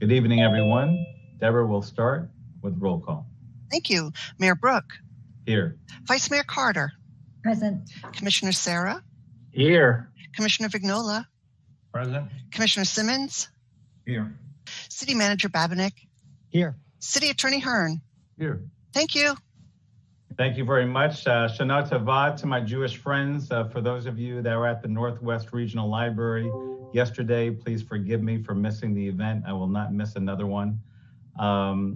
Good evening, everyone. Deborah will start with roll call. Thank you. Mayor Brook. Here. Vice Mayor Carter. Present. Commissioner Sarah. Here. Commissioner Vignola. Present. Commissioner Simmons. Here. City Manager Babinick. Here. City Attorney Hearn. Here. Thank you. Thank you very much. Shana Tova to my Jewish friends. For those of you that were at the Northwest Regional Library yesterday, please forgive me for missing the event. I will not miss another one.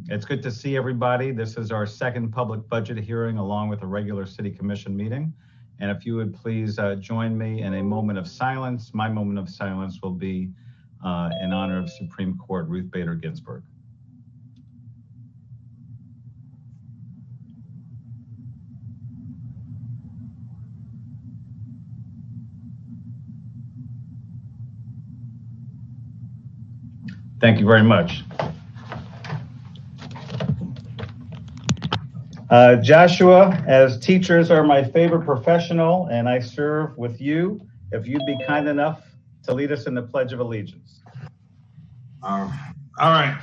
It's good to see everybody. This is our second public budget hearing along with a regular City Commission meeting. And if you would please join me in a moment of silence. My moment of silence will be in honor of Supreme Court Ruth Bader Ginsburg. Thank you very much. Joshua, as teachers are my favorite professional, and I serve with you. If you'd be kind enough to lead us in the Pledge of Allegiance. All right.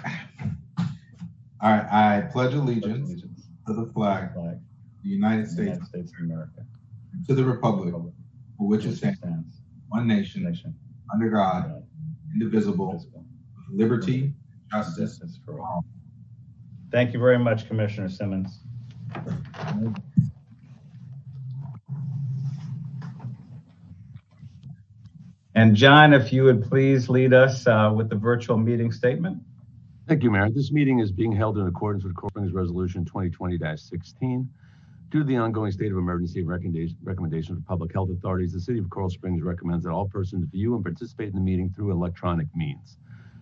I pledge allegiance to the flag of the United States of America, to the republic for which it stands, one nation, under God, indivisible, with liberty and justice for all. Thank you very much, Commissioner Simmons. And John, if you would please lead us with the virtual meeting statement. Thank you, Mayor. This meeting is being held in accordance with Coral Springs Resolution 2020-16. Due to the ongoing state of emergency and recommendations of public health authorities, the City of Coral Springs recommends that all persons view and participate in the meeting through electronic means.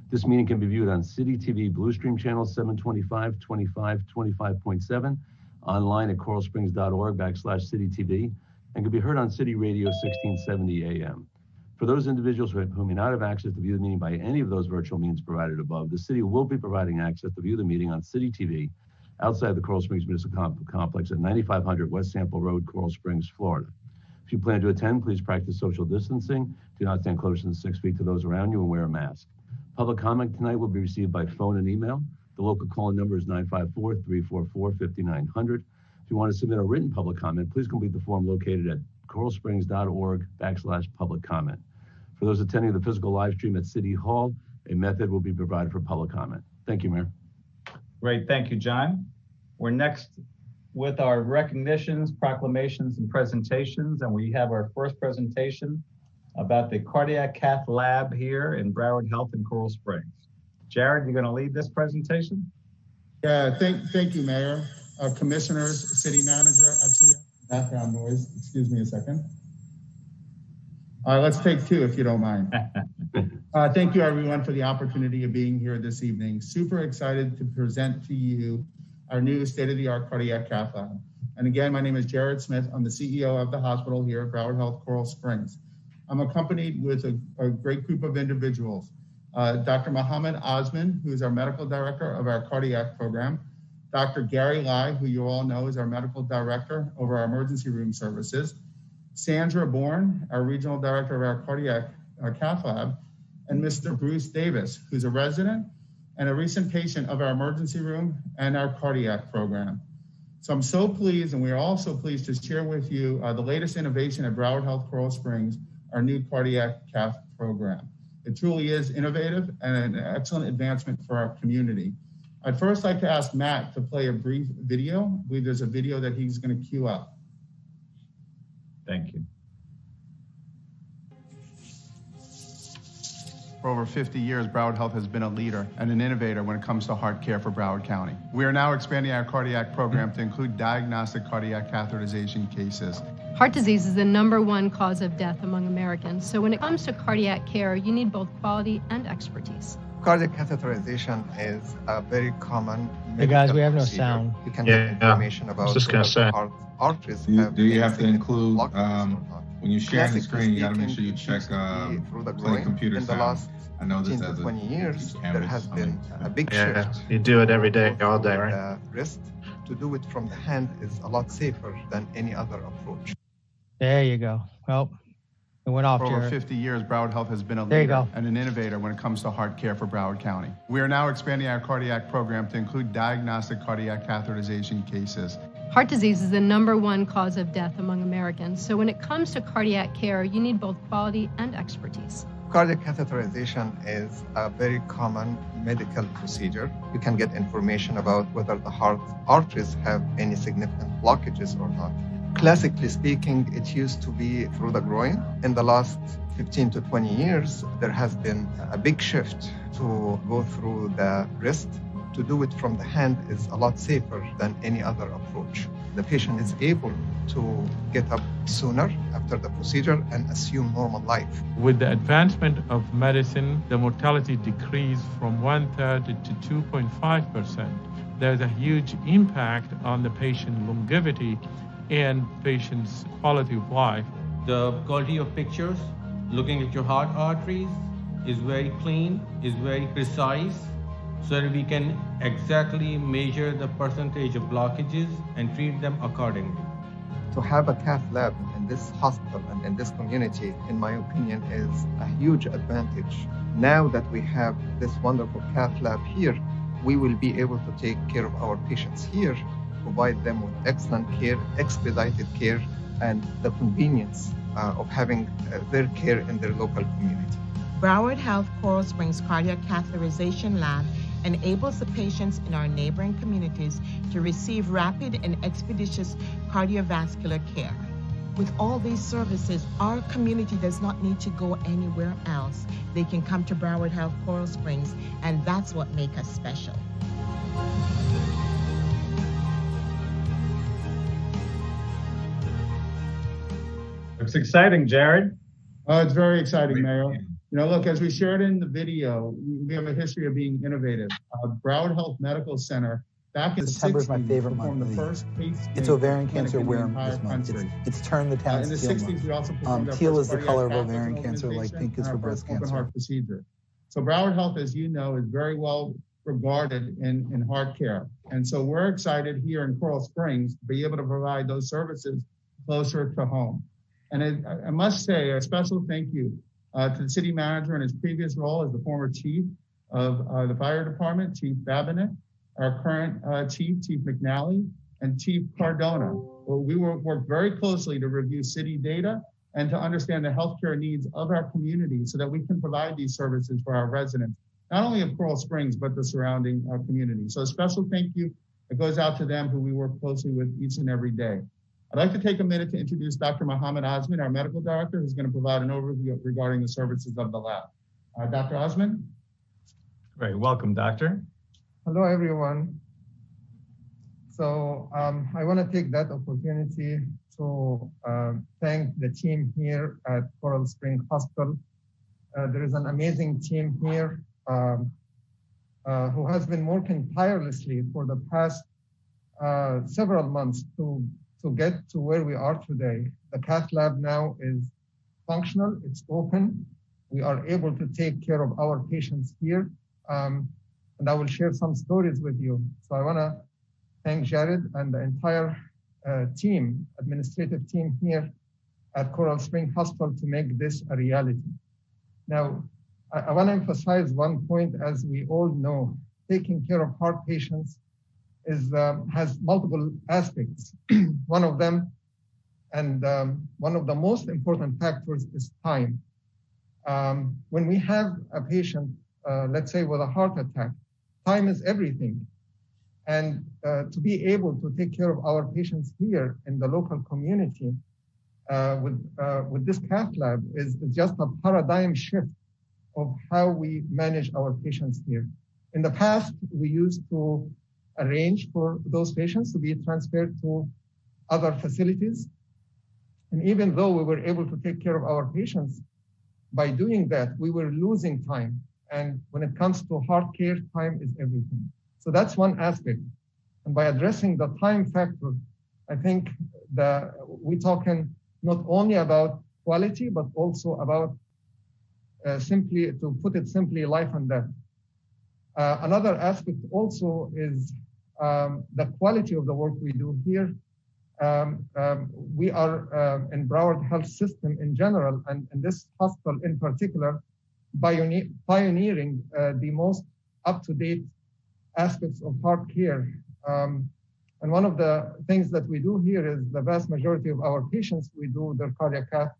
This meeting can be viewed on City TV Bluestream channel 725, 25, 25.7, online at coralsprings.org/citytv, and can be heard on City Radio 1670 AM. For those individuals who may not have access to view the meeting by any of those virtual means provided above, the city will be providing access to view the meeting on City TV outside the Coral Springs Municipal Complex at 9500 West Sample Road, Coral Springs, Florida. If you plan to attend, please practice social distancing. Do not stand closer than 6 feet to those around you and wear a mask. Public comment tonight will be received by phone and email. The local call-in number is 954-344-5900. If you want to submit a written public comment, please complete the form located at coralsprings.org/public comment. For those attending the physical live stream at City Hall, a method will be provided for public comment. Thank you, Mayor. Great, thank you, John. We're next with our recognitions, proclamations, and presentations, and we have our first presentation about the cardiac cath lab here in Broward Health in Coral Springs. Jared, you're going to lead this presentation? Yeah, thank you, Mayor, Commissioners, City Manager. Actually, background noise. Excuse me a second. Let's take two, if you don't mind. Thank you, everyone, for the opportunity of being here this evening. Super excited to present to you our new state-of-the-art cardiac cath lab. And again, my name is Jared Smith. I'm the CEO of the hospital here at Broward Health Coral Springs. I'm accompanied with a great group of individuals. Dr. Mohammed Osman, who is our medical director of our cardiac program. Dr. Gary Lai, who you all know is our medical director over our emergency room services. Sandra Bourne, our regional director of our cardiac cath lab. And Mr. Bruce Davis, who's a resident and a recent patient of our emergency room and our cardiac program. So I'm so pleased, and we are also pleased to share with you the latest innovation at Broward Health Coral Springs, our new cardiac cath program. It truly is innovative and an excellent advancement for our community. I'd first like to ask Matt to play a brief video. I believe there's a video that he's going to queue up. Thank you. For over 50 years, Broward Health has been a leader and an innovator when it comes to heart care for Broward County. We are now expanding our cardiac program to include diagnostic cardiac catheterization cases. Heart disease is the #1 cause of death among Americans. So when it comes to cardiac care, you need both quality and expertise. Cardiac catheterization is a very common. Hey guys, we have no procedure. sound. You can get information about arteries. Do you have to include, when you share the screen, you got to make sure you check play computer sound. I know this as 20 years, there has been a big shift. You do it every day, all day, right? The wrist, to do it from the hand is a lot safer than any other approach. There you go. Well, It went off, For over Jared. 50 years, Broward Health has been a There you leader go. and an innovator when it comes to heart care for Broward County. We are now expanding our cardiac program to include diagnostic cardiac catheterization cases. Heart disease is the #1 cause of death among Americans. So when it comes to cardiac care, you need both quality and expertise. Cardiac catheterization is a very common medical procedure. You can get information about whether the heart arteries have any significant blockages or not. Classically speaking, it used to be through the groin. In the last 15 to 20 years, there has been a big shift to go through the wrist. To do it from the hand is a lot safer than any other approach. The patient is able to get up sooner after the procedure and assume normal life. With the advancement of medicine, the mortality decreased from 1/3 to 2.5%. There's a huge impact on the patient longevity and patient's quality of life. The quality of pictures, looking at your heart arteries, is very clean, is very precise, so that we can exactly measure the percentage of blockages and treat them accordingly. To have a cath lab in this hospital and in this community, in my opinion, is a huge advantage. Now that we have this wonderful cath lab here, we will be able to take care of our patients here, provide them with excellent care, expedited care, and the convenience of having their care in their local community. Broward Health Coral Springs Cardiac Catheterization Lab enables the patients in our neighboring communities to receive rapid and expeditious cardiovascular care. With all these services, our community does not need to go anywhere else. They can come to Broward Health Coral Springs, and that's what makes us special. It's exciting, Jared. It's very exciting, Mayor. You know, look, as we shared in the video, we have a history of being innovative. Broward Health Medical Center, back in the September is my 60s, favorite performed month. the first pacemaker It's ovarian cancer clinic in the awareness entire month. country. It's turned the town In the teal 60s, we also performed month. our Teal first is the color of cardiac ovarian catheter cancer, like organization pink is and for our breast first open cancer. heart procedure. So Broward Health, as you know, is very well regarded in heart care. And so we're excited here in Coral Springs to be able to provide those services closer to home. And I must say a special thank you to the city manager in his previous role as the former chief of the fire department, Chief Babinett, our current chief, Chief McNally, and Chief Cardona. Well, we worked very closely to review city data and to understand the healthcare needs of our community so that we can provide these services for our residents, not only of Coral Springs, but the surrounding community. So a special thank you that goes out to them who we work closely with each and every day. I'd like to take a minute to introduce Dr. Mohammed Osman, our medical director, who's going to provide an overview regarding the services of the lab. Dr. Osman? Great, welcome, doctor. Hello, everyone. So I want to take that opportunity to thank the team here at Coral Spring Hospital. There is an amazing team here who has been working tirelessly for the past several months to get to where we are today. The cath lab now is functional, it's open. We are able to take care of our patients here. And I will share some stories with you. So I want to thank Jared and the entire team, administrative team here at Coral Spring Hospital to make this a reality. Now, I want to emphasize one point. As we all know, taking care of heart patients has multiple aspects. One of them, and one of the most important factors, is time. When we have a patient, let's say with a heart attack, time is everything. And to be able to take care of our patients here in the local community with this cath lab is just a paradigm shift of how we manage our patients here. In the past, we used to arrange for those patients to be transferred to other facilities. And even though we were able to take care of our patients, by doing that, we were losing time. And when it comes to heart care, time is everything. So that's one aspect. And by addressing the time factor, I think that we're talking not only about quality, but also about simply, to put it simply, life and death. Another aspect also is the quality of the work we do here. we are in Broward Health System in general, and this hospital in particular, pioneering the most up-to-date aspects of heart care. And one of the things that we do here is the vast majority of our patients, we do their cardiac cath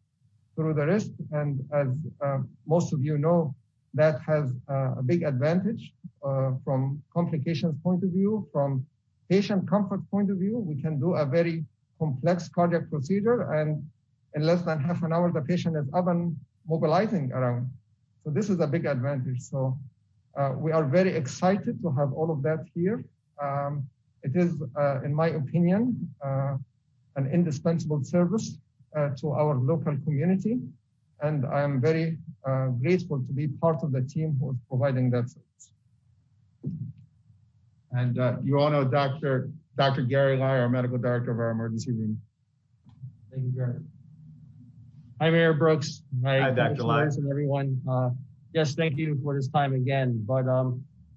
through the wrist. And as most of you know, that has a big advantage from complications point of view, from patient comfort point of view. We can do a very complex cardiac procedure, and in less than half an hour, the patient is up and mobilizing around. So this is a big advantage. So we are very excited to have all of that here. It is, in my opinion, an indispensable service to our local community. And I am very grateful to be part of the team who is providing that service. And you all know Dr. Gary Lai, our medical director of our emergency room. Thank you, Jared. Hi, Mayor Brooks. Hi, Dr. Lai. And everyone. Yes, thank you for this time again. But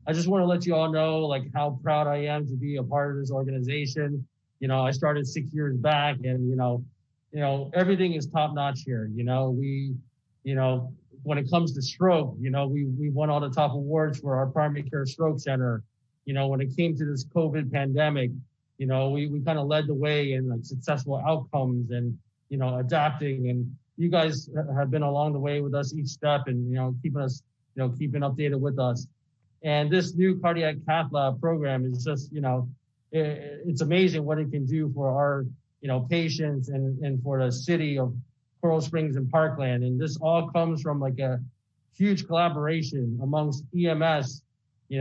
I just want to let you all know like how proud I am to be a part of this organization. You know, I started 6 years back, and you know, everything is top notch here. When it comes to stroke, we won all the top awards for our primary care stroke center. When it came to this COVID pandemic, we kind of led the way in like successful outcomes and, adapting. And you guys have been along the way with us each step and, keeping us, keeping updated with us. And this new cardiac cath lab program is just, it's amazing what it can do for our, patients and for the city of Coral Springs and Parkland. And this all comes from like a huge collaboration amongst EMS,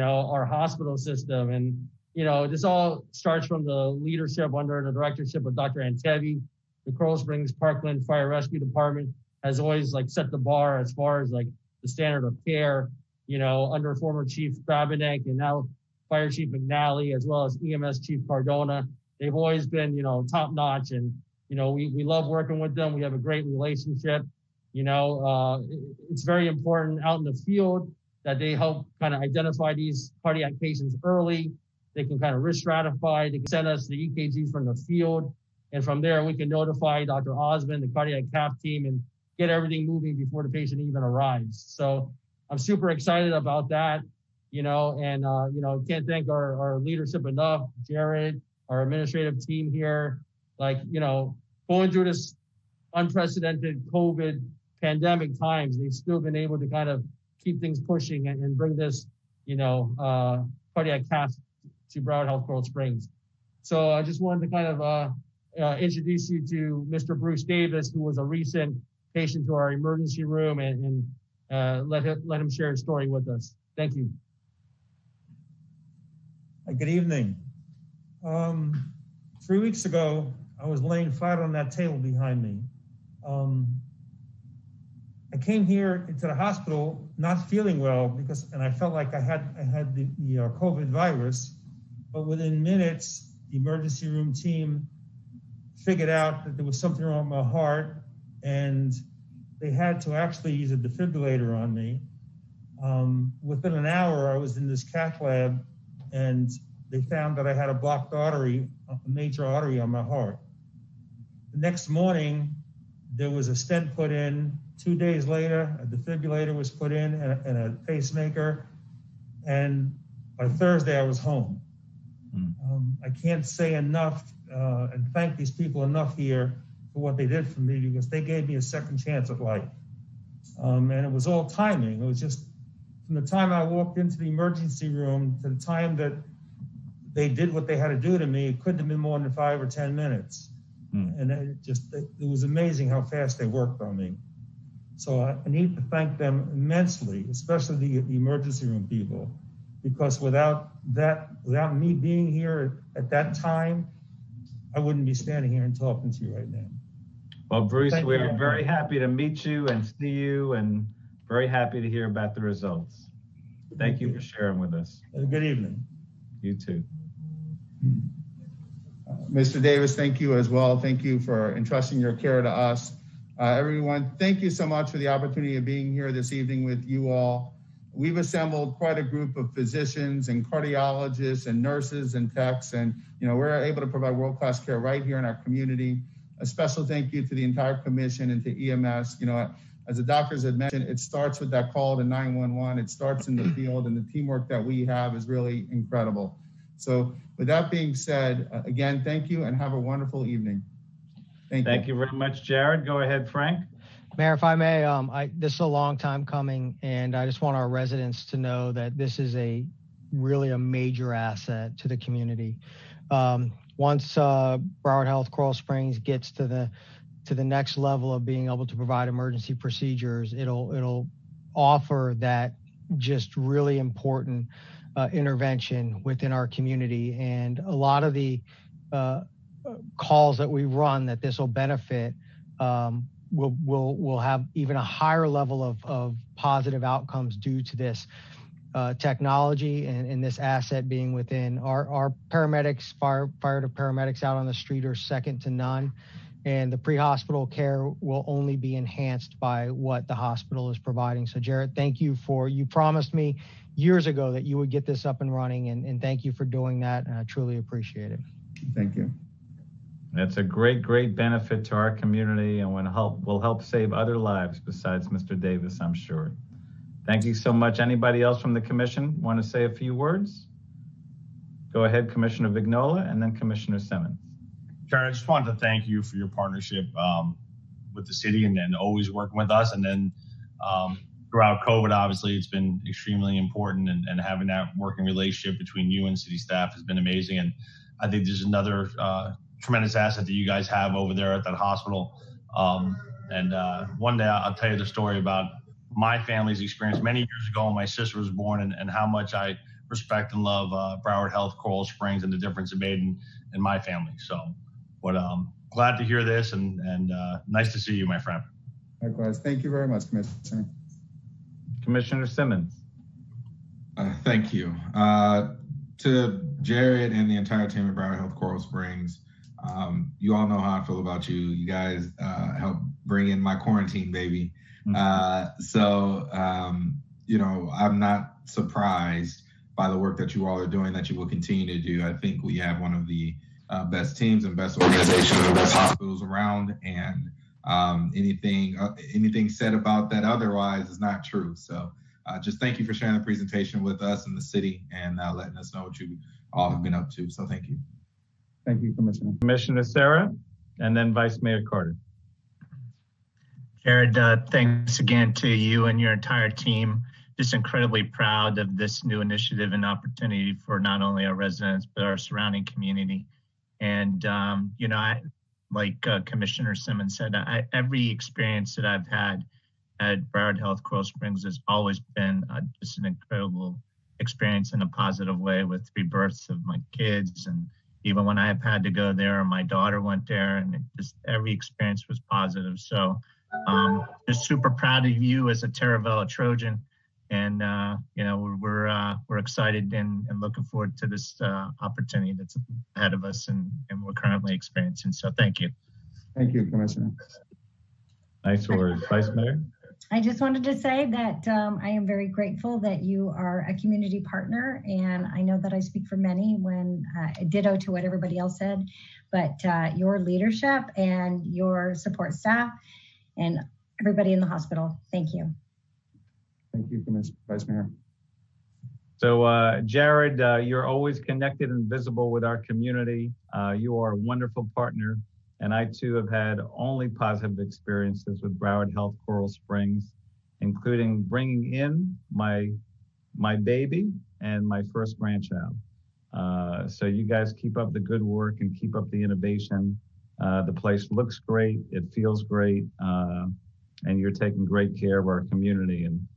our hospital system. And, this all starts from the leadership under the directorship of Dr. Antevi. The Coral Springs Parkland Fire Rescue Department has always like set the bar as far as like the standard of care, under former Chief Babinek and now Fire Chief McNally, as well as EMS Chief Cardona. They've always been, top notch. And, we love working with them. We have a great relationship. It's very important out in the field that they help kind of identify these cardiac patients early. They can kind of risk stratify. They can send us the EKGs from the field. And from there, we can notify Dr. Osmond, the cardiac cath team, and get everything moving before the patient even arrives. So I'm super excited about that, and, can't thank our leadership enough, Jared, our administrative team here, going through this unprecedented COVID pandemic times, they've still been able to kind of keep things pushing and bring this, cardiac cath to Broward Health Coral Springs. So I just wanted to kind of introduce you to Mr. Bruce Davis, who was a recent patient to our emergency room, and let him share his story with us. Thank you. Good evening. 3 weeks ago, I was laying flat on that table behind me. I came here into the hospital not feeling well and I felt like I had the COVID virus, but within minutes, the emergency room team figured out that there was something wrong with my heart, and they had to actually use a defibrillator on me. Within an hour, I was in this cath lab, and they found that I had a blocked artery, a major artery on my heart. The next morning, there was a stent put in. 2 days later, a defibrillator was put in and a pacemaker. And by Thursday, I was home. I can't say enough and thank these people enough here for what they did for me, because they gave me a second chance at life. And it was all timing. It was just from the time I walked into the emergency room to the time that they did what they had to do to me, it couldn't have been more than 5 or 10 minutes. And it was amazing how fast they worked on me. So I need to thank them immensely, especially the emergency room people, because without me being here at that time, I wouldn't be standing here and talking to you right now. Well, Bruce, we're very happy to meet you and see you, and very happy to hear about the results. Thank you for sharing with us. Have a good evening. You too. Mr. Davis, thank you as well. Thank you for entrusting your care to us. Everyone, thank you so much for the opportunity of being here this evening with you all. we've assembled quite a group of physicians and cardiologists and nurses and techs, and we're able to provide world-class care right here in our community. A special thank you to the entire commission and to EMS. As the doctors had mentioned, it starts with that call to 911. It starts in the field, and the teamwork that we have is really incredible. So with that being said, again, thank you and have a wonderful evening. Thank you very much, Jared. Go ahead, Frank. Mayor, if I may, this is a long time coming, and I just want our residents to know that this is really a major asset to the community. Once Broward Health Coral Springs gets to the next level of being able to provide emergency procedures, it'll offer that just really important intervention within our community. And a lot of the calls that we run that this will benefit will have even a higher level of positive outcomes due to this technology and this asset being within our paramedics, fire paramedics out on the street are second to none. And the pre-hospital care will only be enhanced by what the hospital is providing. So Jared, thank you you promised me years ago that you would get this up and running, and thank you for doing that. And I truly appreciate it. Thank you. It's a great benefit to our community and will help save other lives besides Mr. Davis, I'm sure. Thank you so much. Anybody else from the commission want to say a few words? Go ahead, Commissioner Vignola, and then Commissioner Simmons. Jared, I just wanted to thank you for your partnership with the city and always working with us. And then throughout COVID, obviously, it's been extremely important, and having that working relationship between you and city staff has been amazing. And I think there's another tremendous asset that you guys have over there at that hospital. And one day I'll tell you the story about my family's experience many years ago when my sister was born, and how much I respect and love Broward Health Coral Springs and the difference it made in my family. So, but glad to hear this, and nice to see you, my friend. Likewise. Thank you very much, Commissioner. Commissioner Simmons. Thank you. To Jared and the entire team at Broward Health Coral Springs, you all know how I feel about you. You guys helped bring in my quarantine baby. I'm not surprised by the work that you all are doing, that you will continue to do. I think we have one of the best teams and best organizations and best hospitals around, and anything said about that otherwise is not true. So just thank you for sharing the presentation with us in the city and letting us know what you all have been up to. So thank you. Thank you, Commissioner. Commissioner Sarah, and then Vice Mayor Carter. Jared, thanks again to you and your entire team. Just incredibly proud of this new initiative and opportunity for not only our residents, but our surrounding community. And, like Commissioner Simmons said, every experience that I've had at Broward Health Coral Springs has always been just an incredible experience in a positive way, with 3 births of my kids. And even when I have had to go there, my daughter went there, and just every experience was positive. So just super proud of you as a Terravella Trojan. And, we're excited and looking forward to this opportunity that's ahead of us and we're currently experiencing. So thank you. Thank you, Commissioner. Nice words. Vice Mayor? I just wanted to say that I am very grateful that you are a community partner. And I know that I speak for many when ditto to what everybody else said, but your leadership and your support staff and everybody in the hospital, thank you. Thank you, Vice Mayor. So, Jared, you're always connected and visible with our community. You are a wonderful partner, and I too have had only positive experiences with Broward Health Coral Springs, including bringing in my baby and my first grandchild. So you guys keep up the good work and keep up the innovation. The place looks great, it feels great, and you're taking great care of our community, and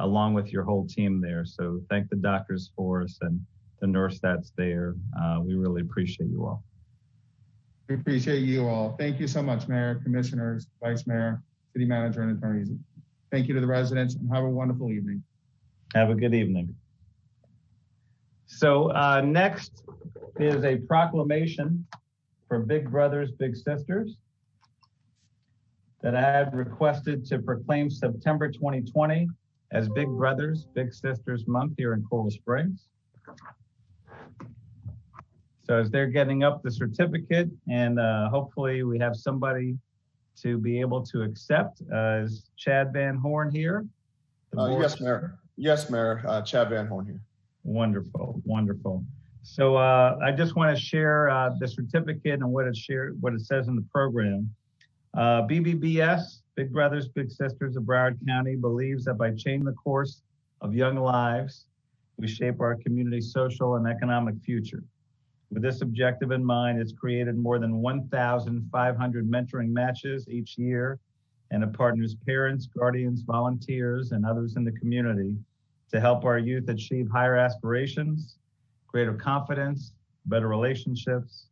along with your whole team there. So thank the doctors for us and the nurse that's there. We really appreciate you all. We appreciate you all. Thank you so much, Mayor, Commissioners, Vice Mayor, City Manager, and attorneys. Thank you to the residents, and have a wonderful evening. Have a good evening. So next is a proclamation for Big Brothers, Big Sisters that I had requested to proclaim September 2020 as Big Brothers, Big Sisters Month here in Coral Springs. So as they're getting up the certificate, and hopefully we have somebody to be able to accept, is Chad Van Horn here? Yes, Mayor. Yes, Mayor. Chad Van Horn here. Wonderful, wonderful. So I just want to share the certificate and what it says in the program. BBBS, Big Brothers, Big Sisters of Broward County, believes that by changing the course of young lives, we shape our community's social and economic future. With this objective in mind, it's created more than 1,500 mentoring matches each year, and it partners parents, guardians, volunteers, and others in the community to help our youth achieve higher aspirations, greater confidence, better relationships,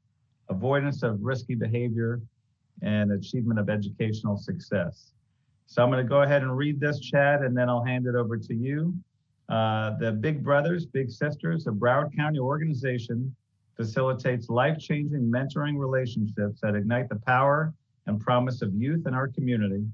avoidance of risky behavior, and achievement of educational success. So I'm going to go ahead and read this, Chad, and then I'll hand it over to you. The Big Brothers, Big Sisters of Broward County organization facilitates life-changing mentoring relationships that ignite the power and promise of youth in our community,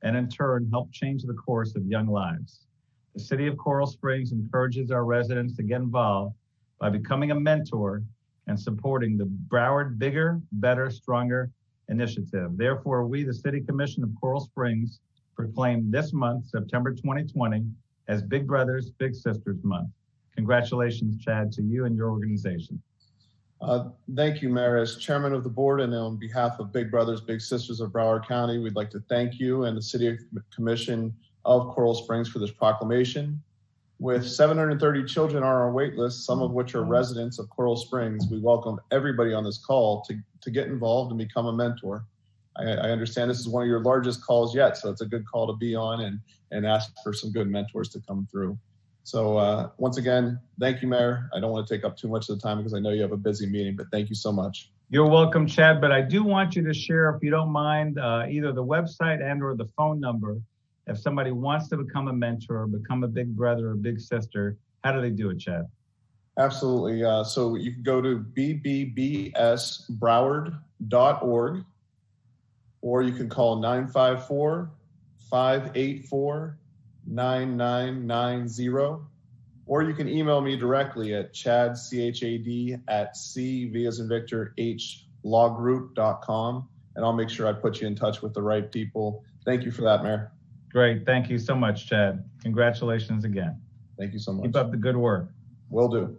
and in turn help change the course of young lives. The City of Coral Springs encourages our residents to get involved by becoming a mentor and supporting the Broward Bigger, Better, Stronger initiative. Therefore, we, the City Commission of Coral Springs, proclaim this month, September 2020, as Big Brothers, Big Sisters Month. Congratulations, Chad, to you and your organization. Thank you, Mayor. As chairman of the board and on behalf of Big Brothers, Big Sisters of Broward County, we'd like to thank you and the City Commission of Coral Springs for this proclamation. With 730 children on our wait list, some of which are residents of Coral Springs, we welcome everybody on this call to get involved and become a mentor. I understand this is one of your largest calls yet, so it's a good call to be on and ask for some good mentors to come through. So once again, thank you, Mayor. I don't want to take up too much of the time because I know you have a busy meeting, but thank you so much. You're welcome, Chad, but I do want you to share, if you don't mind, either the website and or the phone number. If somebody wants to become a mentor, become a big brother or big sister, how do they do it, Chad? Absolutely. So you can go to bbbsbroward.org, or you can call 954-584-9990, or you can email me directly at chad, C-H-A-D, at C, V as in Victor, H, lawgroup.com, and I'll make sure I put you in touch with the right people. Thank you for that, Mayor. Great. Thank you so much, Chad. Congratulations again. Thank you so much. Keep up the good work. Will do.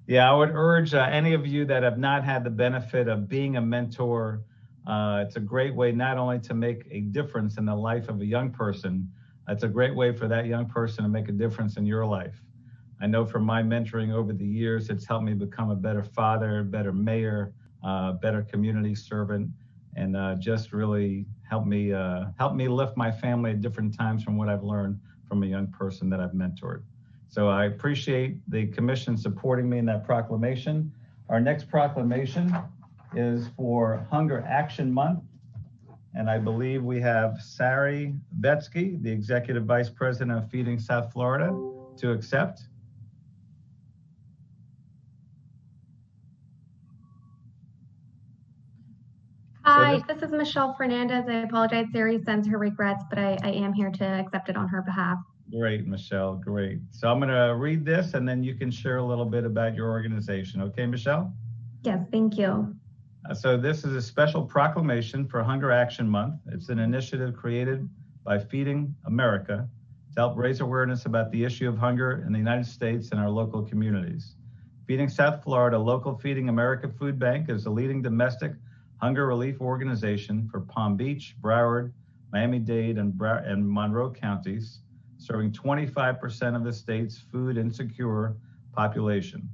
Yeah, I would urge any of you that have not had the benefit of being a mentor. It's a great way not only to make a difference in the life of a young person, it's a great way for that young person to make a difference in your life. I know from my mentoring over the years, it's helped me become a better father, better mayor, better community servant, and just really help me lift my family at different times from what I've learned from a young person that I've mentored. So I appreciate the commission supporting me in that proclamation. Our next proclamation is for Hunger Action Month. And I believe we have Sari Betsky, the Executive Vice President of Feeding South Florida, to accept. Hi, this is Michelle Fernandez. I apologize. Sari sends her regrets, but I am here to accept it on her behalf. Great, Michelle, great. So I'm gonna read this and then you can share a little bit about your organization. Okay, Michelle? Yes, thank you. So this is a special proclamation for Hunger Action Month. It's an initiative created by Feeding America to help raise awareness about the issue of hunger in the United States and our local communities. Feeding South Florida, local Feeding America Food Bank is the leading domestic hunger relief organization for Palm Beach, Broward, Miami-Dade, and Monroe counties, serving 25% of the state's food insecure population.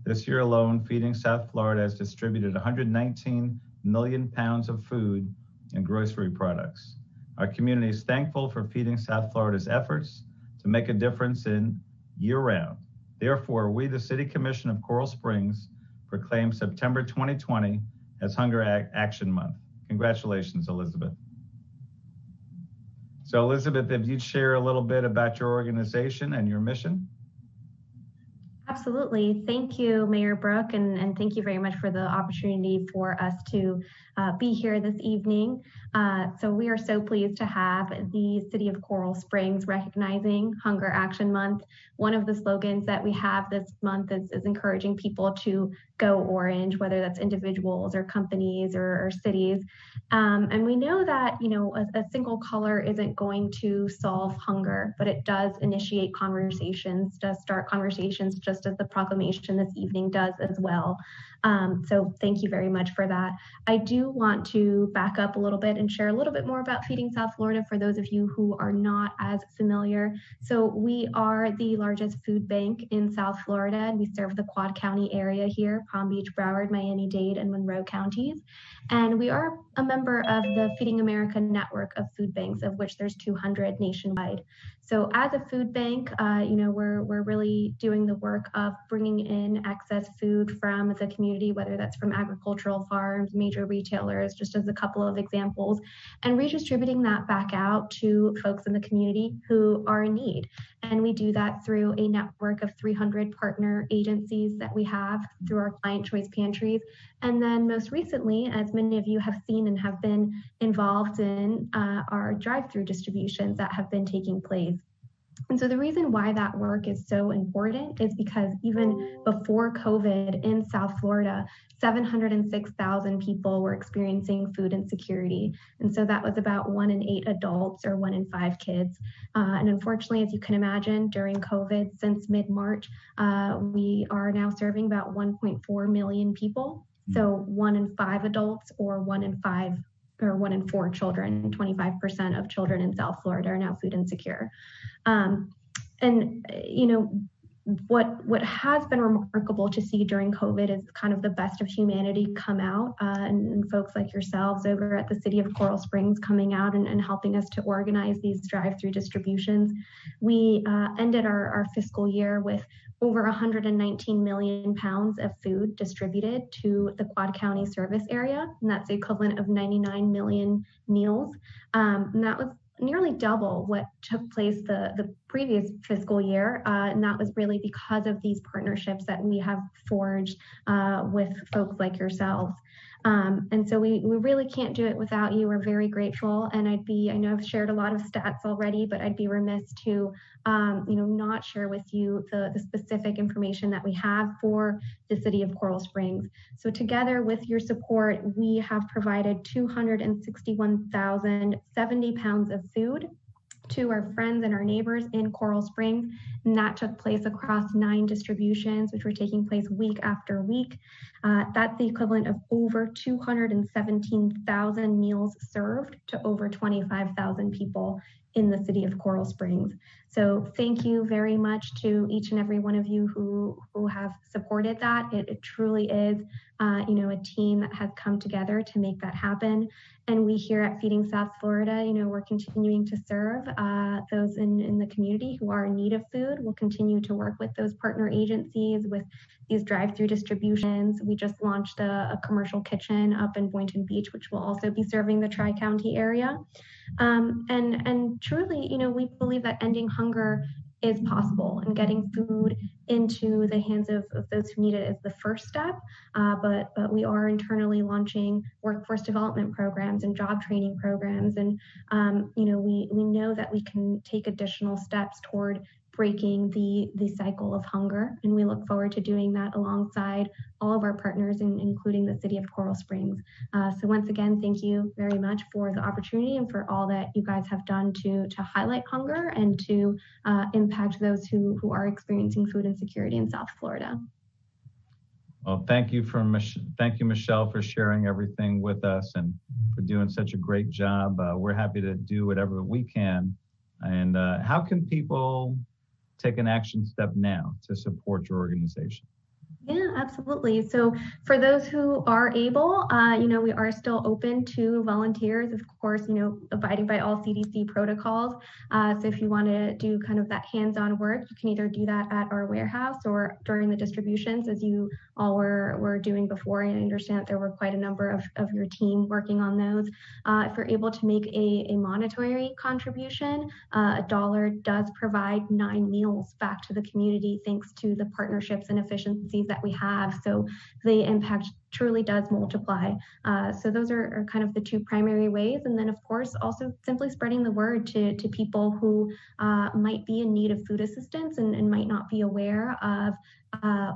This year alone, Feeding South Florida has distributed 119 million pounds of food and grocery products. Our community is thankful for Feeding South Florida's efforts to make a difference in year-round. Therefore, we, the City Commission of Coral Springs, proclaim September 2020 as Hunger Action Month. Congratulations, Elizabeth. So Elizabeth, if you'd share a little bit about your organization and your mission. Absolutely. Thank you, Mayor Brook, and thank you very much for the opportunity for us to be here this evening. So we are so pleased to have the City of Coral Springs recognizing Hunger Action Month. One of the slogans that we have this month is encouraging people to go orange, whether that's individuals or companies or cities. And we know that, you know, a single color isn't going to solve hunger, but it does initiate conversations, does start conversations, just as the proclamation this evening does as well. So thank you very much for that. I do want to back up a little bit and share a little bit more about Feeding South Florida for those of you who are not as familiar. So we are the largest food bank in South Florida, and we serve the Quad County area here, Palm Beach, Broward, Miami-Dade, and Monroe counties. And we are a member of the Feeding America network of food banks, of which there's 200 nationwide. So as a food bank, you know, we're really doing the work of bringing in excess food from the community, whether that's from agricultural farms, major retailers, just as a couple of examples, and redistributing that back out to folks in the community who are in need. And we do that through a network of 300 partner agencies that we have through our Client Choice Pantries. And then most recently, as many of you have seen and have been involved in, our drive-through distributions that have been taking place. And so the reason why that work is so important is because even before COVID in South Florida, 706,000 people were experiencing food insecurity. And so that was about 1 in 8 adults or 1 in 5 kids. And unfortunately, as you can imagine, during COVID, since mid-March, we are now serving about 1.4 million people. So 1 in 5 adults or 1 in 5 or 1 in 4 children, 25% of children in South Florida are now food insecure. And, you know, what has been remarkable to see during COVID is kind of the best of humanity come out, and folks like yourselves over at the City of Coral Springs coming out and helping us to organize these drive-through distributions. We ended our fiscal year with over 119 million pounds of food distributed to the Quad County service area, and that's the equivalent of 99 million meals. And that was nearly double what took place the previous fiscal year, and that was really because of these partnerships that we have forged with folks like yourselves. And so we really can't do it without you. We're very grateful, and I know I've shared a lot of stats already, but I'd be remiss to not share with you the specific information that we have for the City of Coral Springs. So together with your support, we have provided 261,070 pounds of food to our friends and our neighbors in Coral Springs. And that took place across 9 distributions, which were taking place week after week. That's the equivalent of over 217,000 meals served to over 25,000 people in the City of Coral Springs. So thank you very much to each and every one of you who have supported that. It truly is a team that has come together to make that happen. And we here at Feeding South Florida, we're continuing to serve those in the community who are in need of food. We'll continue to work with those partner agencies with these drive-through distributions. We just launched a commercial kitchen up in Boynton Beach, which will also be serving the Tri-County area. And truly, we believe that ending hunger is possible, and getting food into the hands of those who need it is the first step. But we are internally launching workforce development programs and job training programs. And, we know that we can take additional steps toward breaking the cycle of hunger. And we look forward to doing that alongside all of our partners, including the City of Coral Springs. So once again, thank you very much for the opportunity and for all that you guys have done to highlight hunger and to impact those who are experiencing food insecurity in South Florida. Well, thank you, Michelle, for sharing everything with us and for doing such a great job. We're happy to do whatever we can. And how can people take an action step now to support your organization? Yeah, absolutely. So for those who are able, we are still open to volunteers, of course, abiding by all CDC protocols. So if you want to do kind of that hands-on work, you can either do that at our warehouse or during the distributions, as you all were doing before. And I understand that there were quite a number of your team working on those. If you're able to make a monetary contribution, $1 does provide 9 meals back to the community, thanks to the partnerships and efficiencies that we have. So the impact truly does multiply. So those are kind of the two primary ways. And then of course, also simply spreading the word to people who might be in need of food assistance and might not be aware of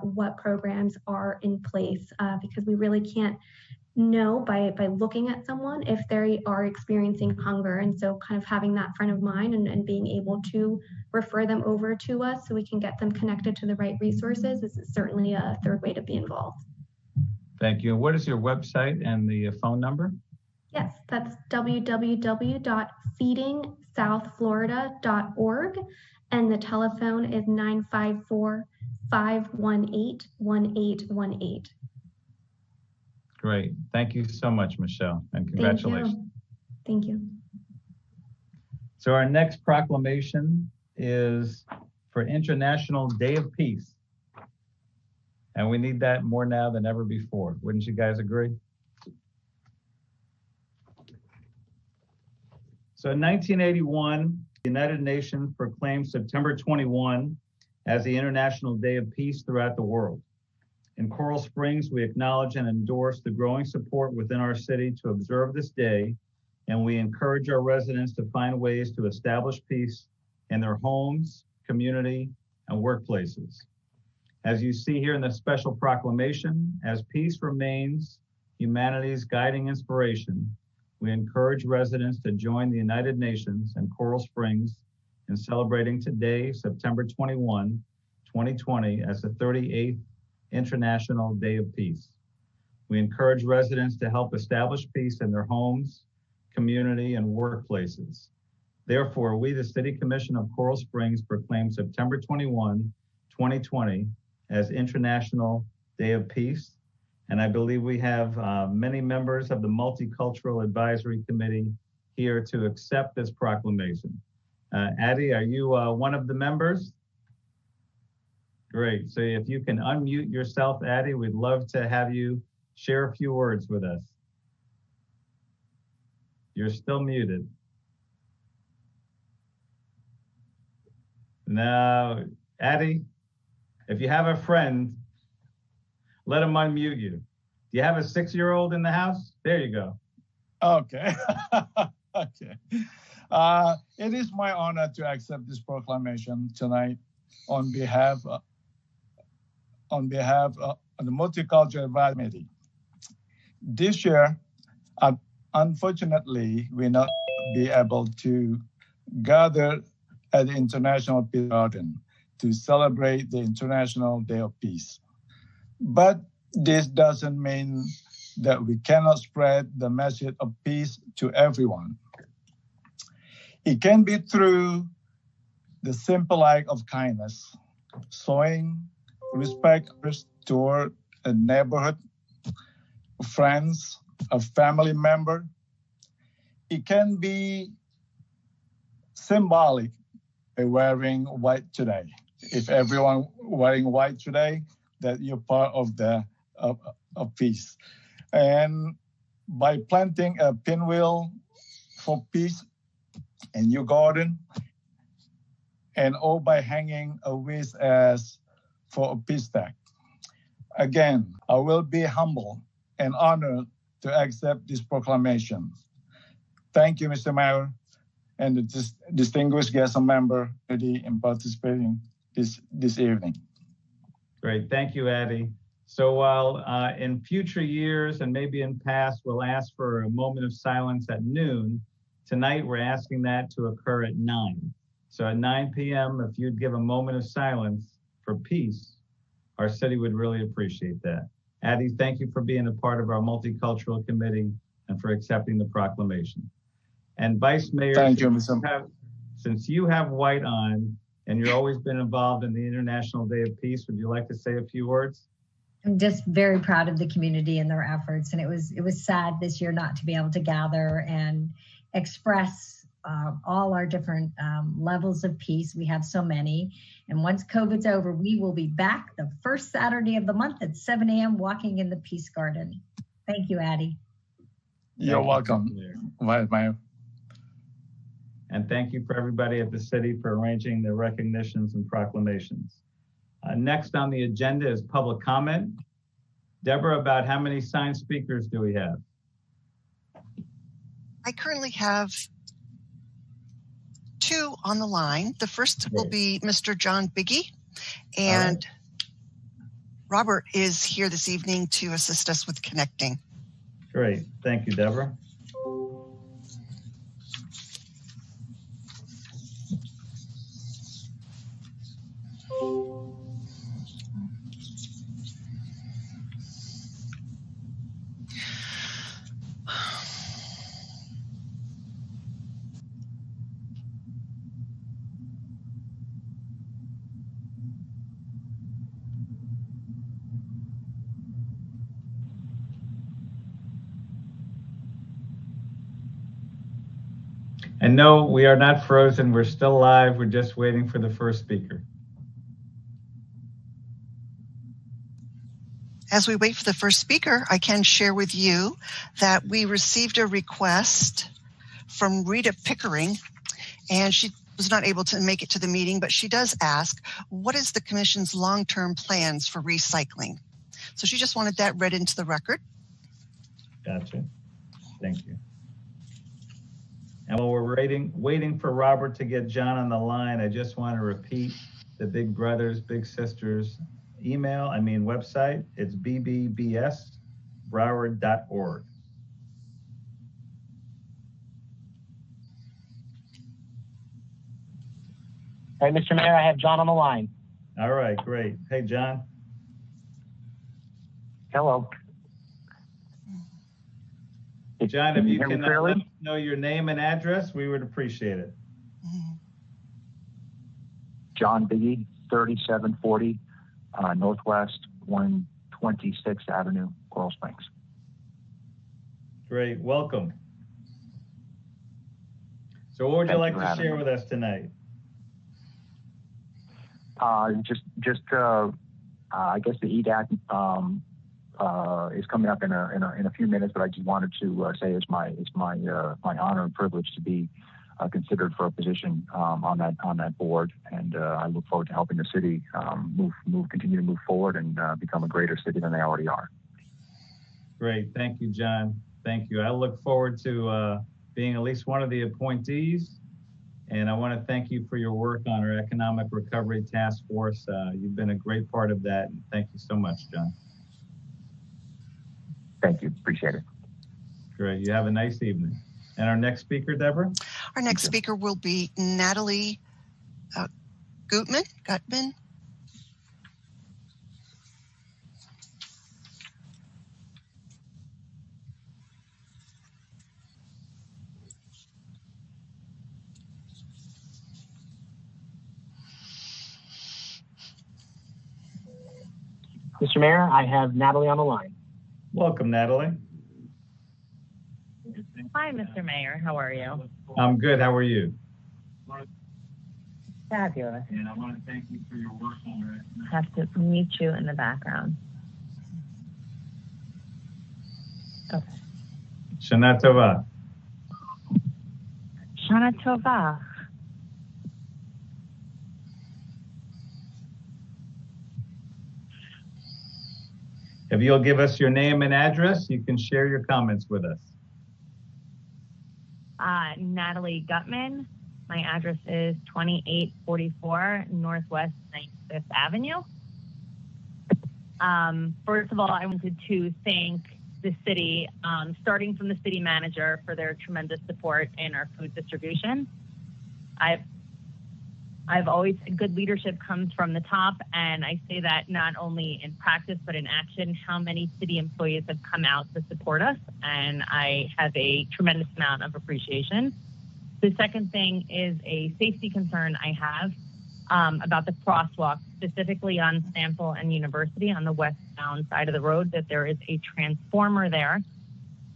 what programs are in place, because we really can't know by looking at someone if they are experiencing hunger. And so kind of having that front of mind and being able to refer them over to us so we can get them connected to the right resources is certainly a third way to be involved. Thank you. What is your website and the phone number? Yes, that's www.feedingsouthflorida.org. And the telephone is 954-518-1818. Great. Thank you so much, Michelle, and congratulations. Thank you. So our next proclamation is for International Day of Peace. And we need that more now than ever before. Wouldn't you guys agree? So in 1981, the United Nations proclaimed September 21 as the International Day of Peace throughout the world. In Coral Springs, we acknowledge and endorse the growing support within our city to observe this day, and we encourage our residents to find ways to establish peace in their homes, community, and workplaces. As you see here in the special proclamation, as peace remains humanity's guiding inspiration, we encourage residents to join the United Nations and Coral Springs in celebrating today, September 21, 2020, as the 38th International Day of Peace. We encourage residents to help establish peace in their homes, community, and workplaces. Therefore, we, the City Commission of Coral Springs, proclaim September 21, 2020 as International Day of Peace. And I believe we have many members of the Multicultural Advisory Committee here to accept this proclamation. Addie, are you one of the members? Great. So if you can unmute yourself, Addie, we'd love to have you share a few words with us. You're still muted. Now, Addie, if you have a friend, let him unmute you. Do you have a 6-year-old in the house? There you go. Okay. Okay. It is my honor to accept this proclamation tonight on behalf of the Multicultural Advisory Committee. This year, unfortunately, we will not be able to gather at the International Peace Garden to celebrate the International Day of Peace. But this doesn't mean that we cannot spread the message of peace to everyone. It can be through the simple act of kindness, showing respect toward a neighborhood, friends, a family member. It can be symbolic by wearing white today. If everyone wearing white today, that you're part of the of peace. And by planting a pinwheel for peace in your garden, and or by hanging a wreath as for a peace stack. Again, I will be humble and honored to accept this proclamation. Thank you, Mr. Mayor, and the distinguished guest and member in participating this evening. Great, thank you, Addie. So while in future years and maybe in past, we'll ask for a moment of silence at noon, tonight we're asking that to occur at 9. So at 9 p.m., if you'd give a moment of silence for peace, our city would really appreciate that. Addie, thank you for being a part of our Multicultural Committee and for accepting the proclamation. And Vice Mayor, thank you, since you have white on and you've always been involved in the International Day of Peace, would you like to say a few words? I'm just very proud of the community and their efforts. And it was sad this year not to be able to gather and express all our different levels of peace. We have so many. And once COVID's over, we will be back the first Saturday of the month at 7 a.m. walking in the Peace Garden. Thank you, Addie. You're welcome, Vice Mayor. And thank you for everybody at the city for arranging the recognitions and proclamations. Next on the agenda is public comment. Deborah, about how many signed speakers do we have? I currently have 2 on the line. The first will be Mr. John Biggie, and Robert is here this evening to assist us with connecting. Great. Thank you, Deborah. And no, we are not frozen. We're still live. We're just waiting for the first speaker. As we wait for the first speaker, I can share with you that we received a request from Rita Pickering, and she was not able to make it to the meeting, but she does ask, what is the commission's long-term plans for recycling? So she just wanted that read into the record. Gotcha. Thank you. And while we're waiting for Robert to get John on the line, I just want to repeat the Big Brothers Big Sisters website. It's bbbsbroward.org. Hey, Mr. Mayor, I have John on the line. All right, great. Hey, John. Hello. John, if you can let clearly? us know your name and address, we would appreciate it. John Biggie, 3740 Northwest 126th Avenue, Coral Springs. Great, welcome. So what would you like to share with us tonight? I guess the EDAC is coming up in a few minutes, but I just wanted to say it's my honor and privilege to be considered for a position on that board, and I look forward to helping the city continue to move forward and become a greater city than they already are. Great, thank you, John. Thank you. I look forward to being at least one of the appointees, and I want to thank you for your work on our Economic Recovery Task Force. You've been a great part of that, and thank you so much, John. Thank you. Appreciate it. Great. You have a nice evening. And our next speaker, Deborah? Our next speaker will be Natalie Gutman. Mr. Mayor, I have Natalie on the line. Welcome, Natalie. Hi, Mr. Mayor. How are you? I'm good. How are you? Fabulous. And I want to thank you for your work on I have to mute you in the background. Okay. Shana Tova. Shana Tova. If you'll give us your name and address, you can share your comments with us. Natalie Gutman. My address is 2844 Northwest 95th Avenue. First of all, I wanted to thank the city, starting from the city manager, for their tremendous support in our food distribution. I've always said good leadership comes from the top, and I say that not only in practice but in action. How many city employees have come out to support us, and I have a tremendous amount of appreciation. The second thing is a safety concern I have. about the crosswalk, specifically on Sample and University on the westbound side of the road, that there is a transformer there,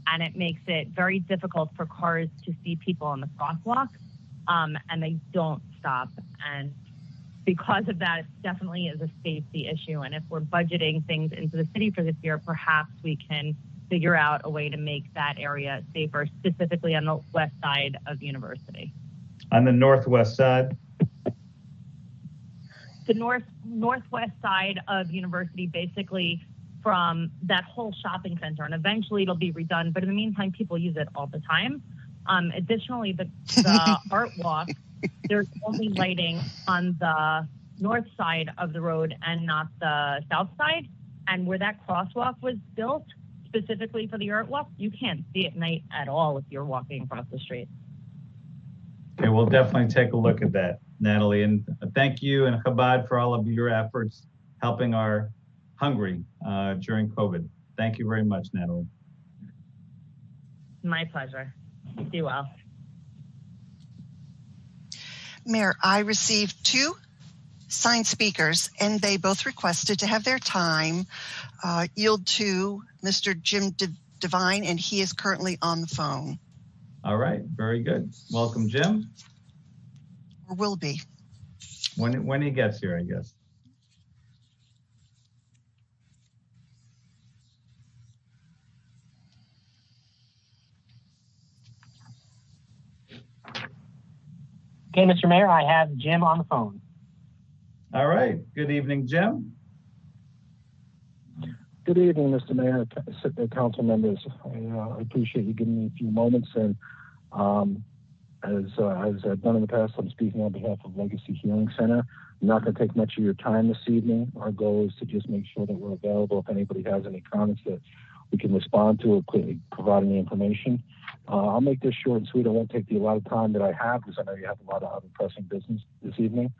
and it makes it very difficult for cars to see people on the crosswalk, and they don't stop. And because of that, it definitely is a safety issue. And if we're budgeting things into the city for this year, perhaps we can figure out a way to make that area safer, specifically on the west side of University. On the northwest side? The northwest side of University, basically from that whole shopping center, and eventually it'll be redone. But in the meantime, people use it all the time. Additionally, the art walk, there's only lighting on the north side of the road and not the south side. And where that crosswalk was built specifically for the art walk, you can't see at night at all if you're walking across the street. Okay, we'll definitely take a look at that, Natalie. And thank you and Chabad for all of your efforts helping our Hungary during COVID. Thank you very much, Natalie. My pleasure. Be well. Mayor, I received 2 signed speakers, and they both requested to have their time yield to Mr. Jim Devine, and he is currently on the phone. All right, very good. Welcome, Jim. Or will be. When he gets here, I guess. Okay, Mr. Mayor, I have Jim on the phone. All right. Good evening, Jim. Good evening, Mr. Mayor, council members. I appreciate you giving me a few moments. And as I've done in the past, I'm speaking on behalf of Legacy Healing Center. I'm not going to take much of your time this evening. Our goal is to just make sure that we're available if anybody has any comments that we can respond to or provide any information. I'll make this short and sweet. I won't take a lot of time that I have because I know you have a lot of other pressing business this evening.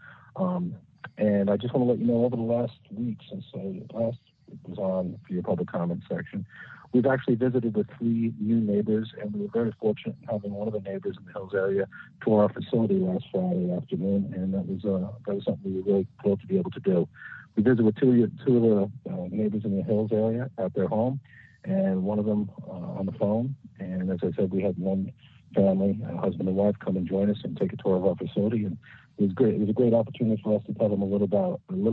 And I just want to let you know over the last week, since last was on for your public comment section, we've actually visited with 3 new neighbors, and we were very fortunate in having one of the neighbors in the Hills area tour our facility last Friday afternoon, and that was something we were really thrilled to be able to do. We visited with two of the neighbors in the Hills area at their home, and one of them on the phone. And as I said, we had one family, husband and wife, come and join us and take a tour of our facility. And it was great. It was a great opportunity for us to tell them a little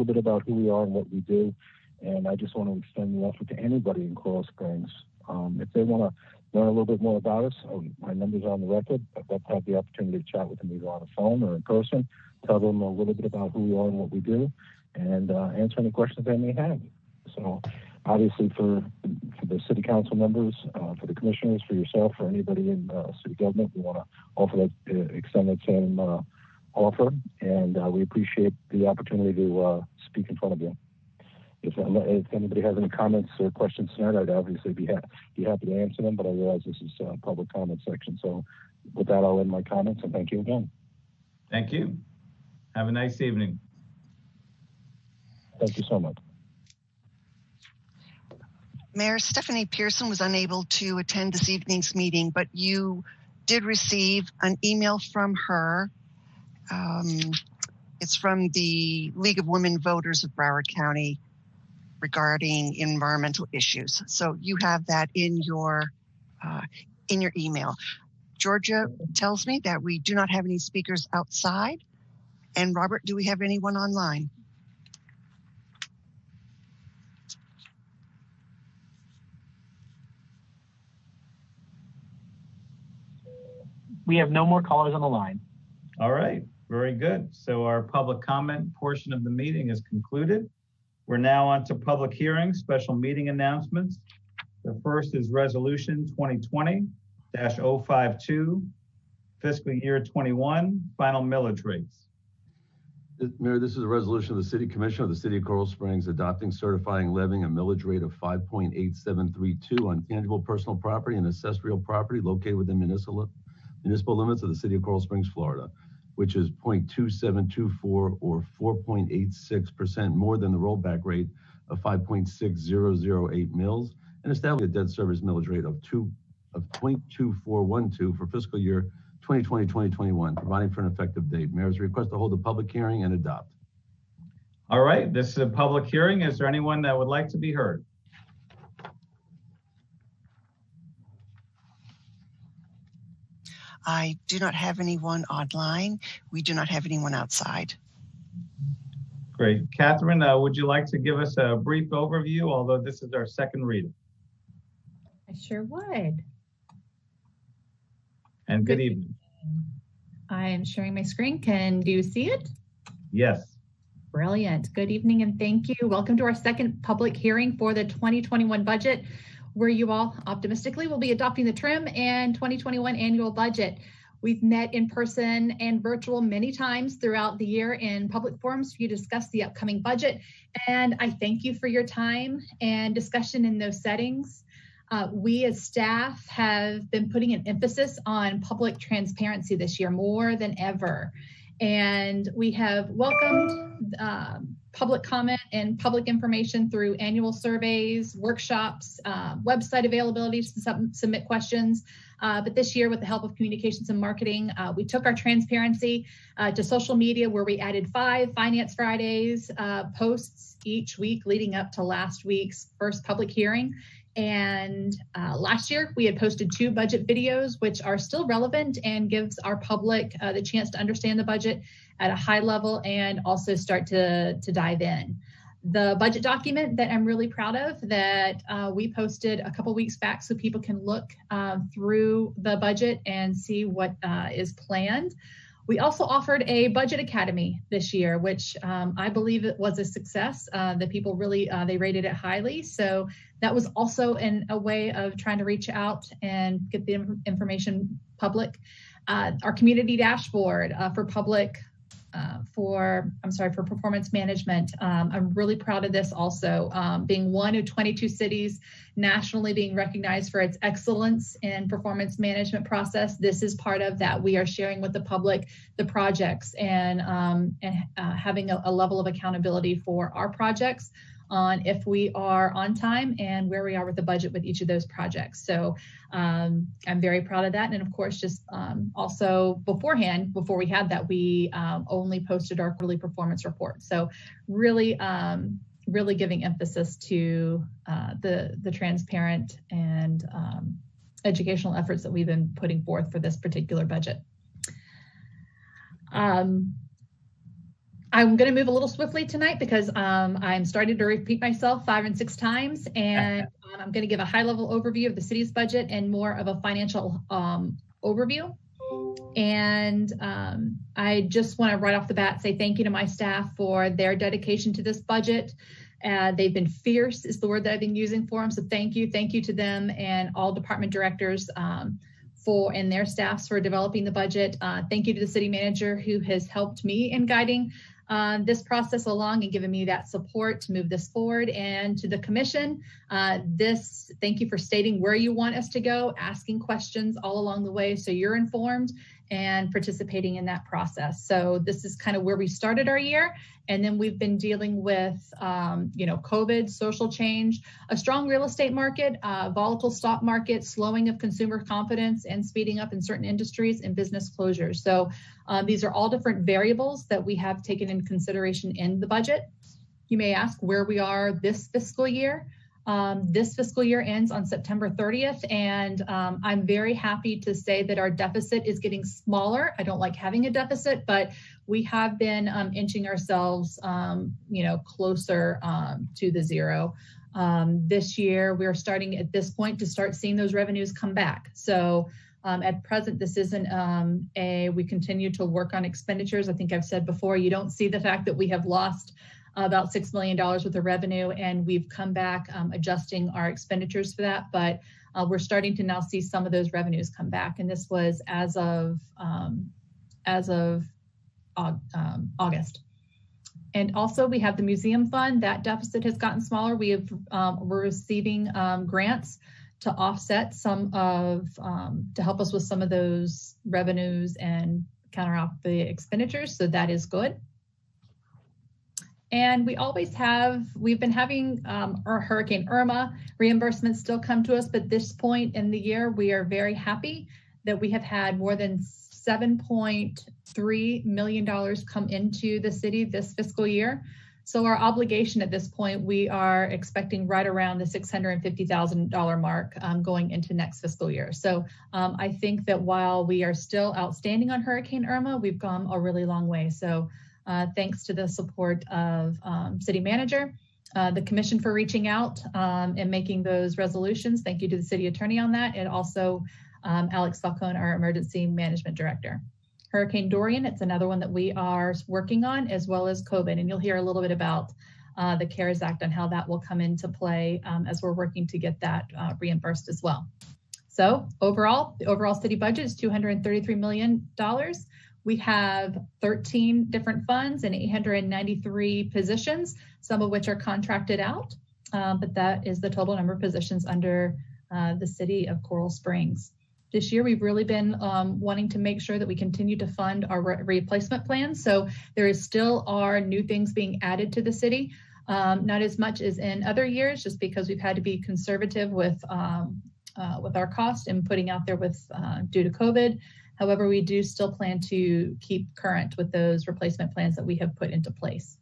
bit about who we are and what we do. And I just want to extend the offer to anybody in Coral Springs. If they want to learn a little bit more about us, my number's on the record. I'd love to have the opportunity to chat with them either on the phone or in person, tell them a little bit about who we are and what we do, and answer any questions they may have. So obviously for the city council members, for the commissioners, for yourself, for anybody in city government, we want to offer that, extend that same offer, and we appreciate the opportunity to speak in front of you. If anybody has any comments or questions tonight, I'd obviously be happy to answer them, but I realize this is a public comment section. So with that, I'll end my comments, and thank you again. Thank you. Have a nice evening. Thank you so much. Mayor Stephanie Pearson was unable to attend this evening's meeting, but you did receive an email from her. It's from the League of Women Voters of Broward County regarding environmental issues. So you have that in your email. Georgia tells me that we do not have any speakers outside. And Robert, do we have anyone online? We have no more callers on the line. All right, very good. So our public comment portion of the meeting is concluded. We're now on to public hearings, special meeting announcements. The first is resolution 2020-052, fiscal year 21, final millage rates. Mayor, this is a resolution of the City Commission of the City of Coral Springs adopting, certifying, levying a millage rate of 5.8732 on tangible personal property and accessory property located within municipal limits of the City of Coral Springs, Florida, which is 0.2724 or 4.86% more than the rollback rate of 5.6008 mils, and establish a debt service millage rate of 0.2412 for fiscal year 2020-2021, providing for an effective date. Mayor's request to hold a public hearing and adopt. All right, this is a public hearing. Is there anyone that would like to be heard? I do not have anyone online. We do not have anyone outside. Great. Catherine, would you like to give us a brief overview, although this is our second reading? I sure would. And good evening. I am sharing my screen. Do you see it? Yes. Brilliant. Good evening and thank you. Welcome to our second public hearing for the 2021 budget, where you all optimistically will be adopting the TRIM and 2021 annual budget. We've met in person and virtual many times throughout the year in public forums for you to discuss the upcoming budget. And I thank you for your time and discussion in those settings. We as staff have been putting an emphasis on public transparency this year more than ever. And we have welcomed public comment and public information through annual surveys, workshops, website availability to submit questions. But this year, with the help of communications and marketing, we took our transparency to social media, where we added 5 Finance Fridays posts each week leading up to last week's first public hearing. And last year, we had posted 2 budget videos, which are still relevant and gives our public the chance to understand the budget at a high level and also start to dive in. The budget document that I'm really proud of that we posted a couple weeks back so people can look through the budget and see what is planned. We also offered a budget academy this year, which I believe it was a success. The people really, they rated it highly. So that was also a way of trying to reach out and get the information public. Our community dashboard for public, for performance management. I'm really proud of this also, being one of 22 cities nationally being recognized for its excellence in performance management process. This is part of that. We are sharing with the public the projects and having a level of accountability for our projects on if we are on time and where we are with the budget with each of those projects. So I'm very proud of that. And of course, just also beforehand, before we had that, we only posted our quarterly performance report. So really, really giving emphasis to the transparent and educational efforts that we've been putting forth for this particular budget. I'm going to move a little swiftly tonight because I'm starting to repeat myself 5 and 6 times, and I'm going to give a high-level overview of the city's budget and more of a financial overview. And I just want to right off the bat say thank you to my staff for their dedication to this budget. They've been fierce is the word that I've been using for them. So thank you to them and all department directors and their staffs for developing the budget. Thank you to the city manager who has helped me in guiding this process along and given me that support to move this forward. And to the commission, thank you for stating where you want us to go, asking questions all along the way so you're informed and participating in that process. So this is kind of where we started our year. And then we've been dealing with, COVID, social change, a strong real estate market, volatile stock market, slowing of consumer confidence, and speeding up in certain industries and business closures. So these are all different variables that we have taken into consideration in the budget. You may ask where we are this fiscal year. This fiscal year ends on September 30th, and I'm very happy to say that our deficit is getting smaller. I don't like having a deficit, but we have been inching ourselves, closer to the zero. This year, we're starting at this point to start seeing those revenues come back. So at present, this isn't we continue to work on expenditures. I think I've said before, you don't see the fact that we have lost about $6 million worth of revenue, and we've come back adjusting our expenditures for that. But we're starting to now see some of those revenues come back, and this was as of August. And also, we have the museum fund. That deficit has gotten smaller. We're receiving grants to offset some of to help us with some of those revenues and counteract the expenditures. So that is good. And we've been having our Hurricane Irma reimbursements still come to us, but at this point in the year, we are very happy that we have had more than $7.3 million come into the city this fiscal year. So our obligation at this point, we are expecting right around the $650,000 mark going into next fiscal year. So I think that while we are still outstanding on Hurricane Irma, we've come a really long way. So thanks to the support of City Manager, the Commission for reaching out and making those resolutions. Thank you to the City Attorney on that, and also Alex Falcone, our Emergency Management Director. Hurricane Dorian, it's another one that we are working on, as well as COVID. And you'll hear a little bit about the CARES Act and how that will come into play as we're working to get that reimbursed as well. So overall, the overall city budget is $233 million. We have 13 different funds and 893 positions, some of which are contracted out, but that is the total number of positions under the city of Coral Springs. This year, we've really been wanting to make sure that we continue to fund our replacement plans. So there still are new things being added to the city, not as much as in other years, just because we've had to be conservative with our cost and putting out there with due to COVID. However, we do still plan to keep current with those replacement plans that we have put into place.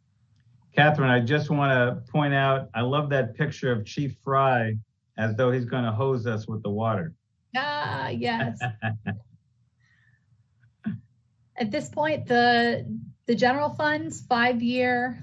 Catherine, I just want to point out, I love that picture of Chief Fry as though he's going to hose us with the water. Ah, yes. At this point, the general fund's 5-year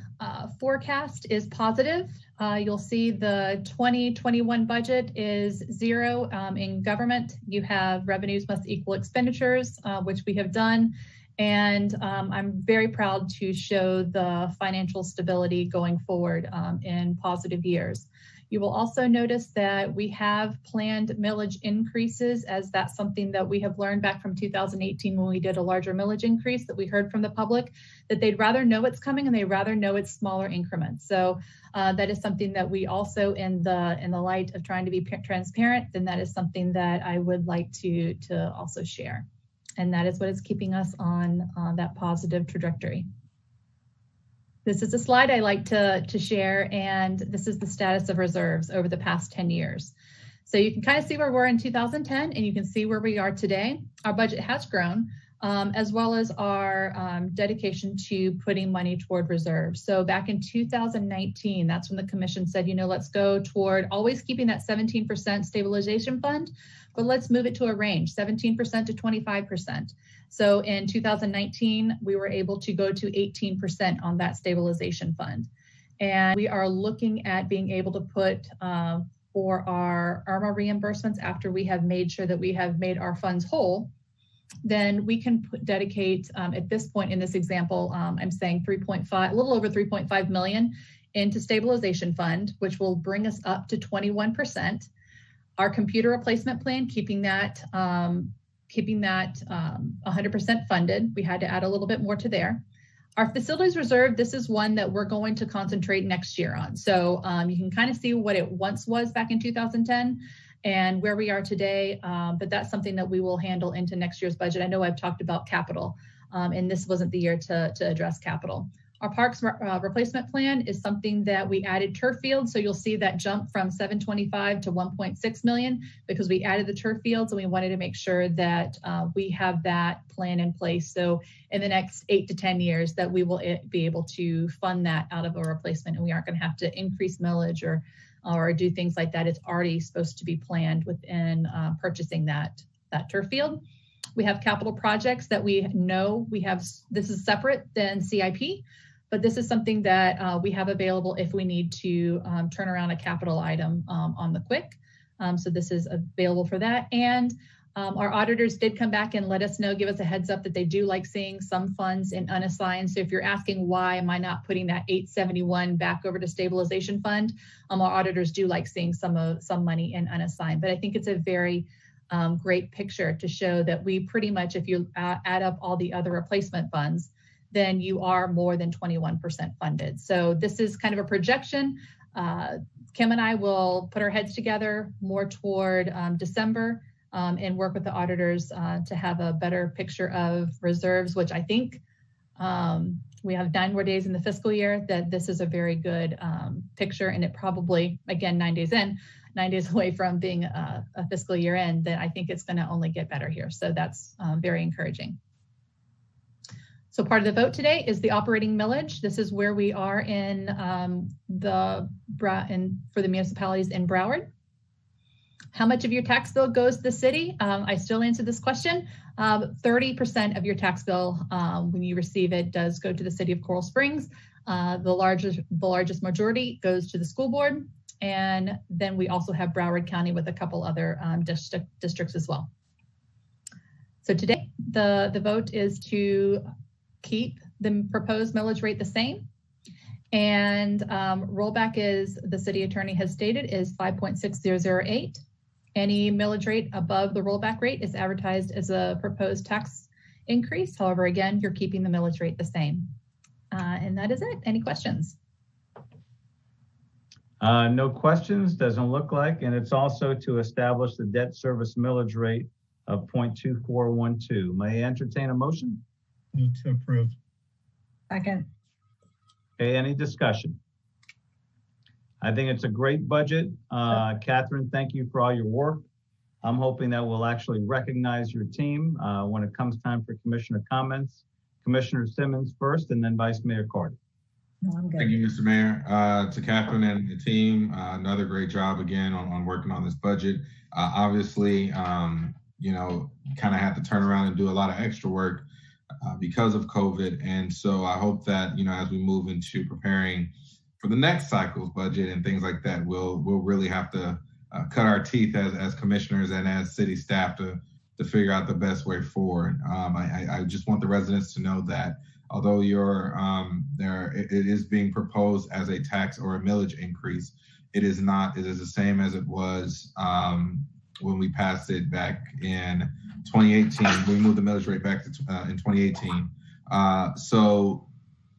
forecast is positive. You'll see the 2021 budget is 0. In government, you have revenues must equal expenditures, which we have done. And I'm very proud to show the financial stability going forward in positive years. You will also notice that we have planned millage increases, as that's something that we have learned back from 2018 when we did a larger millage increase, that we heard from the public that they'd rather know it's coming and they'd rather know it's smaller increments. So that is something that we also, in the light of trying to be transparent, then that is something that I would like to also share. And that is what is keeping us on that positive trajectory. This is a slide I like to share, and this is the status of reserves over the past 10 years. So you can kind of see where we were in 2010, and you can see where we are today. Our budget has grown, as well as our dedication to putting money toward reserves. So back in 2019, that's when the commission said, let's go toward always keeping that 17% stabilization fund, but let's move it to a range, 17% to 25%. So in 2019, we were able to go to 18% on that stabilization fund. And we are looking at being able to put for our Irma reimbursements, after we have made sure that we have made our funds whole, then we can dedicate, at this point in this example, I'm saying a little over 3.5 million into stabilization fund, which will bring us up to 21%. Our computer replacement plan, keeping that 100% funded. We had to add a little bit more to there. Our facilities reserve, this is one that we're going to concentrate next year on. So you can kind of see what it once was back in 2010 and where we are today, but that's something that we will handle into next year's budget. I know I've talked about capital, and this wasn't the year to address capital. Our parks replacement plan is something that we added turf fields. So you'll see that jump from 725 to 1.6 million because we added the turf fields and we wanted to make sure that we have that plan in place. So in the next 8 to 10 years that we will be able to fund that out of a replacement, and we aren't going to have to increase millage or do things like that. It's already supposed to be planned within purchasing that turf field. We have capital projects that we know we have. This is separate than CIP. But this is something that we have available if we need to turn around a capital item on the quick. So this is available for that. And our auditors did come back and let us know, give us a heads up that they do like seeing some funds in unassigned. So if you're asking why am I not putting that 871 back over to stabilization fund, our auditors do like seeing some money in unassigned. But I think it's a very great picture to show that we pretty much, if you add up all the other replacement funds, then you are more than 21% funded. So this is kind of a projection. Kim and I will put our heads together more toward December and work with the auditors to have a better picture of reserves, which I think we have 9 more days in the fiscal year, that this is a very good picture. And it probably, again, 9 days away from being a fiscal year end, that I think it's going to only get better here. So that's very encouraging. So part of the vote today is the operating millage. This is where we are in for the municipalities in Broward. How much of your tax bill goes to the city? I still answer this question. 30% of your tax bill, when you receive it, does go to the city of Coral Springs. The largest majority goes to the school board. And then we also have Broward County with a couple other districts as well. So today, the vote is to keep the proposed millage rate the same. And rollback, is the city attorney has stated, is 5.6008. Any millage rate above the rollback rate is advertised as a proposed tax increase. However, again, you're keeping the millage rate the same. And that is it. Any questions? No questions, doesn't look like. And it's also to establish the debt service millage rate of 0.2412. May I entertain a motion? Move to approve. Second. Okay, any discussion? I think it's a great budget. Catherine, thank you for all your work. I'm hoping that we'll actually recognize your team when it comes time for commissioner comments. Commissioner Simmons first, and then Vice Mayor Carter. No, I'm good. Thank you, Mr. Mayor. To Catherine and the team, another great job again on working on this budget. Obviously, you know, kind of had to turn around and do a lot of extra work because of COVID. And so I hope that, you know, as we move into preparing for the next cycle's budget and things like that, we'll really have to cut our teeth as commissioners and as city staff to figure out the best way forward. I just want the residents to know that although it is being proposed as a tax or a millage increase, it is not. It is the same as it was when we passed it back in 2018. We moved the millage rate back to in 2018. So,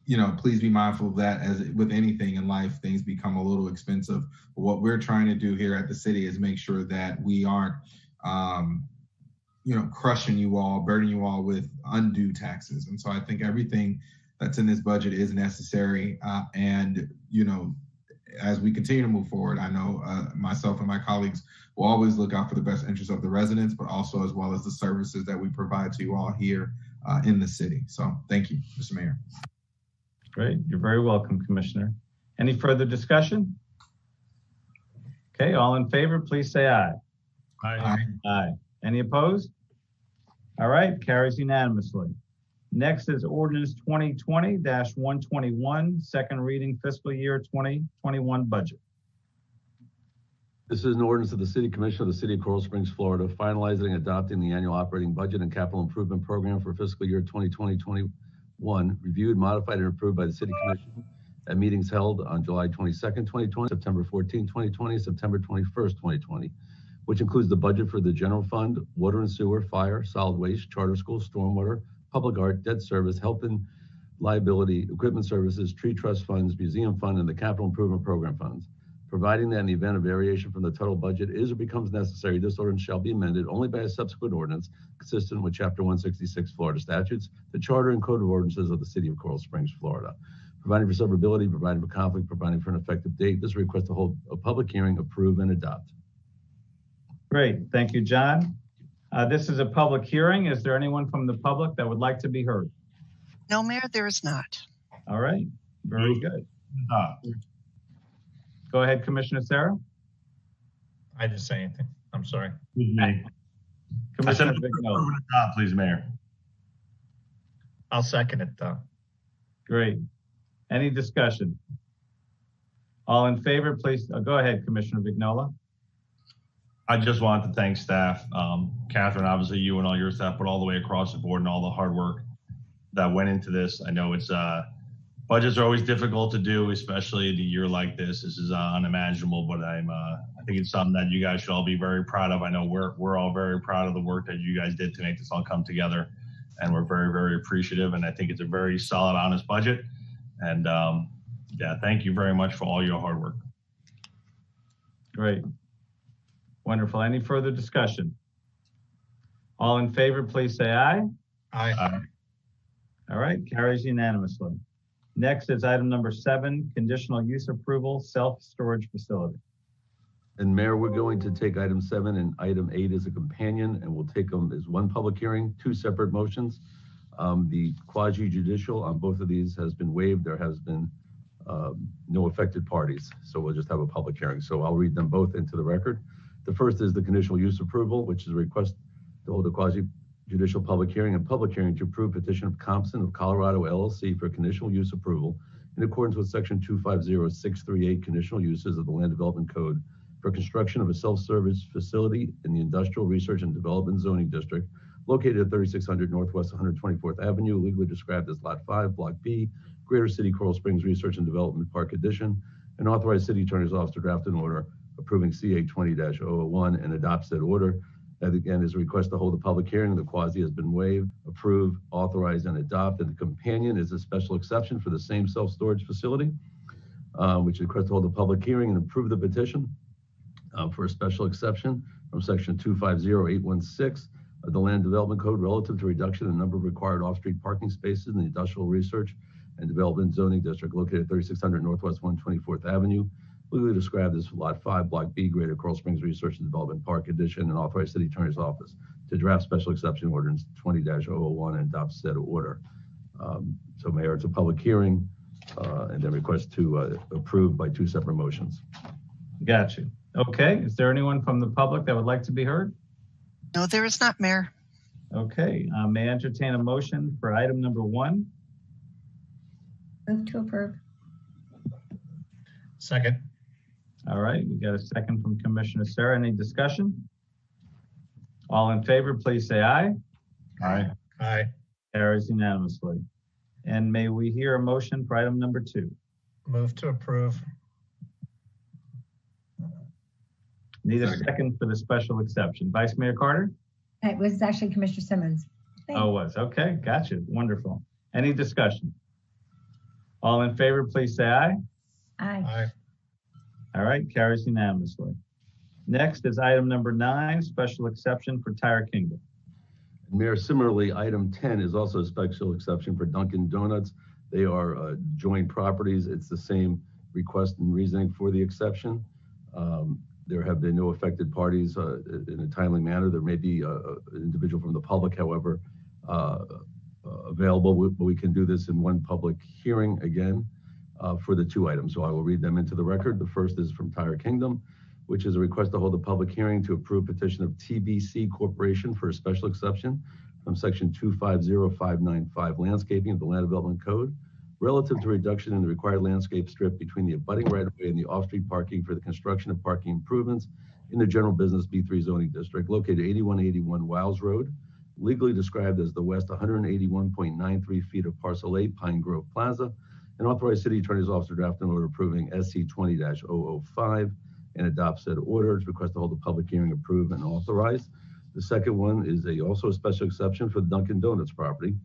you know, please be mindful of that. As with anything in life, things become a little expensive. What we're trying to do here at the city is make sure that we aren't, you know, crushing you all, burdening you all with undue taxes. And so I think everything that's in this budget is necessary. And, you know, as we continue to move forward, I know myself and my colleagues will always look out for the best interests of the residents, but also as well as the services that we provide to you all here in the city. So thank you, Mr. Mayor. Great. You're very welcome, Commissioner. Any further discussion? Okay, all in favor, please say aye. Aye. Aye. Any opposed? All right, carries unanimously. Next is ordinance 2020-121, second reading fiscal year 2021 budget. This is an ordinance of the City Commission of the City of Coral Springs, Florida, finalizing and adopting the annual operating budget and capital improvement program for fiscal year 2020-21, reviewed, modified, and approved by the City Commission at meetings held on July 22nd, 2020, September 14, 2020, September 21st, 2020, which includes the budget for the general fund, water and sewer, fire, solid waste, charter school, stormwater, public art, debt service, health and liability, equipment services, tree trust funds, museum fund, and the capital improvement program funds. Providing that in the event of variation from the total budget is or becomes necessary, this ordinance shall be amended only by a subsequent ordinance consistent with Chapter 166 Florida statutes, the Charter and Code of Ordinances of the City of Coral Springs, Florida. Providing for severability, providing for conflict, providing for an effective date. This request to hold a public hearing, approve, and adopt. Great, thank you, John. This is a public hearing. Is there anyone from the public that would like to be heard? No, Mayor, there is not. All right, very good. Go ahead, Commissioner Sarah. I didn't say anything. I'm sorry. Commissioner Vignola, please, Mayor. I'll second it though. Great. Any discussion? All in favor, please. Go ahead, Commissioner Vignola. I just wanted to thank staff. Catherine, obviously you and all your staff, but all the way across the board and all the hard work that went into this. I know it's budgets are always difficult to do, especially in a year like this. This is unimaginable, but I think it's something that you guys should all be very proud of. I know we're all very proud of the work that you guys did to make this all come together, and we're very, very appreciative. And I think it's a very solid, honest budget. And yeah, thank you very much for all your hard work. Great. Wonderful. Any further discussion? All in favor, please say aye. Aye. Aye. All right, carries unanimously. Next is item number 7, conditional use approval, self-storage facility. And Mayor, we're going to take item 7 and item 8 as a companion, and we'll take them as one public hearing, 2 separate motions. The quasi-judicial on both of these has been waived. There has been no affected parties. So we'll just have a public hearing. So I'll read them both into the record. The first is the conditional use approval, which is a request to hold a quasi-judicial public hearing and public hearing to approve petition of Compson of Colorado LLC for conditional use approval in accordance with section 250638 conditional uses of the Land Development Code for construction of a self-service facility in the Industrial Research and Development Zoning District located at 3600 Northwest 124th Avenue, legally described as Lot 5, Block B, Greater City Coral Springs Research and Development Park Edition, and authorize City Attorney's Office to draft an order approving CA 20-001 and adopt said order. That again is a request to hold a public hearing. The quasi has been waived, approve, authorize, and adopt. And the companion is a special exception for the same self-storage facility, which requests to hold a public hearing and approve the petition for a special exception from section 250816 of the Land Development Code relative to reduction in the number of required off-street parking spaces in the Industrial Research and Development Zoning District located at 3600 Northwest 124th Avenue, legally described as Lot 5, Block B, Greater Coral Springs Research and Development Park Edition, and authorize City Attorney's Office to draft special exception ordinance 20-001 and adopt said order. So Mayor, it's a public hearing and then request to approve by two separate motions. Got you. Okay, is there anyone from the public that would like to be heard? No, there is not, Mayor. Okay, may I entertain a motion for item number 1? Move to approve. Second. All right, we got a second from Commissioner Sarah. Any discussion? All in favor, please say aye. Aye. Aye. Carries unanimously. And may we hear a motion for item number 2? Move to approve. Need a second for the special exception. Vice Mayor Carter? It was actually Commissioner Simmons. Oh, it was. Okay, gotcha. Wonderful. Any discussion? All in favor, please say aye. Aye. Aye. All right, carries unanimously. Next is item number 9, special exception for Tire Kingdom. Mayor, similarly, item 10 is also a special exception for Dunkin' Donuts. They are joint properties. It's the same request and reasoning for the exception. There have been no affected parties in a timely manner. There may be an individual from the public, however, available, but we can do this in one public hearing again for the 2 items. So I will read them into the record. The first is from Tire Kingdom, which is a request to hold a public hearing to approve petition of TBC Corporation for a special exception from section 250595 landscaping of the Land Development Code relative to reduction in the required landscape strip between the abutting right-of-way and the off-street parking for the construction of parking improvements in the General Business B3 zoning district located 8181 Wiles Road, legally described as the west 181.93 feet of parcel 8 Pine Grove Plaza, and authorize City Attorney's Office to draft an order approving SC 20-005 and adopt said order. To request to hold a public hearing, approve, and authorize. The second one is also a special exception for the Dunkin' Donuts property.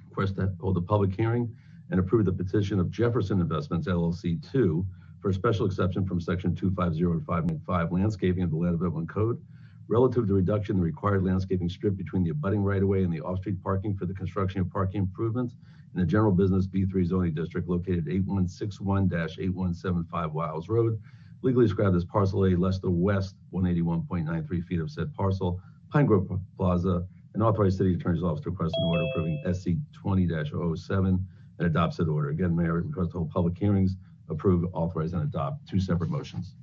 Request to hold a public hearing and approve the petition of Jefferson Investments LLC 2 for a special exception from section 250595 landscaping of the Land Development Code relative to reduction in the required landscaping strip between the abutting right-of-way and the off-street parking for the construction of parking improvements in the General Business B3 zoning district located 8161-8175 Wiles Road, legally described as parcel A less the west 181.93 feet of said parcel, Pine Grove Plaza, and authorize City Attorney's Office to request an order approving SC 20-007 and adopt said order. Again, Mayor, request to hold public hearings, approve, authorize, and adopt. 2 separate motions.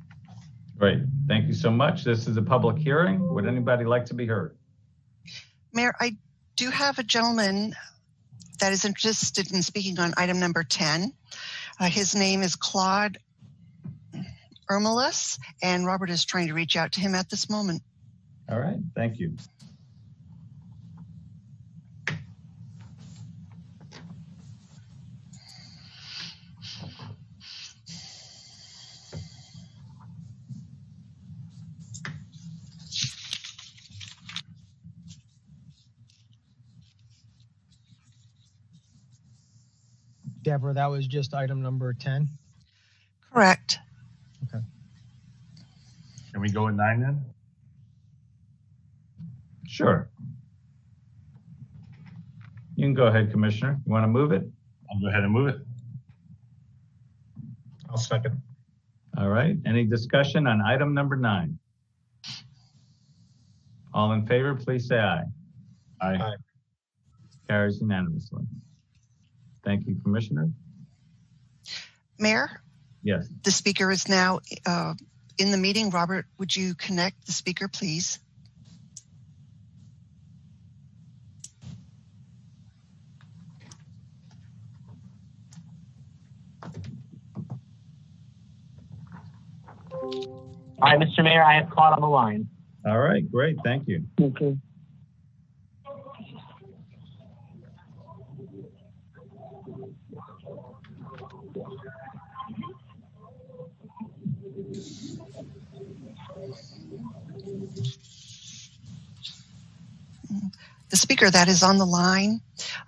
Great. Thank you so much. This is a public hearing. Would anybody like to be heard? Mayor, I do have a gentleman that is interested in speaking on item number 10. His name is Claude Ermelis, and Robert is trying to reach out to him at this moment. All right. Thank you. Deborah, that was just item number 10? Correct. Okay. Can we go at 9 then? Sure. You can go ahead, Commissioner. You want to move it? I'll go ahead and move it. I'll second. All right. Any discussion on item number 9? All in favor, please say aye. Aye. Carries unanimously. Thank you, Commissioner. Mayor, Yes. the speaker is now in the meeting. Robert, would you connect the speaker, please? All right, Mr. Mayor, I have Claude on the line. All right, great. Thank you. Okay. The speaker that is on the line,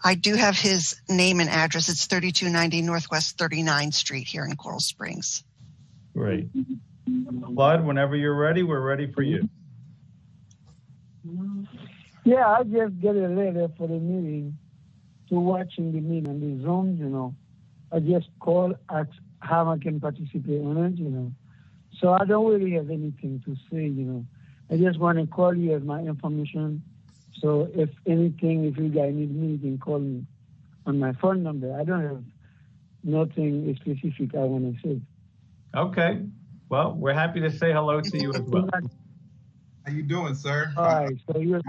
I do have his name and address. It's 3290 Northwest 39th Street here in Coral Springs. Great. Claude, whenever you're ready, we're ready for you. Yeah, I just get a letter for the meeting to watching the meeting on the Zoom, you know. I just call, ask how I can participate on it, you know. So I don't really have anything to say, you know. I just want to call you as my information. So if anything, if you guys need me, you can call me on my phone number. I don't have nothing specific I want to say. Okay. Well, we're happy to say hello to you as well. How you doing, sir? All right. So you're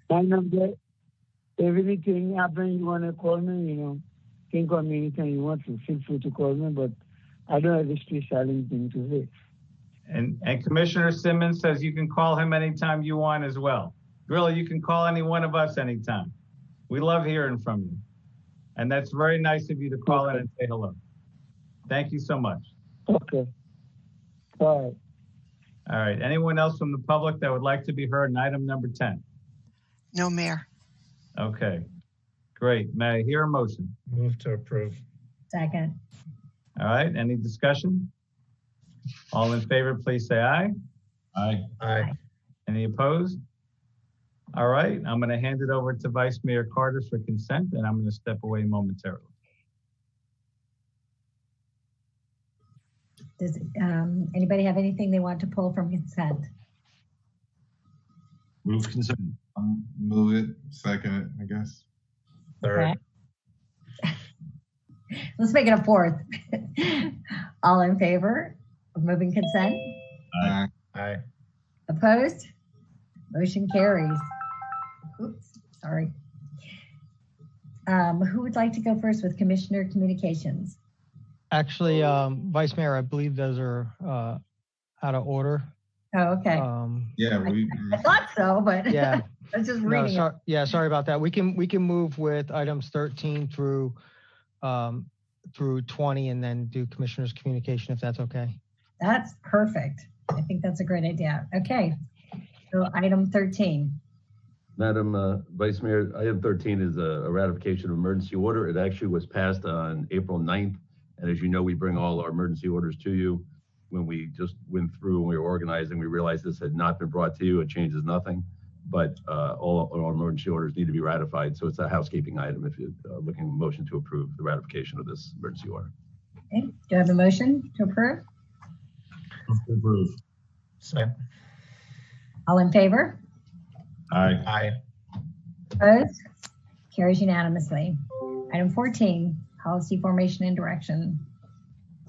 my number. If anything happens, you want to call me, you know, you can call me anytime you want to. Feel free to call me, but I don't have a special anything to say. And Commissioner Simmons says you can call him anytime you want as well. Really, you can call any one of us anytime. We love hearing from you. And that's very nice of you to call in and say hello. Thank you so much. Okay. All right. All right. Anyone else from the public that would like to be heard in item number 10? No, Mayor. Okay. Great. May I hear a motion? Move to approve. Second. All right. Any discussion? All in favor, please say aye. Aye. Aye. Any opposed? All right. I'm going to hand it over to Vice Mayor Carter for consent, and I'm going to step away momentarily. Does anybody have anything they want to pull from consent? Move consent. Move it, second it, I guess. Third. Okay. Let's make it a fourth. All in favor of moving consent? Aye. Aye. Opposed? Motion carries. Oops, sorry. Who would like to go first with Commissioner Communications? Actually, Vice Mayor, I believe those are out of order. Oh, okay. Yeah, I thought so, but yeah. I was just reading it. Yeah, sorry about that. We can move with items 13 through 20 and then do Commissioner's Communication if that's okay. That's perfect. I think that's a great idea. Okay. So item 13. Madam Vice Mayor, item 13 is a ratification of emergency order. It actually was passed on April 9th. And as you know, we bring all our emergency orders to you. When we just went through and we were organizing, we realized this had not been brought to you. It changes nothing, but all our emergency orders need to be ratified. So it's a housekeeping item if you're looking at a motion to approve the ratification of this emergency order. Okay. Do you have a motion to approve? Move to approve. Second. All in favor? Aye. Aye. Opposed? Carries unanimously. Item 14, policy formation and direction.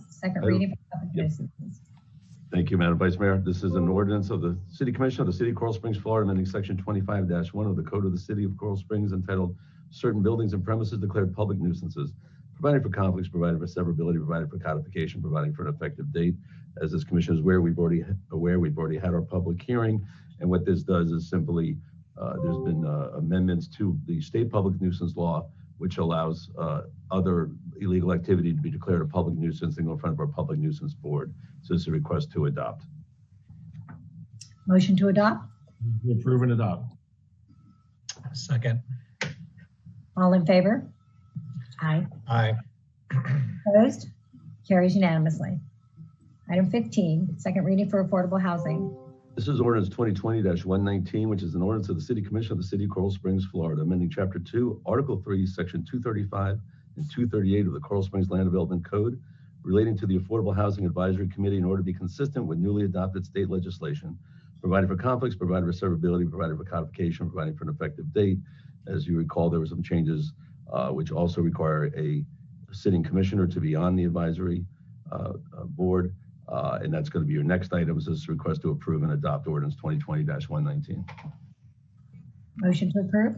Second reading. Thank you, Madam Vice Mayor. This is an ordinance of the City Commission of the City of Coral Springs, Florida, amending Section 25-1 of the Code of the City of Coral Springs entitled Certain Buildings and Premises Declared Public Nuisances, providing for conflicts, providing for severability, providing for codification, providing for an effective date. As this Commission is aware, we've already had our public hearing, and what this does is simply there's been amendments to the state public nuisance law, which allows other illegal activity to be declared a public nuisance and go in front of our public nuisance board. So this is a request to adopt. Motion to adopt? Approve and adopt. Second. All in favor? Aye. Aye. Opposed? Carries unanimously. Item 15, second reading for affordable housing. This is ordinance 2020-119, which is an ordinance of the City Commission of the City of Coral Springs, Florida, amending Chapter 2, Article 3, Section 235 and 238 of the Coral Springs Land Development Code, relating to the Affordable Housing Advisory Committee in order to be consistent with newly adopted state legislation, providing for conflicts, providing for severability, providing for codification, providing for an effective date. As you recall, there were some changes which also require a sitting commissioner to be on the advisory board. And that's going to be your next item, is this request to approve and adopt ordinance 2020-119. Motion to approve?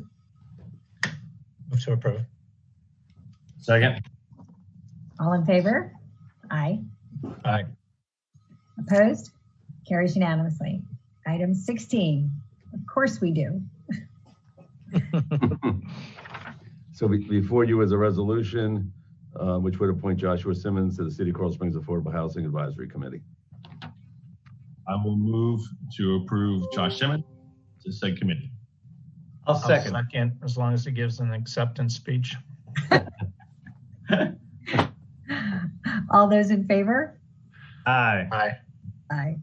Move to approve. Second. All in favor? Aye. Aye. Opposed? Carries unanimously. Item 16. Of course we do. So before you is a resolution which would appoint Joshua Simmons to the City of Coral Springs Affordable Housing Advisory Committee. I will move to approve Josh Simmons to said committee. I'll second. As long as he gives an acceptance speech. All those in favor? Aye. Aye. Aye.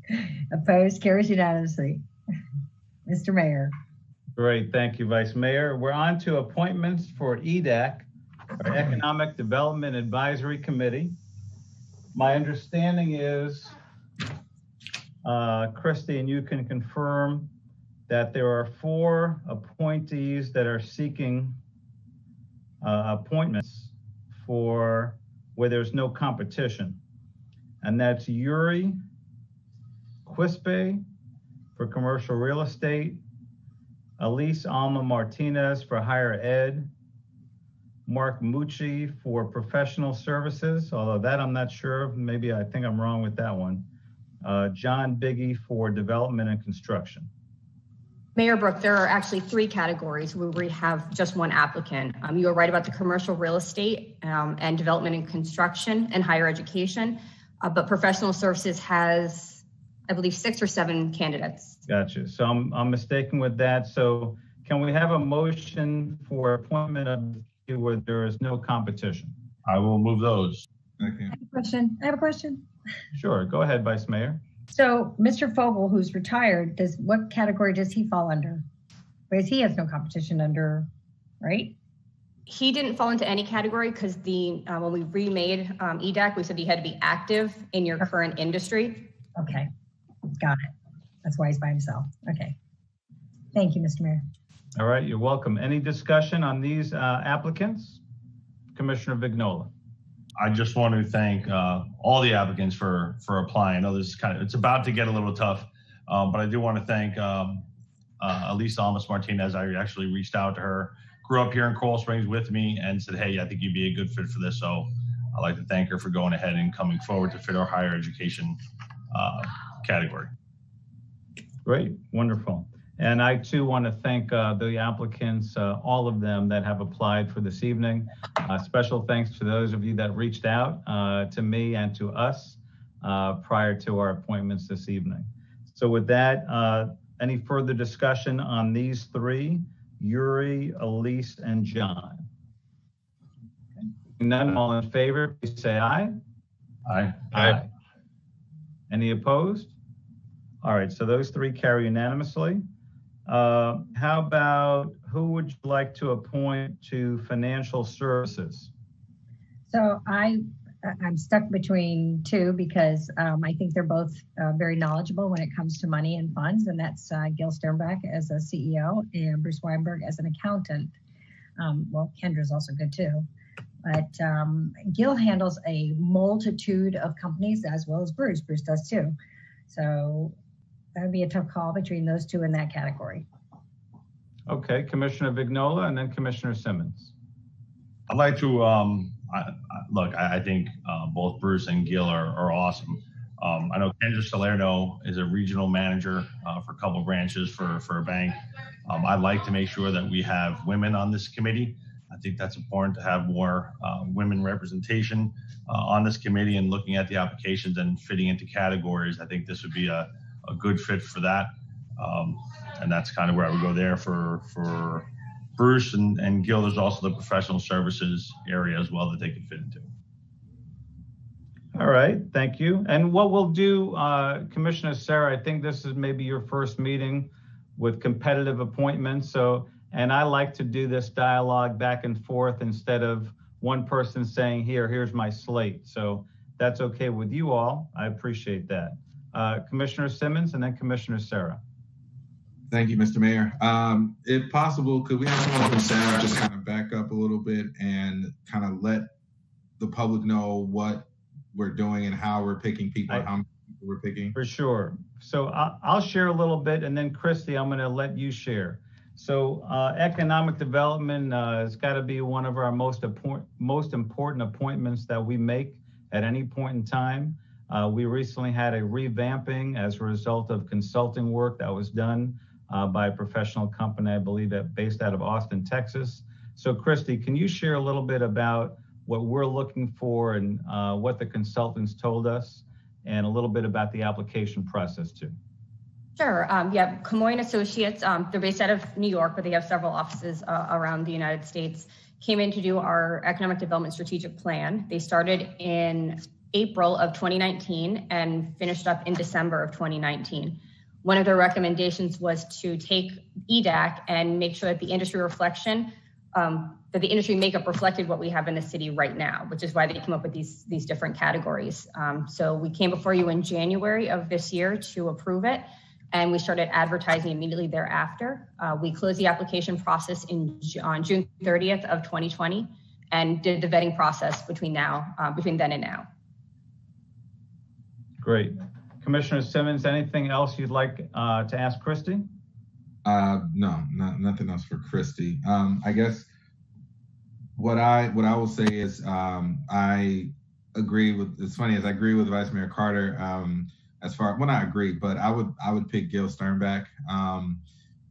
Opposed? Carries unanimously. Mr. Mayor. Great, thank you, Vice Mayor. We're on to appointments for EDAC, our Economic Development Advisory Committee. My understanding is, Christy, and you can confirm that there are 4 appointees that are seeking appointments for where there's no competition. And that's Yuri Quispe for commercial real estate, Elise Alma Martinez for higher ed, Mark Mucci for professional services, although that I'm not sure of, maybe I think I'm wrong with that one, John Biggie for development and construction. Mayor Brook, there are actually 3 categories where we have just one applicant. You are right about the commercial real estate and development and construction and higher education, but professional services has, I believe, 6 or 7 candidates. Gotcha. So I'm mistaken with that. So can we have a motion for appointment of where there is no competition? I will move those. I have a question. Sure. Go ahead, Vice Mayor. So Mr. Fogel, who's retired, what category does he fall under? Because he has no competition under, right? He didn't fall into any category because when we remade EDAC, we said you had to be active in your current industry. Okay, got it. That's why he's by himself. Okay. Thank you, Mr. Mayor. All right, you're welcome. Any discussion on these applicants? Commissioner Vignola. I just want to thank all the applicants for applying. I know this is it's about to get a little tough, but I do want to thank Elise Almas Martinez. I actually reached out to her, grew up here in Coral Springs with me, and said, hey, I think you'd be a good fit for this. So I'd like to thank her for going ahead and coming forward to fit our higher education category. Great, wonderful. And I too want to thank the applicants, all of them that have applied for this evening. Special thanks to those of you that reached out to me and to us prior to our appointments this evening. So with that, any further discussion on these 3, Yuri, Elise, and John? Okay. None, all in favor, please say aye. Aye. Aye. Any opposed? All right, so those 3 carry unanimously. How about who would you like to appoint to financial services? So I'm stuck between 2 because I think they're both very knowledgeable when it comes to money and funds, and that's Gil Sternbach as a CEO and Bruce Weinberg as an accountant. Well, Kendra's also good too, but Gil handles a multitude of companies as well as Bruce. Bruce does too. So that would be a tough call between those 2 in that category. Okay, Commissioner Vignola and then Commissioner Simmons. I'd like to, I think both Bruce and Gil are awesome. I know Kendra Salerno is a regional manager for a couple branches for a bank. I'd like to make sure that we have women on this committee. I think that's important to have more women representation on this committee, and looking at the applications and fitting into categories. I think this would be a good fit for that. And that's kind of where I would go there for Bruce and Gil. There's also the professional services area as well that they could fit into. All right, thank you. And what we'll do, Commissioner Sarah, I think this is maybe your first meeting with competitive appointments. And I like to do this dialogue back and forth instead of one person saying, here's my slate. So that's okay with you all. I appreciate that. Commissioner Simmons and then Commissioner Sarah. Thank you, Mr. Mayor. If possible, could we have someone from staff just kind of back up a little bit and kind of let the public know what we're doing and how we're picking people, how many people we're picking? For sure. So I'll share a little bit, and then Christy, I'm going to let you share. So economic development has got to be one of our most important appointments that we make at any point in time. We recently had a revamping as a result of consulting work that was done by a professional company, I believe, based out of Austin, Texas. So Christy, can you share a little bit about what we're looking for and what the consultants told us, and a little bit about the application process too? Sure. Yeah, Camoin Associates, they're based out of New York, but they have several offices around the United States, came in to do our economic development strategic plan. They started in April of 2019 and finished up in December of 2019. One of their recommendations was to take EDAC and make sure that the industry reflection, that the industry makeup reflected what we have in the city right now, which is why they came up with these different categories. So we came before you in January of this year to approve it, and we started advertising immediately thereafter. We closed the application process on June 30th of 2020 and did the vetting process between then and now. Great. Commissioner Simmons, anything else you'd like to ask Christy? No, nothing else for Christy. I guess what I will say is I agree with, it's funny, as I agree with Vice Mayor Carter, as far, well, not agree, but I would pick Gil Sternbach.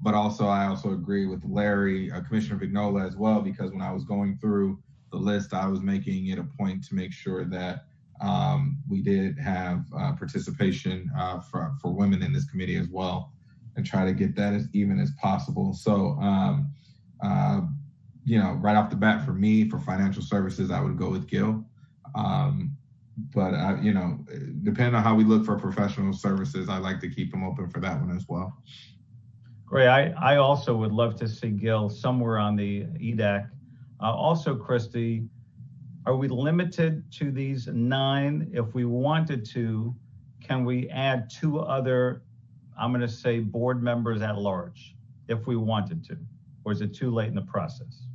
But also, I also agree with Larry, Commissioner Vignola as well, because when I was going through the list, I was making it a point to make sure that we did have participation for women in this committee as well, and try to get that as even as possible. So, right off the bat for me, for financial services, I would go with Gil. But depending on how we look for professional services, I like to keep them open for that one as well. Great. I also would love to see Gil somewhere on the EDAC. Also, Christy, are we limited to these 9? If we wanted to, can we add 2 other, I'm going to say, board members at large, if we wanted to? Or is it too late in the process?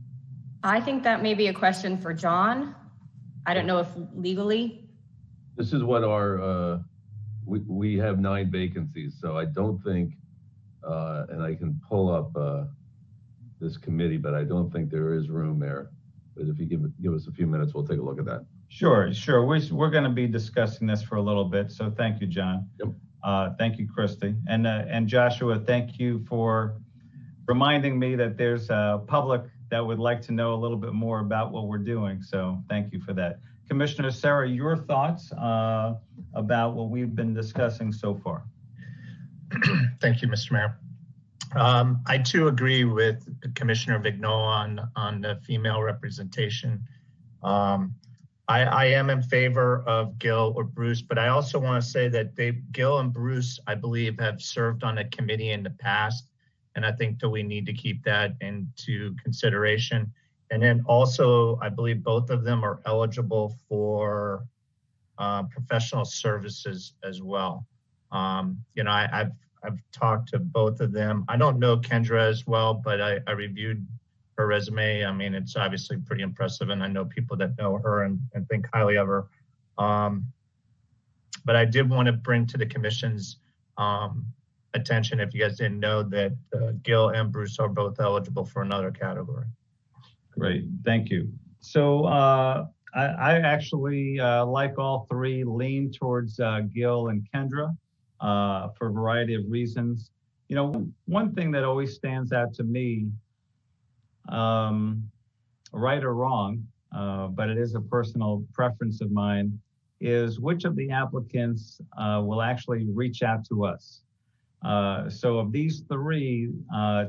I think that may be a question for John. I don't know if legally. This is what our, we have 9 vacancies, so I don't think, and I can pull up this committee, but I don't think there is room there. But if you give us a few minutes, we'll take a look at that. Sure. We're going to be discussing this for a little bit, so thank you, John. Yep. Thank you, Christy. And Joshua, thank you for reminding me that there's a public that would like to know a little bit more about what we're doing, so thank you for that. Commissioner Sarah, your thoughts about what we've been discussing so far? Thank you, Mr. Mayor. I too agree with Commissioner Vignola on the female representation. I am in favor of Gil or Bruce, but I also want to say that Gil and Bruce, I believe, have served on a committee in the past, and I think that we need to keep that into consideration. And then also, I believe both of them are eligible for professional services as well. I've talked to both of them. I don't know Kendra as well, but I reviewed her resume. I mean, it's obviously pretty impressive, and I know people that know her and think highly of her. But I did want to bring to the commission's attention, if you guys didn't know, that Gil and Bruce are both eligible for another category. Great, thank you. So I actually, like all 3, lean towards Gil and Kendra for a variety of reasons. One thing that always stands out to me, right or wrong, but it is a personal preference of mine, is which of the applicants will actually reach out to us. So of these 3,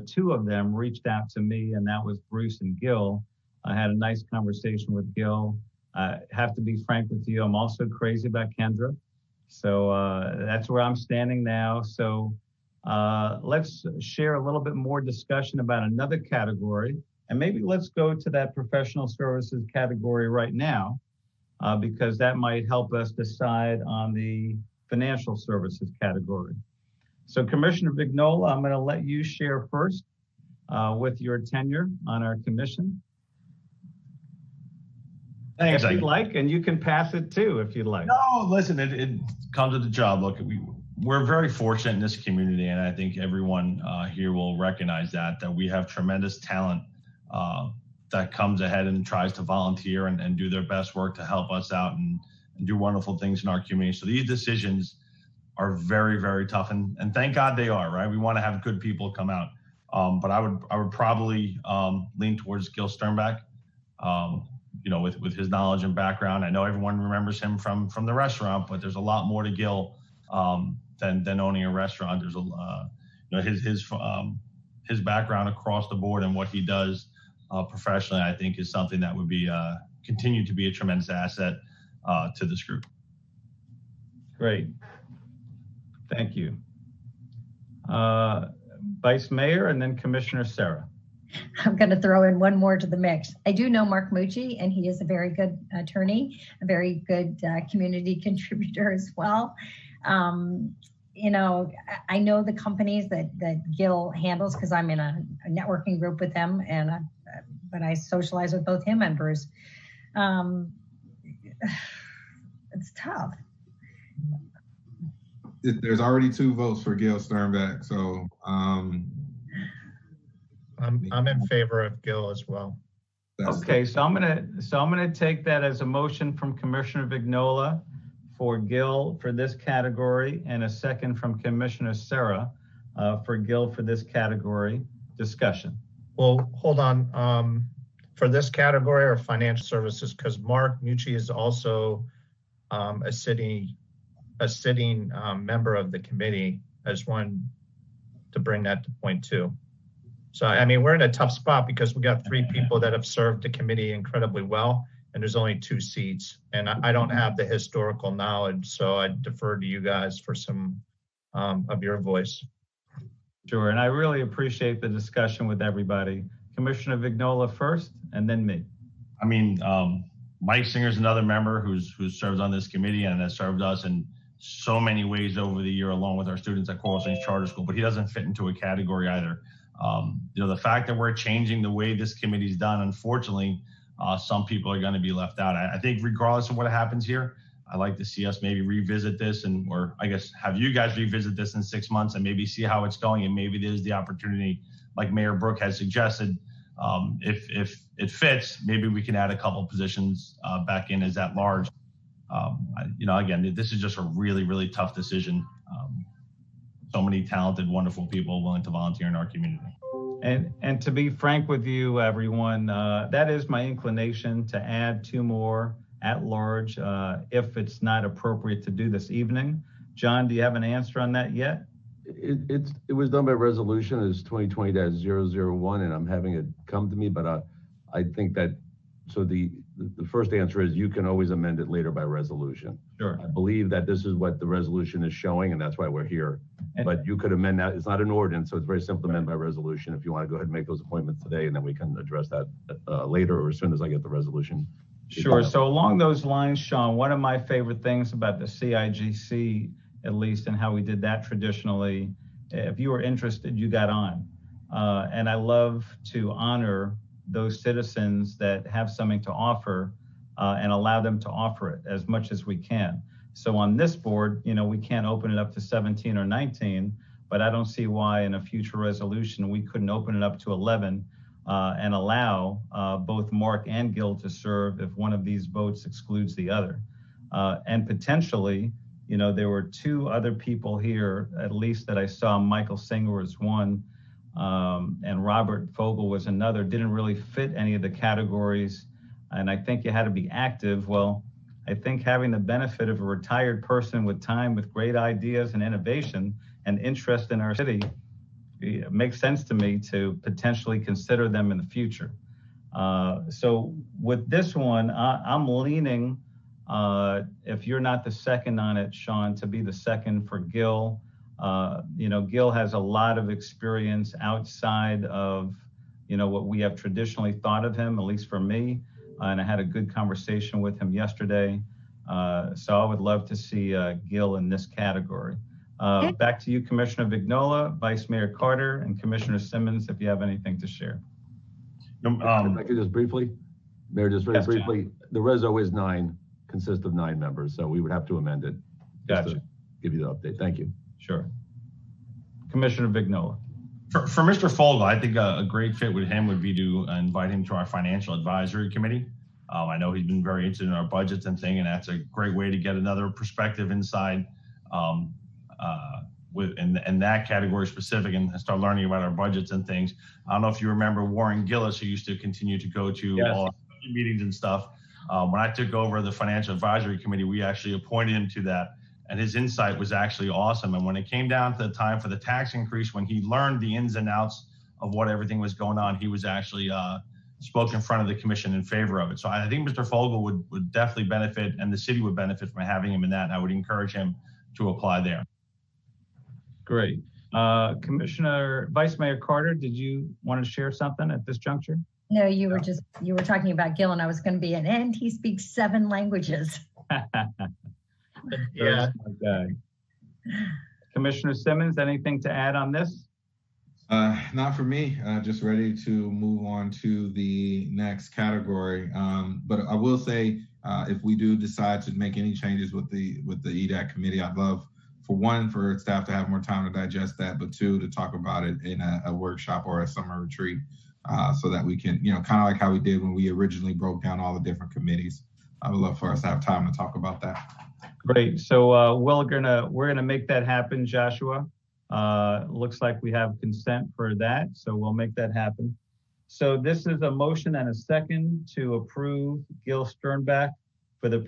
2 of them reached out to me, and that was Bruce and Gil. I had a nice conversation with Gil. I have to be frank with you, I'm also crazy about Kendra. So that's where I'm standing now. So let's share a little bit more discussion about another category, and maybe let's go to that professional services category right now, because that might help us decide on the financial services category. So Commissioner Vignola, I'm going to let you share first with your tenure on our commission. Thanks. If you'd like, and you can pass it too if you'd like. No, listen, it comes with the job. Look, we're very fortunate in this community, and I think everyone here will recognize that we have tremendous talent that comes ahead and tries to volunteer and do their best work to help us out and do wonderful things in our community. So these decisions are very, very tough, and thank God they are, right? We want to have good people come out. But I would probably lean towards Gil Sternbach. You know, with his knowledge and background. I know everyone remembers him from the restaurant, but there's a lot more to Gil than owning a restaurant. There's you know, his background across the board and what he does professionally, I think, is something that would be continue to be a tremendous asset to this group. Great, thank you. Vice Mayor and then Commissioner Sarah. I'm going to throw in one more to the mix. I do know Mark Mucci, and he is a very good attorney, a very good community contributor as well. You know, I know the companies that Gil handles because I'm in a networking group with them, and but I socialize with both him and Bruce. It's tough. There's already 2 votes for Gil Sternbach, so I'm in favor of Gil as well. Okay, so I'm gonna take that as a motion from Commissioner Vignola for Gil for this category, and a second from Commissioner Sarah for Gil for this category. Discussion. Well, hold on. For this category or financial services, because Mark Mucci is also a sitting member of the committee. I just wanted to bring that to point 2. So, I mean, we're in a tough spot because we got 3 people that have served the committee incredibly well, and there's only 2 seats. And I don't have the historical knowledge, so I defer to you guys for some of your voice. Sure, and I really appreciate the discussion with everybody. Commissioner Vignola first, and then me. I mean, Mike Singer's another member who's served on this committee and has served us in so many ways over the year, along with our students at Coral Springs Charter School, but he doesn't fit into a category either. You know, the fact that we're changing the way this committee's done, unfortunately, some people are going to be left out. I think regardless of what happens here, I'd like to see us maybe revisit this or I guess have you guys revisit this in 6 months and maybe see how it's going. And maybe there's the opportunity, like Mayor Brook has suggested, if it fits, maybe we can add a couple positions back in as at large. You know, again, this is just a really, really tough decision. So many talented, wonderful people willing to volunteer in our community. And to be frank with you, everyone, that is my inclination to add 2 more at large if it's not appropriate to do this evening. John, do you have an answer on that yet? It was done by resolution as 2020-001, and I'm having it come to me, but I think that, so the first answer is you can always amend it later by resolution. Sure. I believe that this is what the resolution is showing, and that's why we're here. But you could amend that. It's not an ordinance, so it's very simple to amend by resolution. If you want to go ahead and make those appointments today, and then we can address that later or as soon as I get the resolution. Sure. So along those lines, Sean, one of my favorite things about the CIGC, at least, and how we did that traditionally, if you were interested, you got on. And I love to honor those citizens that have something to offer and allow them to offer it as much as we can. So on this board, you know, we can't open it up to 17 or 19, but I don't see why in a future resolution we couldn't open it up to 11 and allow both Mark and Gil to serve if one of these votes excludes the other. And potentially, you know, there were 2 other people here, at least that I saw. Michael Singer was one, and Robert Fogel was another. Didn't really fit any of the categories, and I think you had to be active. Well, I think having the benefit of a retired person with time, with great ideas and innovation and interest in our city, it makes sense to me to potentially consider them in the future. So with this one, I'm leaning, if you're not the second on it, Sean, to be the second for Gil. You know, Gil has a lot of experience outside of, you know, what we have traditionally thought of him, at least for me. And I had a good conversation with him yesterday. So I would love to see Gil in this category. Back to you, Commissioner Vignola, Vice Mayor Carter, and Commissioner Simmons, if you have anything to share. If I could just briefly, Mayor, just very briefly, the reso is 9, consists of 9 members, so we would have to amend it. Just to give you the update. Thank you. Sure. Commissioner Vignola. For Mr. Fogel, I think a great fit with him would be to invite him to our financial advisory committee. I know he's been very interested in our budgets and thing, and that's a great way to get another perspective inside in that category specific and start learning about our budgets and things. I don't know if you remember Warren Gillis, who used to continue to go to all meetings and stuff. When I took over the financial advisory committee, we actually appointed him to that, and his insight was actually awesome. And when it came down to the time for the tax increase, when he learned the ins and outs of what everything was going on, he was actually spoke in front of the commission in favor of it. So I think Mr. Fogel would definitely benefit, and the city would benefit from having him in that. And I would encourage him to apply there. Great. Commissioner Vice Mayor Carter, did you want to share something at this juncture? No, you were talking about Gil, and I was going to be and he speaks 7 languages. Yeah. Okay. Commissioner Simmons, anything to add on this? Not for me. Just ready to move on to the next category. But I will say, if we do decide to make any changes with the EDAC committee, I'd love, for one, for staff to have more time to digest that, but 2, to talk about it in a workshop or a summer retreat, so that we can, kind of like how we did when we originally broke down all the different committees. I would love for us to have time to talk about that. Great. So we're gonna make that happen, Joshua. Looks like we have consent for that, so we'll make that happen. So this is a motion and a second to approve Gil Sternbach for the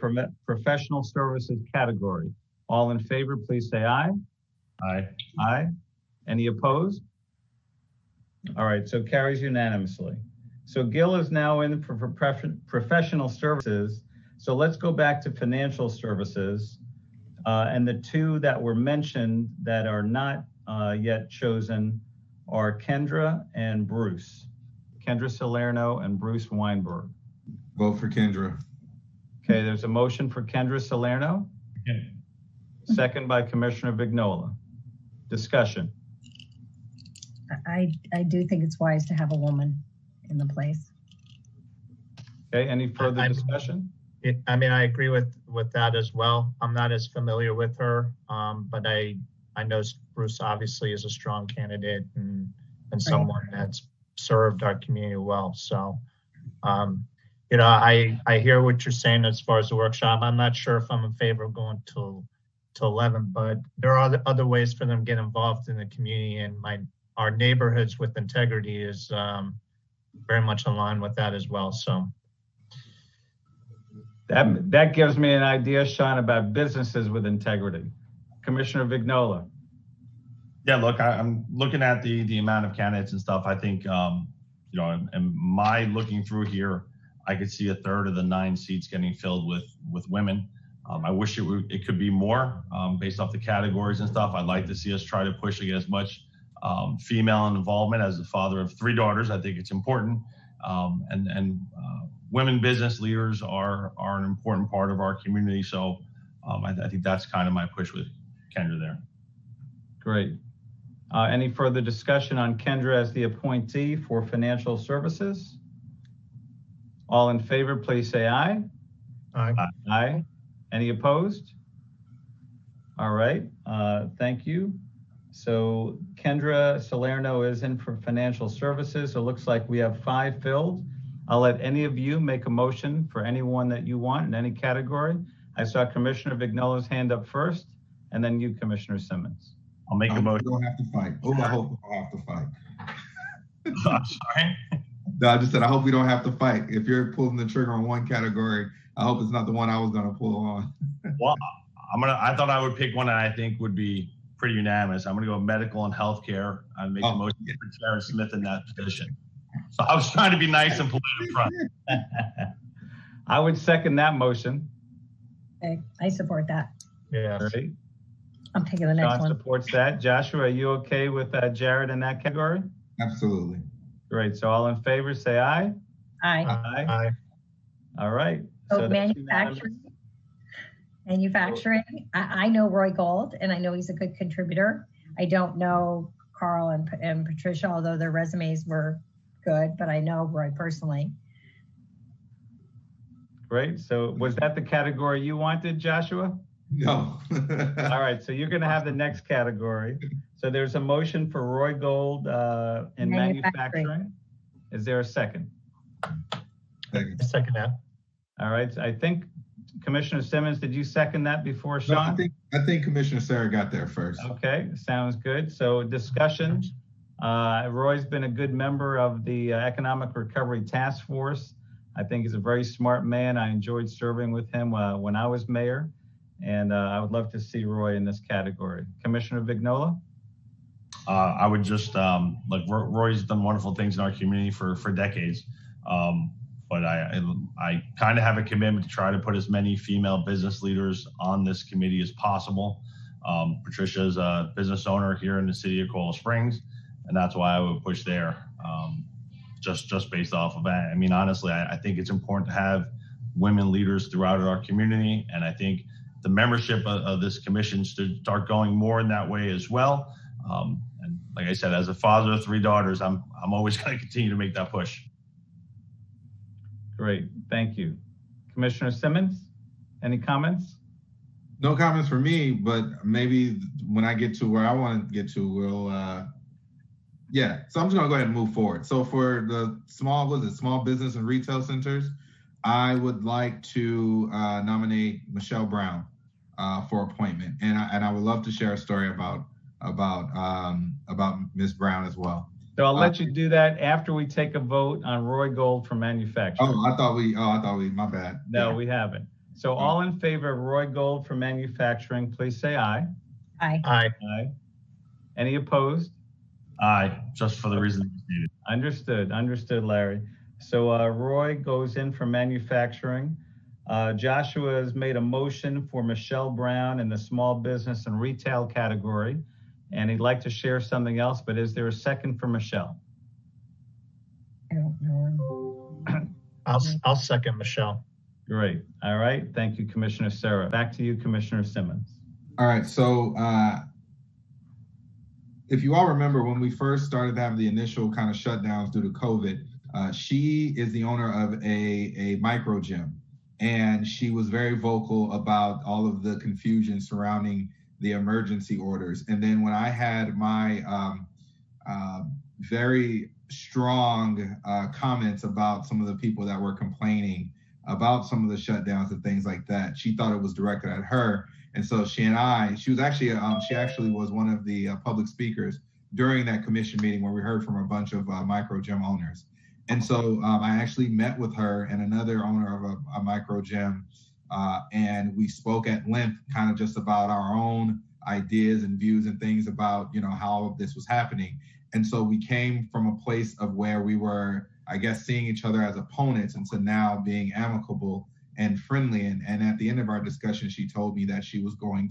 professional services category. All in favor, please say aye. Aye. Aye. Any opposed? All right, so carries unanimously. So Gil is now in for professional services. So let's go back to financial services. And the 2 that were mentioned that are not yet chosen are Kendra and Bruce. Kendra Salerno and Bruce Weinberg. Vote for Kendra. Okay, there's a motion for Kendra Salerno. Okay. Second by Commissioner Vignola. Discussion. I do think it's wise to have a woman in the place. Okay, any further discussion? I mean, I agree with that as well. I'm not as familiar with her, but I know Bruce obviously is a strong candidate and someone that's served our community well. So, I hear what you're saying as far as the workshop. I'm not sure if I'm in favor of going to 11, but there are other ways for them to get involved in the community, and our neighborhoods with integrity is very much in line with that as well. So. That gives me an idea, Sean, about businesses with integrity. Commissioner Vignola. Yeah, look, I'm looking at the amount of candidates and stuff. I think, and my looking through here, I could see 1/3 of the 9 seats getting filled with women. I wish it could be more based off the categories and stuff. I'd like to see us try to push to get as much female involvement. As the father of 3 daughters, I think it's important. Women business leaders are an important part of our community. So I think that's kind of my push with Kendra there. Great. Any further discussion on Kendra as the appointee for financial services? All in favor, please say aye. Aye. Aye. Any opposed? All right, thank you. So Kendra Salerno is in for financial services. It looks like we have 5 filled. I'll let any of you make a motion for anyone that you want in any category. I saw Commissioner Vignola's hand up first, and then you, Commissioner Simmons. I'll make a motion. We don't have to fight. Oh, I hope we don't have to fight. I'm sorry. No, I just said I hope we don't have to fight. If you're pulling the trigger on one category, I hope it's not the one I was going to pull on. Well, I thought I would pick one that I think would be pretty unanimous. I'm going to go medical and healthcare. I'd make a motion for Sharon Smith in that position. So I was trying to be nice and polite up front. I would second that motion. Okay, I support that. Yeah. Great. I'm taking the next John one. Supports that. Joshua, are you okay with Jared in that category? Absolutely. Great. So all in favor, say aye. Aye. Aye. All right. So that's manufacturing Manufacturing. I know Roy Gold, and I know he's a good contributor. I don't know Carl and Patricia, although their resumes were good, but I know Roy personally. Great. So was that the category you wanted, Joshua? No. All right. So you're going to have the next category. So there's a motion for Roy Gold in manufacturing. Is there a second? Second that. All right. I think Commissioner Simmons, did you second that before Sean? No, I think Commissioner Sarah got there first. Okay. Sounds good. So discussion. Roy's been a good member of the Economic Recovery Task Force. I think he's a very smart man. I enjoyed serving with him when I was mayor, and I would love to see Roy in this category. Commissioner Vignola? I would just, Roy's done wonderful things in our community for decades. But I kind of have a commitment to try to put as many female business leaders on this committee as possible. Patricia's a business owner here in the city of Coral Springs, and that's why I would push there. Just based off of that. I mean, honestly, I think it's important to have women leaders throughout our community. And I think the membership of this commission should start going more in that way as well. And like I said, as a father of 3 daughters, I'm always going to continue to make that push. Great. Thank you. Commissioner Simmons, any comments? No comments for me, but maybe when I get to where I want to get to, we'll, yeah, so I'm just gonna go ahead and move forward. So for the small business and retail centers, I would like to nominate Michelle Brown for appointment, and I would love to share a story about Ms. Brown as well. So I'll let you do that after we take a vote on Roy Gold for manufacturing. I thought we, my bad. No, we haven't. So all in favor of Roy Gold for manufacturing, please say aye. Aye. Aye. Aye. Any opposed? Aye, just for the reason stated. Understood, Larry. So Roy goes in for manufacturing. Joshua has made a motion for Michelle Brown in the small business and retail category, and he'd like to share something else, but is there a second for Michelle? I don't know. I'll second Michelle. Great. All right. Thank you, Commissioner Sarah. Back to you, Commissioner Simmons. All right. So if you all remember when we first started having the initial kind of shutdowns due to COVID, she is the owner of a micro gym, and she was very vocal about all of the confusion surrounding the emergency orders. And then when I had my very strong comments about some of the people that were complaining about some of the shutdowns and things like that, she thought it was directed at her. And so she actually was one of the public speakers during that commission meeting where we heard from a bunch of micro gym owners. And so I actually met with her and another owner of a micro gym, and we spoke at length kind of just about our own ideas and views and things about, how all of this was happening. And so we came from a place of where we were, I guess, seeing each other as opponents, and so now being amicable and friendly. And at the end of our discussion, she told me that she wanted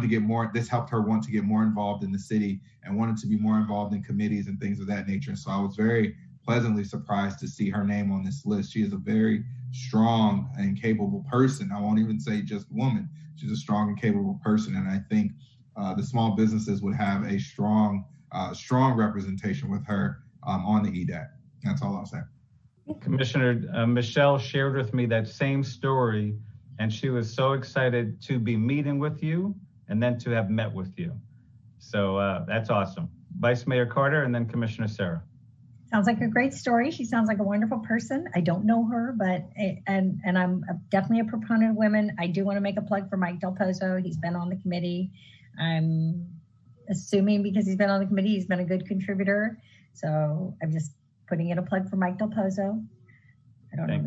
to get more, this helped her want to get more involved in the city and wanted to be more involved in committees and things of that nature. And so I was very pleasantly surprised to see her name on this list. She is a very strong and capable person. I won't even say just woman. She's a strong and capable person. And I think the small businesses would have a strong representation with her on the EDAC. That's all I'll say. Commissioner Michelle shared with me that same story, and she was so excited to be meeting with you and then to have met with you. So that's awesome. Vice Mayor Carter and then Commissioner Sarah. Sounds like a great story. She sounds like a wonderful person. I don't know her, but and I'm definitely a proponent of women. I do want to make a plug for Mike Del Pozo. He's been on the committee. I'm assuming because he's been on the committee, he's been a good contributor. So I'm just putting in a plug for Mike Del Pozo. I don't know.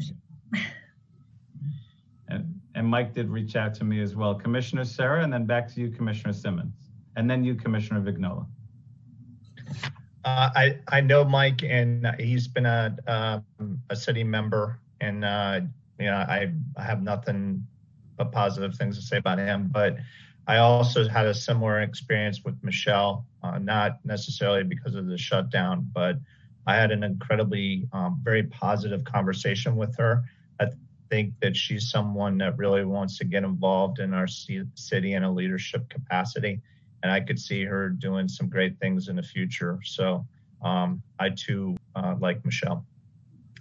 And Mike did reach out to me as well. Commissioner Sarah, and then back to you, Commissioner Simmons, and then you, Commissioner Vignola. I know Mike, and he's been a city member, and I have nothing but positive things to say about him. But I also had a similar experience with Michelle, not necessarily because of the shutdown, but I had an incredibly very positive conversation with her. think that she's someone that really wants to get involved in our city in a leadership capacity. And I could see her doing some great things in the future. So I too like Michelle.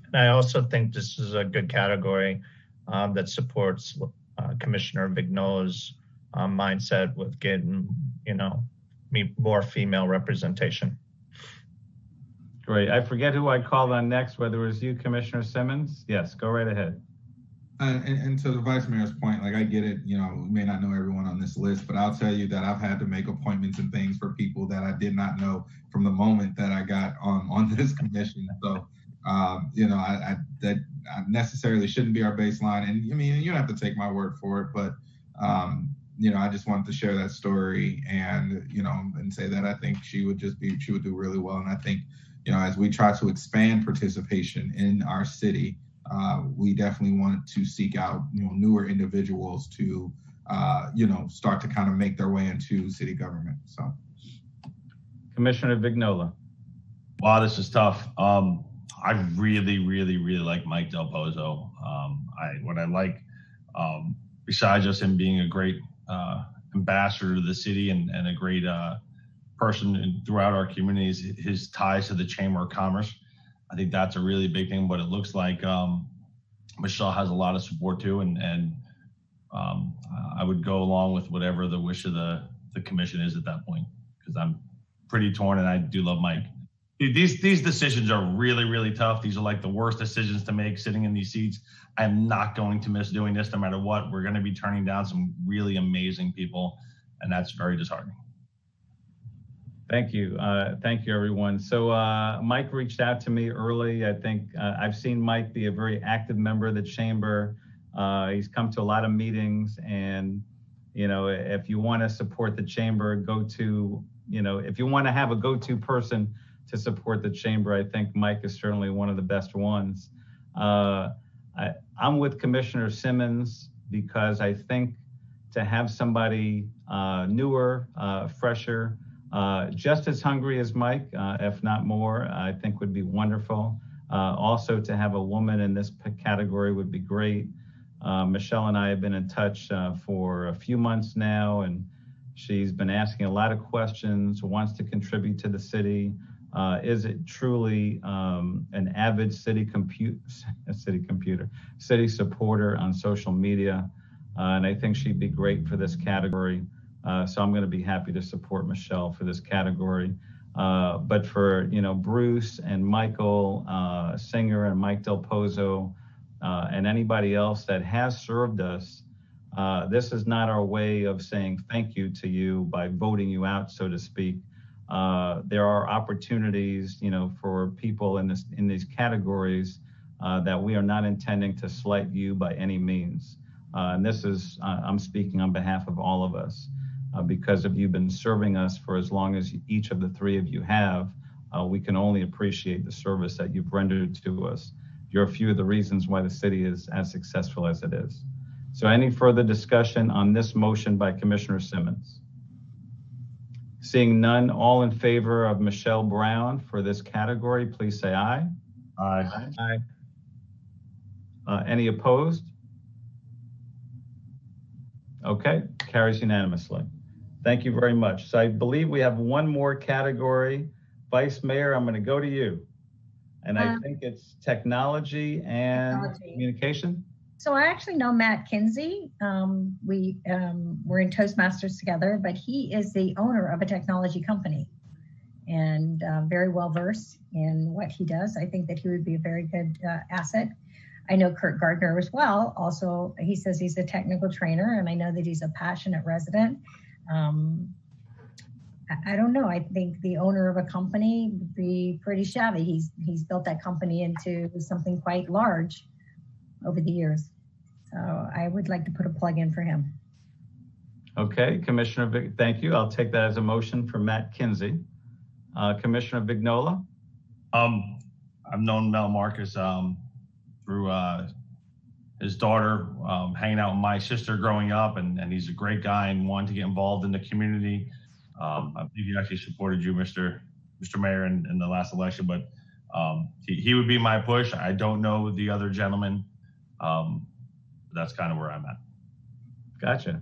And I also think this is a good category that supports Commissioner Vignola's mindset with getting, more female representation. Great. I forget who I called on next, whether it was you, Commissioner Simmons. Yes, go right ahead. And to the Vice Mayor's point, like I get it, we may not know everyone on this list, but I'll tell you that I've had to make appointments and things for people that I did not know from the moment that I got on this commission. So, that necessarily shouldn't be our baseline. And you don't have to take my word for it, but, I just wanted to share that story and, and say that I think she would do really well. And I think, as we try to expand participation in our city, we definitely want to seek out newer individuals to start to kind of make their way into city government. So, Commissioner Vignola. Wow, this is tough. I really, really, really like Mike Del Pozo. What I like, besides just him being a great ambassador to the city and a great person throughout our communities, his ties to the Chamber of Commerce. I think that's a really big thing, but it looks like Michelle has a lot of support too, and I would go along with whatever the wish of the commission is at that point, because I'm pretty torn and I do love Mike. These decisions are really, really tough. These are like the worst decisions to make sitting in these seats. I'm not going to miss doing this no matter what. We're going to be turning down some really amazing people, and that's very disheartening. Thank you. Thank you, everyone. So Mike reached out to me early. I think I've seen Mike be a very active member of the chamber. He's come to a lot of meetings, and, if you want to support the chamber, if you want to have a go-to person to support the chamber, I think Mike is certainly one of the best ones. I'm with Commissioner Simmons because I think to have somebody newer, fresher, just as hungry as Mike, if not more, I think would be wonderful. Also, to have a woman in this category would be great. Michelle and I have been in touch for a few months now, and she's been asking a lot of questions, wants to contribute to the city. Is it truly an avid city supporter on social media? And I think she'd be great for this category. So I'm going to be happy to support Michelle for this category. But for, Bruce and Michael Singer and Mike Del Pozo and anybody else that has served us, this is not our way of saying thank you to you by voting you out, so to speak. There are opportunities, for people in these categories that we are not intending to slight you by any means. And this is, I'm speaking on behalf of all of us. Because of you been serving us for as long as each of the three of you have, we can only appreciate the service that you've rendered to us. You're a few of the reasons why the city is as successful as it is. So any further discussion on this motion by Commissioner Simmons? Seeing none, all in favor of Michelle Brown for this category, please say aye. Aye. Aye. Any opposed? Okay, carries unanimously. Thank you very much. So I believe we have one more category. Vice Mayor, I'm going to go to you. And I think it's technology and communication. So I actually know Matt Kinsey. We were in Toastmasters together, but he is the owner of a technology company and very well versed in what he does. I think that he would be a very good asset. I know Kurt Gardner as well. Also, he says he's a technical trainer, and I know that he's a passionate resident. I don't know. I think the owner of a company would be pretty shabby. He's built that company into something quite large over the years. So I would like to put a plug in for him. Okay, Commissioner, thank you. I'll take that as a motion for Matt Kinsey. Commissioner Vignola? I've known Mel Marcus through his daughter, hanging out with my sister growing up, and he's a great guy and wanted to get involved in the community. I believe he actually supported you, Mr. Mayor, in the last election, but he would be my push. I don't know the other gentleman, that's kind of where I'm at. Gotcha.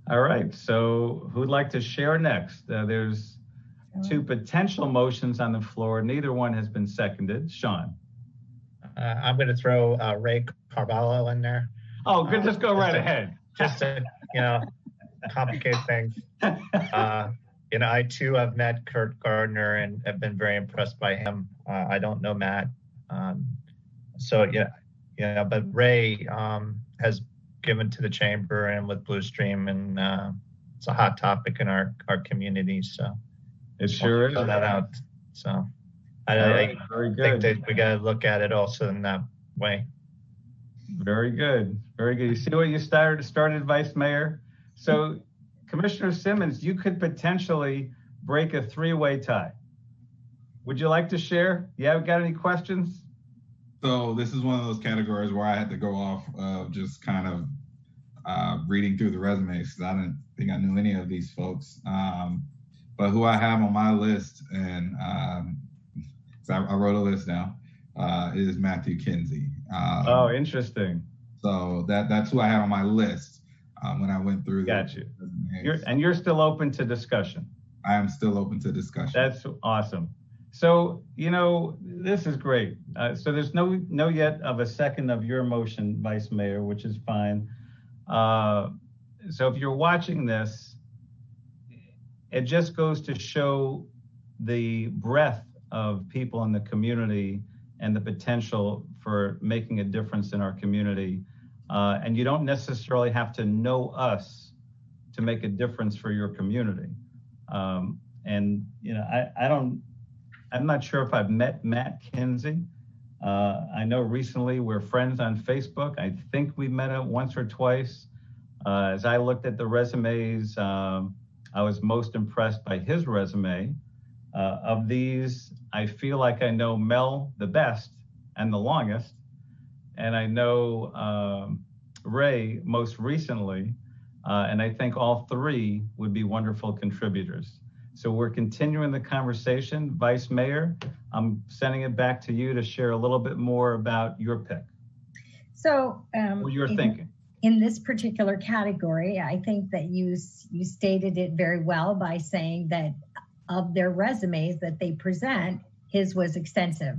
All right. So who'd like to share next? There's two potential motions on the floor. Neither one has been seconded. Sean. I'm going to throw Ray Carvalho in there. Oh, good. Just go right ahead. Just to, complicate things. I too have met Kurt Gardner and have been very impressed by him. I don't know Matt. But Ray has given to the chamber and with Blue Stream, and it's a hot topic in our community. So it sure is. Throw that out. So very good. Think that we got to look at it also in that way. Very good. Very good. You see what you started, Vice Mayor? So Commissioner Simmons, you could potentially break a three-way tie. Would you like to share? You got any questions? So this is one of those categories where I had to go off of just kind of reading through the resumes, because I didn't think I knew any of these folks. But who I have on my list, and so I wrote a list down, is Matthew Kinsey. Oh, interesting. So that's who I have on my list when I went through. Got you. You're still open to discussion. I am still open to discussion. That's awesome. So, this is great. So there's no yet of a second of your motion, Vice Mayor, which is fine. So if you're watching this, it just goes to show the breadth of people in the community and the potential for making a difference in our community. And you don't necessarily have to know us to make a difference for your community. I'm not sure if I've met Matt Kinsey. I know recently we're friends on Facebook. I think we met him once or twice. As I looked at the resumes, I was most impressed by his resume. Of these, I feel like I know Mel the best and the longest. And I know Ray most recently. And I think all three would be wonderful contributors. So we're continuing the conversation. Vice Mayor, I'm sending it back to you to share a little bit more about your pick. So what you're thinking. In this particular category, I think that you stated it very well by saying that of their resumes that they present, his was extensive.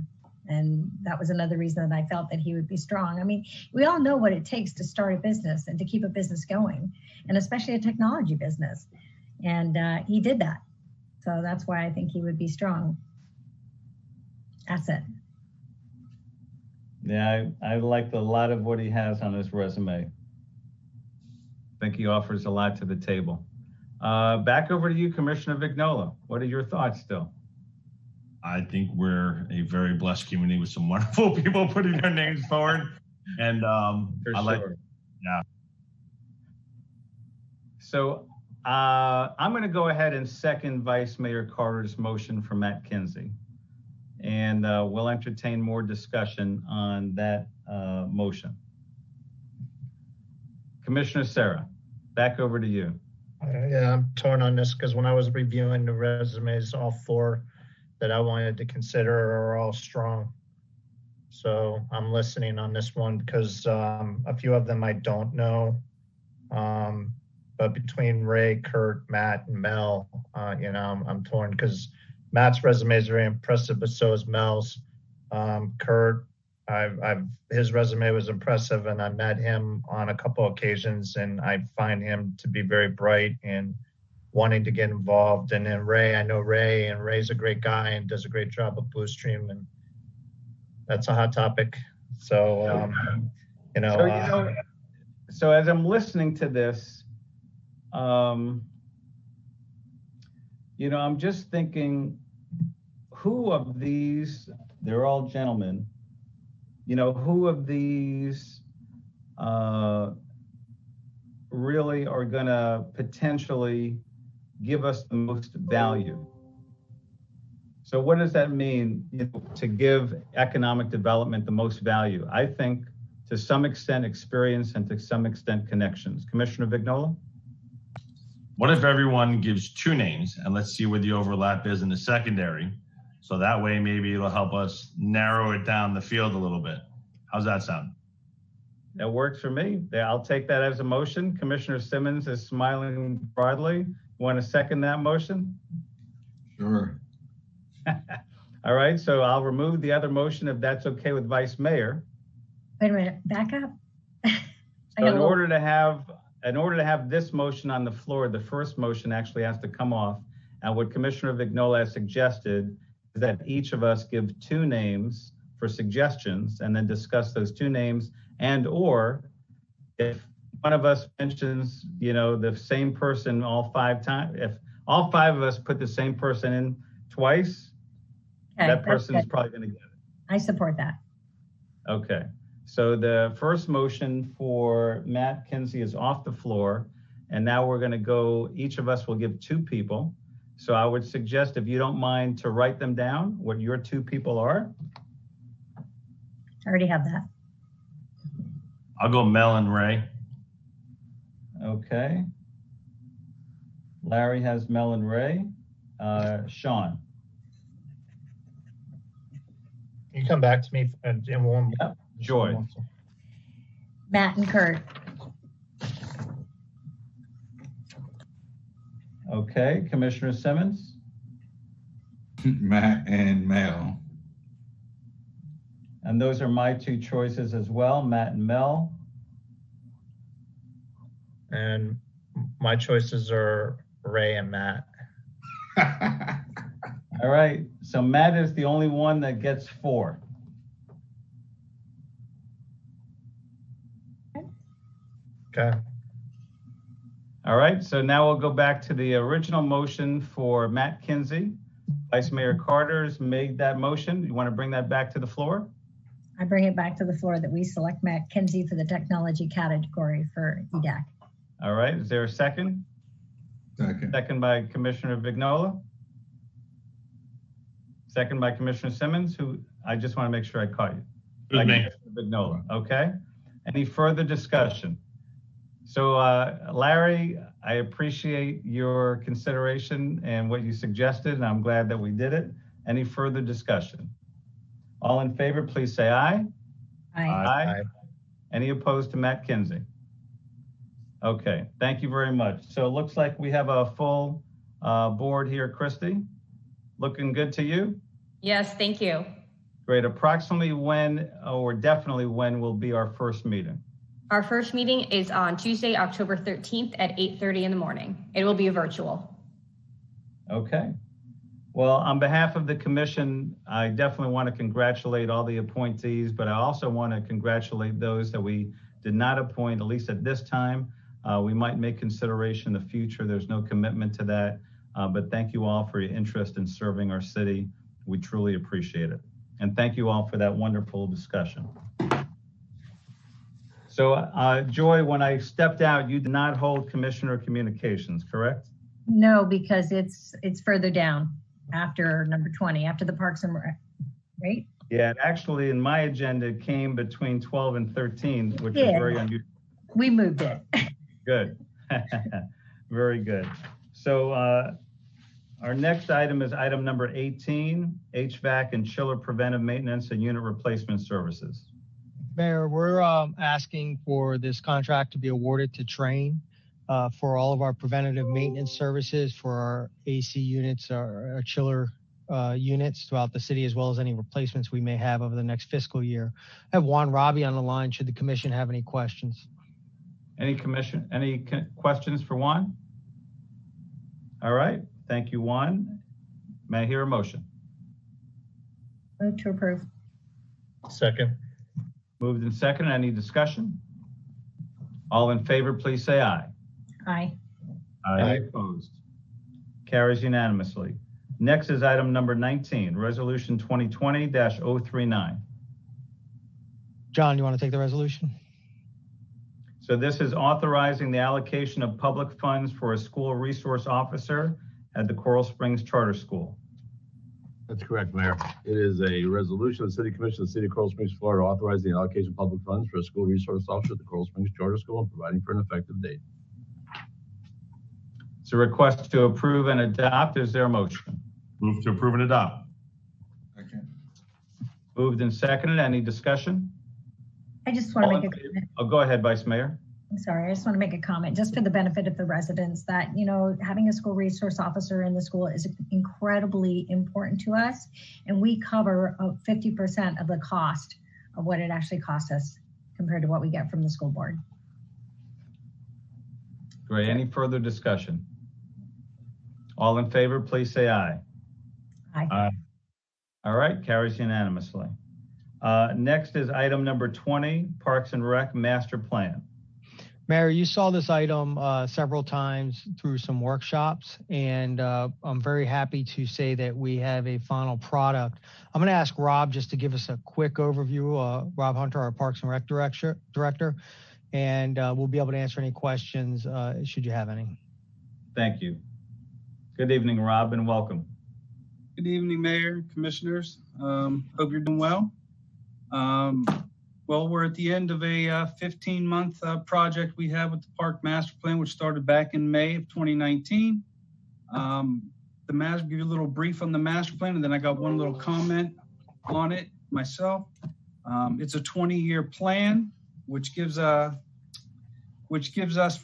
And that was another reason that I felt that he would be strong. I mean, we all know what it takes to start a business and to keep a business going, and especially a technology business. And he did that. So that's why I think he would be strong. That's it. Yeah, I liked a lot of what he has on his resume. I think he offers a lot to the table. Back over to you, Commissioner Vignola. What are your thoughts still? I think we're a very blessed community with some wonderful people putting their names forward. And yeah. So I'm going to go ahead and second Vice Mayor Carter's motion for Matt Kinsey. And we'll entertain more discussion on that motion. Commissioner Sarah, back over to you. Yeah, I'm torn on this because when I was reviewing the resumes, all four that I wanted to consider are all strong. So I'm listening on this one because a few of them I don't know. But between Ray, Kurt, Matt, and Mel, I'm torn because Matt's resume is very impressive, but so is Mel's. Kurt, his resume was impressive, and I met him on a couple occasions, and I find him to be very bright and wanting to get involved. And then Ray, I know Ray, and Ray's a great guy and does a great job with Blue Stream, and that's a hot topic. So, So as I'm listening to this, I'm just thinking, who of these, they're all gentlemen, who of these really are going to potentially give us the most value? So what does that mean, to give economic development the most value? I think to some extent experience and to some extent connections. Commissioner Vignola? What if everyone gives two names, and let's see where the overlap is in the secondary? So that way, maybe it'll help us narrow it down the field a little bit. How's that sound? that works for me. I'll take that as a motion. Commissioner Simmons is smiling broadly. Want to second that motion? Sure. All right, so I'll remove the other motion if that's okay with Vice Mayor. Wait a minute, back up. So in order to have this motion on the floor, the first motion actually has to come off. And what Commissioner Vignola has suggested is that each of us give 2 names for suggestions and then discuss those 2 names, and or if one of us mentions, the same person all 5 times, if all 5 of us put the same person in twice, that person is probably going to get it. I support that. Okay. So the first motion for Matt Kinsey is off the floor. And now we're going to go, each of us will give 2 people. So I would suggest, if you don't mind, to write them down, what your 2 people are. I already have that. I'll go Mel and Ray. Okay. Larry has Mel and Ray. Sean. You come back to me in one. Yep. Joy. Matt and Kurt. Okay. Commissioner Simmons. Matt and Mel. And those are my 2 choices as well, Matt and Mel. And my choices are Ray and Matt. All right. So Matt is the only one that gets 4. Okay. All right. So now we'll go back to the original motion for Matt Kinsey. Vice Mayor Carter's made that motion. You want to bring that back to the floor? I bring it back to the floor that we select Matt Kinsey for the technology category for EDAC. All right. Is there a second? Second. Second by Commissioner Vignola. Second by Commissioner Simmons, who I just want to make sure I caught you. It was me. Commissioner Vignola. Okay. Any further discussion? So Larry, I appreciate your consideration and what you suggested, and I'm glad that we did it. Any further discussion? All in favor, please say aye. Aye. Aye. Any opposed to Matt Kinsey? Okay, thank you very much. So it looks like we have a full board here, Christy. Looking good to you? Yes, thank you. Great. Approximately when, or definitely when, will be our first meeting? Our first meeting is on Tuesday, October 13th at 8:30 in the morning. It will be virtual. Okay. Well, on behalf of the commission, I definitely want to congratulate all the appointees, but I also want to congratulate those that we did not appoint, at least at this time. We might make consideration in the future. There's no commitment to that. But thank you all for your interest in serving our city. We truly appreciate it. And thank you all for that wonderful discussion. So Joy, when I stepped out, you did not hold Commissioner Communications, correct? No, because it's further down after number 20, after the Parks and Rec, right? Yeah, and actually in my agenda it came between 12 and 13, which is very unusual. We moved it. Good. Very good. So our next item is item number 18, HVAC and chiller preventive maintenance and unit replacement services. Mayor, we're asking for this contract to be awarded to Trane for all of our preventative maintenance services for our AC units, our chiller units throughout the city, as well as any replacements we may have over the next fiscal year. I have Juan Robbie on the line. Should the commission have any questions? Any questions for Juan? All right. Thank you, Juan. May I hear a motion? Move to approve. Second. Moved and seconded. Any discussion? All in favor, please say aye. Aye. Aye. Opposed? Carries unanimously. Next is item number 19, Resolution 2020-039. John, you want to take the resolution? So this is authorizing the allocation of public funds for a school resource officer at the Coral Springs Charter School. That's correct, Mayor. It is a resolution of the City Commission of the City of Coral Springs, Florida, authorizing the allocation of public funds for a school resource officer at the Coral Springs Charter School and providing for an effective date. It's a request to approve and adopt. Is there a motion? Move to approve and adopt. Second. Moved and seconded. Any discussion? I just want to make a comment. Oh, go ahead, Vice Mayor. I'm sorry, I just want to make a comment just for the benefit of the residents that, you know, having a school resource officer in the school is incredibly important to us. And we cover 50% of the cost of what it actually costs us compared to what we get from the school board. Great. Any further discussion? All in favor, please say aye. Aye. Aye. All right, carries unanimously. Next is item number 20, Parks and Rec Master Plan. Mayor, you saw this item several times through some workshops, and I'm very happy to say that we have a final product. I'm going to ask Rob just to give us a quick overview, Rob Hunter, our Parks and Rec Director, and we'll be able to answer any questions should you have any. Thank you. Good evening, Rob, and welcome. Good evening, Mayor, Commissioners. Hope you're doing well. Well, we're at the end of a 15-month project we have with the Park Master Plan, which started back in May of 2019. Give you a little brief on the master plan, and then I got one little comment on it myself. It's a 20-year plan, which gives us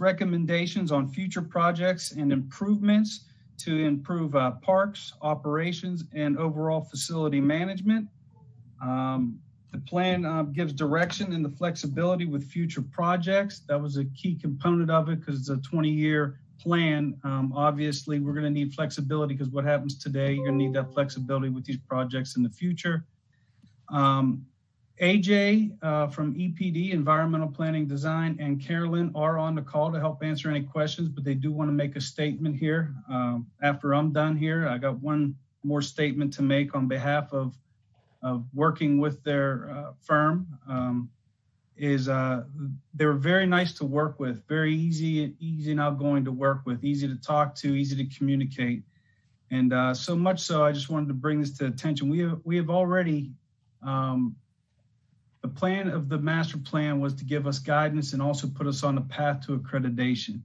recommendations on future projects and improvements to improve parks, operations, and overall facility management. The plan gives direction and the flexibility with future projects. That was a key component of it because it's a 20-year plan. Obviously, we're going to need flexibility because what happens today, you're going to need that flexibility with these projects in the future. AJ from EPD, Environmental Planning Design, and Carolyn are on the call to help answer any questions, but they do want to make a statement here. After I'm done here, I got one more statement to make on behalf of working with their firm. They were very nice to work with, very easy and outgoing to work with, easy to talk to, easy to communicate. And so much so, I just wanted to bring this to attention. We have already, the plan of the master plan was to give us guidance and also put us on a path to accreditation.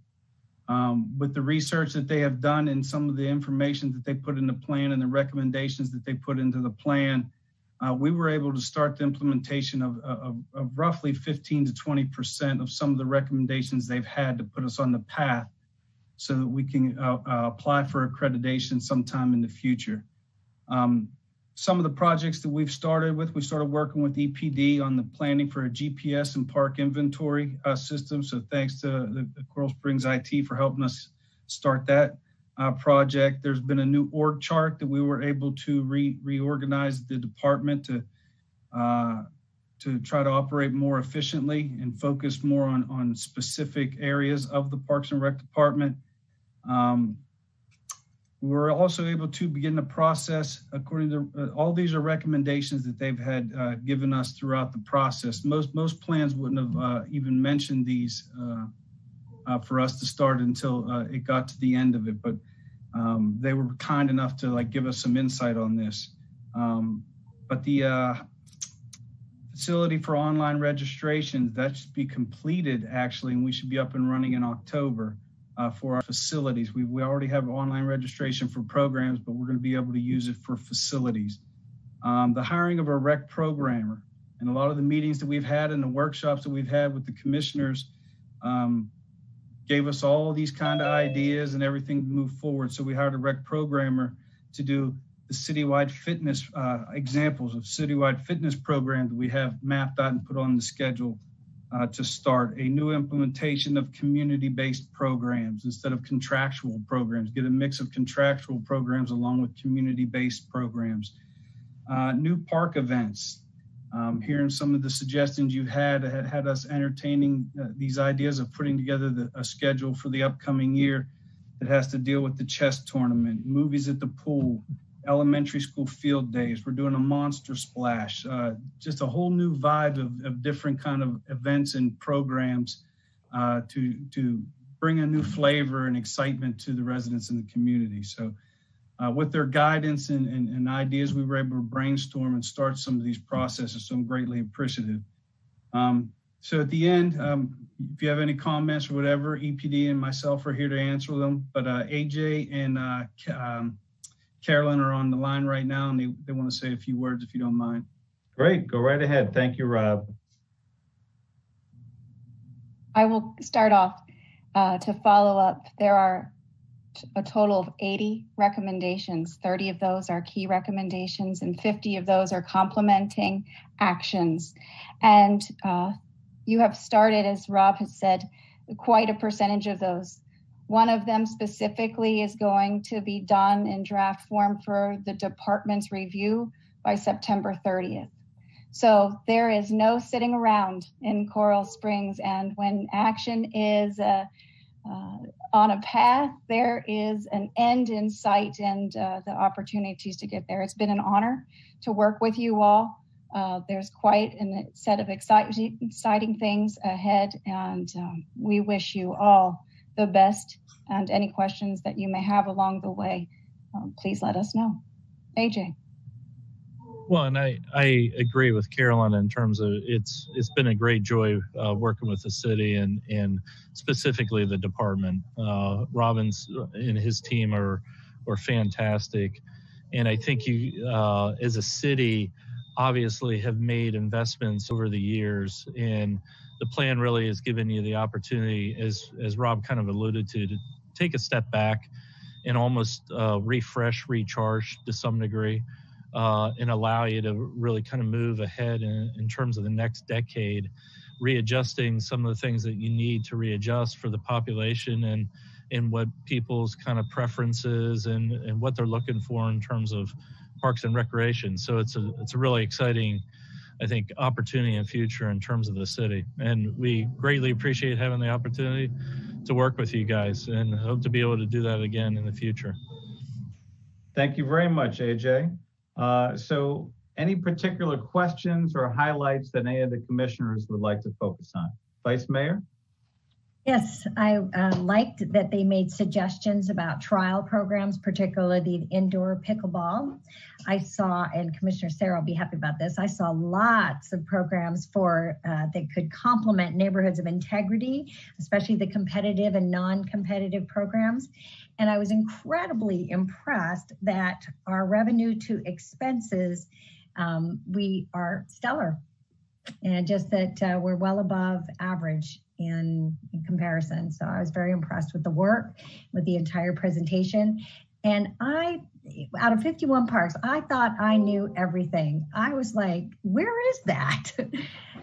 With the research that they have done and some of the information that they put in the plan and the recommendations that they put into the plan, we were able to start the implementation of roughly 15 to 20% of some of the recommendations they've had to put us on the path so that we can apply for accreditation sometime in the future. Some of the projects that we've started with, we started working with EPD on the planning for a GPS and park inventory system. So thanks to the Coral Springs IT for helping us start that project. There's been a new org chart that we were able to reorganize the department to try to operate more efficiently and focus more on specific areas of the Parks and Rec department. We were also able to begin the process according to all these are recommendations that they've had given us throughout the process. Most plans wouldn't have even mentioned these for us to start until it got to the end of it, but they were kind enough to give us some insight on this. But the facility for online registration, that should be completed actually, and we should be up and running in October for our facilities. We already have online registration for programs, but we're going to be able to use it for facilities. The hiring of a rec programmer, and a lot of the meetings that we've had and the workshops that we've had with the commissioners gave us all these kind of ideas and everything to move forward. So we hired a rec programmer to do the citywide fitness examples of citywide fitness programs that we have mapped out and put on the schedule to start. A new implementation of community-based programs instead of contractual programs. Get a mix of contractual programs along with community-based programs. New park events. Hearing some of the suggestions you had us entertaining these ideas of putting together a schedule for the upcoming year that has to deal with the chess tournament, movies at the pool, elementary school field days. We're doing a monster splash, just a whole new vibe of different kind of events and programs to bring a new flavor and excitement to the residents in the community. So with their guidance and ideas, we were able to brainstorm and start some of these processes. So I'm greatly appreciative. So at the end, if you have any comments or whatever, EPD and myself are here to answer them. But AJ and Carolyn are on the line right now, and they want to say a few words if you don't mind. Great, go right ahead. Thank you, Rob. I will start off to follow up. There are a total of 80 recommendations. 30 of those are key recommendations and 50 of those are complementing actions. And you have started, as Rob has said, quite a percentage of those. One of them specifically is going to be done in draft form for the department's review by September 30th. So there is no sitting around in Coral Springs, and when action is on a path, there is an end in sight and the opportunities to get there. It's been an honor to work with you all. There's quite a set of exciting things ahead, and we wish you all the best. And any questions that you may have along the way, please let us know. AJ. Well, and I agree with Carolyn in terms of it's been a great joy working with the city and specifically the department. Robbins and his team are fantastic, and I think you as a city obviously have made investments over the years, and the plan really has given you the opportunity, as Rob kind of alluded to take a step back and almost refresh, recharge to some degree. And allow you to really kind of move ahead in terms of the next decade, readjusting some of the things that you need to readjust for the population and what people's kind of preferences and what they're looking for in terms of parks and recreation. So it's a really exciting, I think, opportunity and future in terms of the city. And we greatly appreciate having the opportunity to work with you guys and hope to be able to do that again in the future. Thank you very much, AJ. So any particular questions or highlights that any of the commissioners would like to focus on? Vice Mayor? Yes, I liked that they made suggestions about trial programs, particularly indoor pickleball. I saw, and Commissioner Sarah will be happy about this, I saw lots of programs for that could complement neighborhoods of integrity, especially the competitive and non-competitive programs. And I was incredibly impressed that our revenue to expenses, we are stellar. And just that we're well above average in comparison. So I was very impressed with the work, with the entire presentation. And out of 51 parks, I thought I knew everything. I was like, where is that?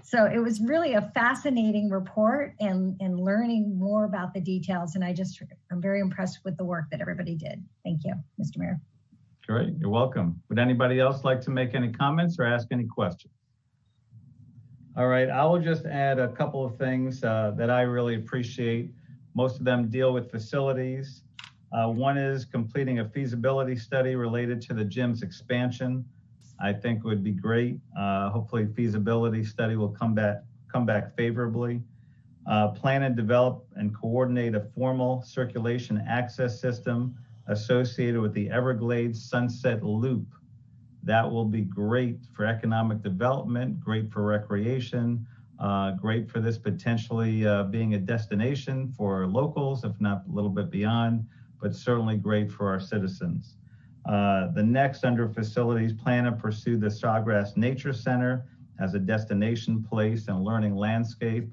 So it was really a fascinating report and learning more about the details. And I'm very impressed with the work that everybody did. Thank you, Mr. Mayor. Great, you're welcome. Would anybody else like to make any comments or ask any questions? All right, I will just add a couple of things that I really appreciate. Most of them deal with facilities. One is completing a feasibility study related to the gym's expansion. I think would be great. Hopefully feasibility study will come back favorably. Plan and develop and coordinate a formal circulation access system associated with the Everglades Sunset Loop. That will be great for economic development, great for recreation, great for this potentially being a destination for locals, if not a little bit beyond, but certainly great for our citizens. The next under facilities, plan and pursue the Sawgrass Nature Center as a destination place and learning landscape.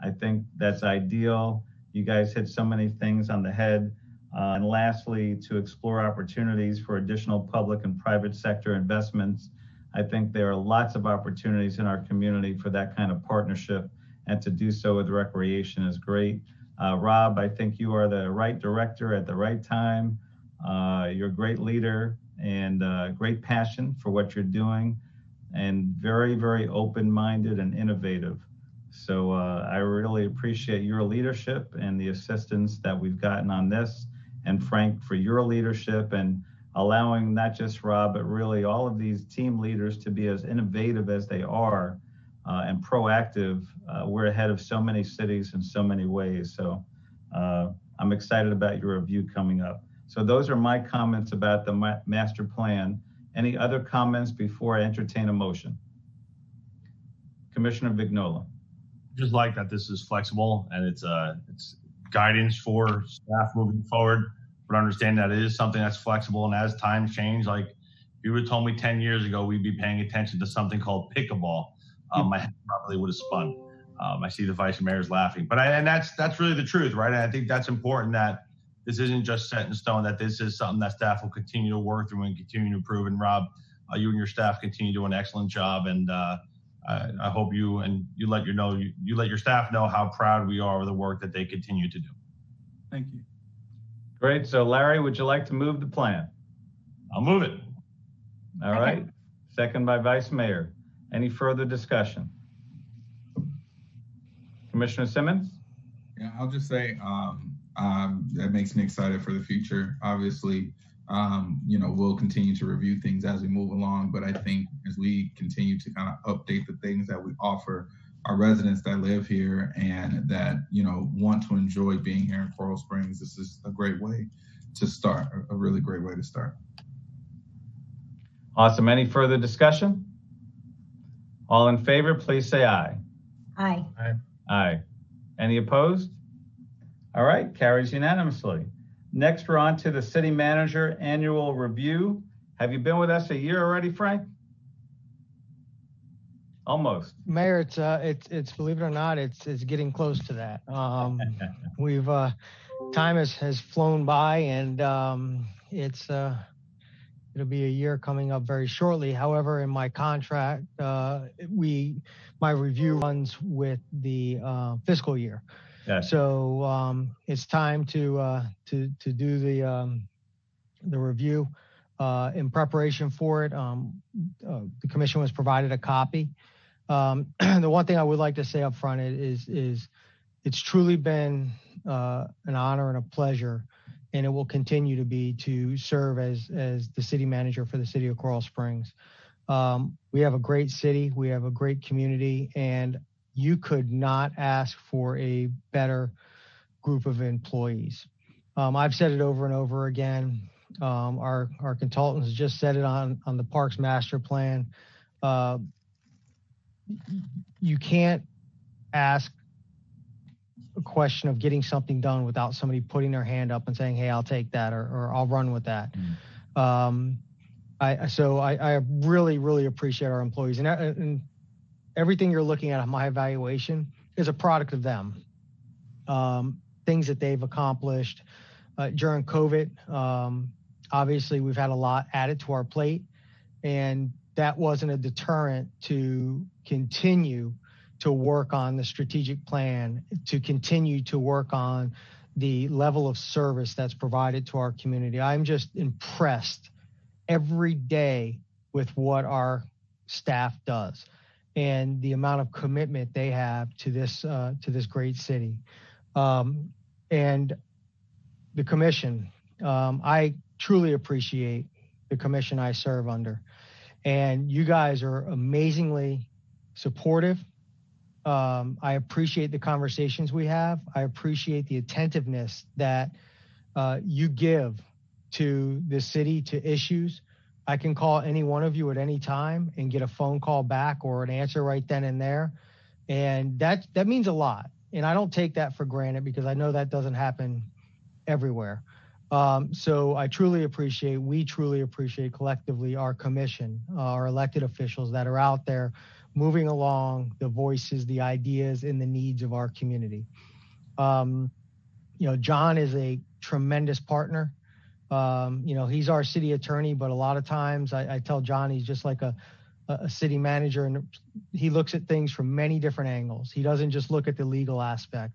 I think that's ideal. You guys hit so many things on the head. And lastly, to explore opportunities for additional public and private sector investments. I think there are lots of opportunities in our community for that kind of partnership, and to do so with recreation is great. Rob, I think you are the right director at the right time. You're a great leader and great passion for what you're doing, and very, very open-minded and innovative. So I really appreciate your leadership and the assistance that we've gotten on this. And Frank, for your leadership and allowing not just Rob, but really all of these team leaders to be as innovative as they are and proactive. We're ahead of so many cities in so many ways. So I'm excited about your review coming up. So those are my comments about the master plan. Any other comments before I entertain a motion? Commissioner Vignola. Just like that this is flexible and it's guidance for staff moving forward, but understand that it is something that's flexible, and as times change, like if you would have told me 10 years ago we'd be paying attention to something called pickleball, my head probably would have spun. I see the vice mayor's laughing, and that's really the truth, right? And I think that's important, that this isn't just set in stone, that this is something that staff will continue to work through and continue to improve. And Rob, you and your staff continue to do an excellent job. And I hope you let your staff know how proud we are of the work that they continue to do. Thank you. Great. So Larry, would you like to move the plan? I'll move it. All right. Second by Vice Mayor. Any further discussion? Commissioner Simmons? Yeah, I'll just say that makes me excited for the future. Obviously, we'll continue to review things as we move along, but I think as we continue to kind of update the things that we offer our residents that live here and that, want to enjoy being here in Coral Springs, this is a great way to start, a really great way to start. Awesome. Any further discussion? All in favor, please say aye. Aye. Aye. Aye. Any opposed? All right, carries unanimously. Next, we're on to the city manager annual review. Have you been with us a year already, Frank? Almost. Mayor, it's believe it or not, it's getting close to that. We've time has flown by, and it'll be a year coming up very shortly. However, in my contract, my review runs with the fiscal year. Yes. So it's time to do the review. In preparation for it, the commission was provided a copy. The one thing I would like to say up front is it's truly been an honor and a pleasure, and it will continue to be, to serve as the city manager for the city of Coral Springs. We have a great city, we have a great community, and you could not ask for a better group of employees. I've said it over and over again. Our consultants just said it on the Parks Master Plan. You can't ask a question of getting something done without somebody putting their hand up and saying, hey, I'll take that, or I'll run with that. I really, really appreciate our employees, and everything you're looking at on my evaluation is a product of them. Things that they've accomplished during COVID. Obviously, we've had a lot added to our plate, and that wasn't a deterrent to continue to work on the strategic plan, to continue to work on the level of service that's provided to our community. I'm just impressed every day with what our staff does and the amount of commitment they have to this great city. And the commission, I truly appreciate the commission I serve under. And you guys are amazingly supportive. I appreciate the conversations we have. I appreciate the attentiveness that you give to the city, to issues. I can call any one of you at any time and get a phone call back or an answer right then and there. And that means a lot. And I don't take that for granted, because I know that doesn't happen everywhere. So we truly appreciate collectively our commission, our elected officials that are out there moving along the voices, the ideas, and the needs of our community. John is a tremendous partner. He's our city attorney, but a lot of times I tell John he's just like a city manager, and he looks at things from many different angles. He doesn't just look at the legal aspect.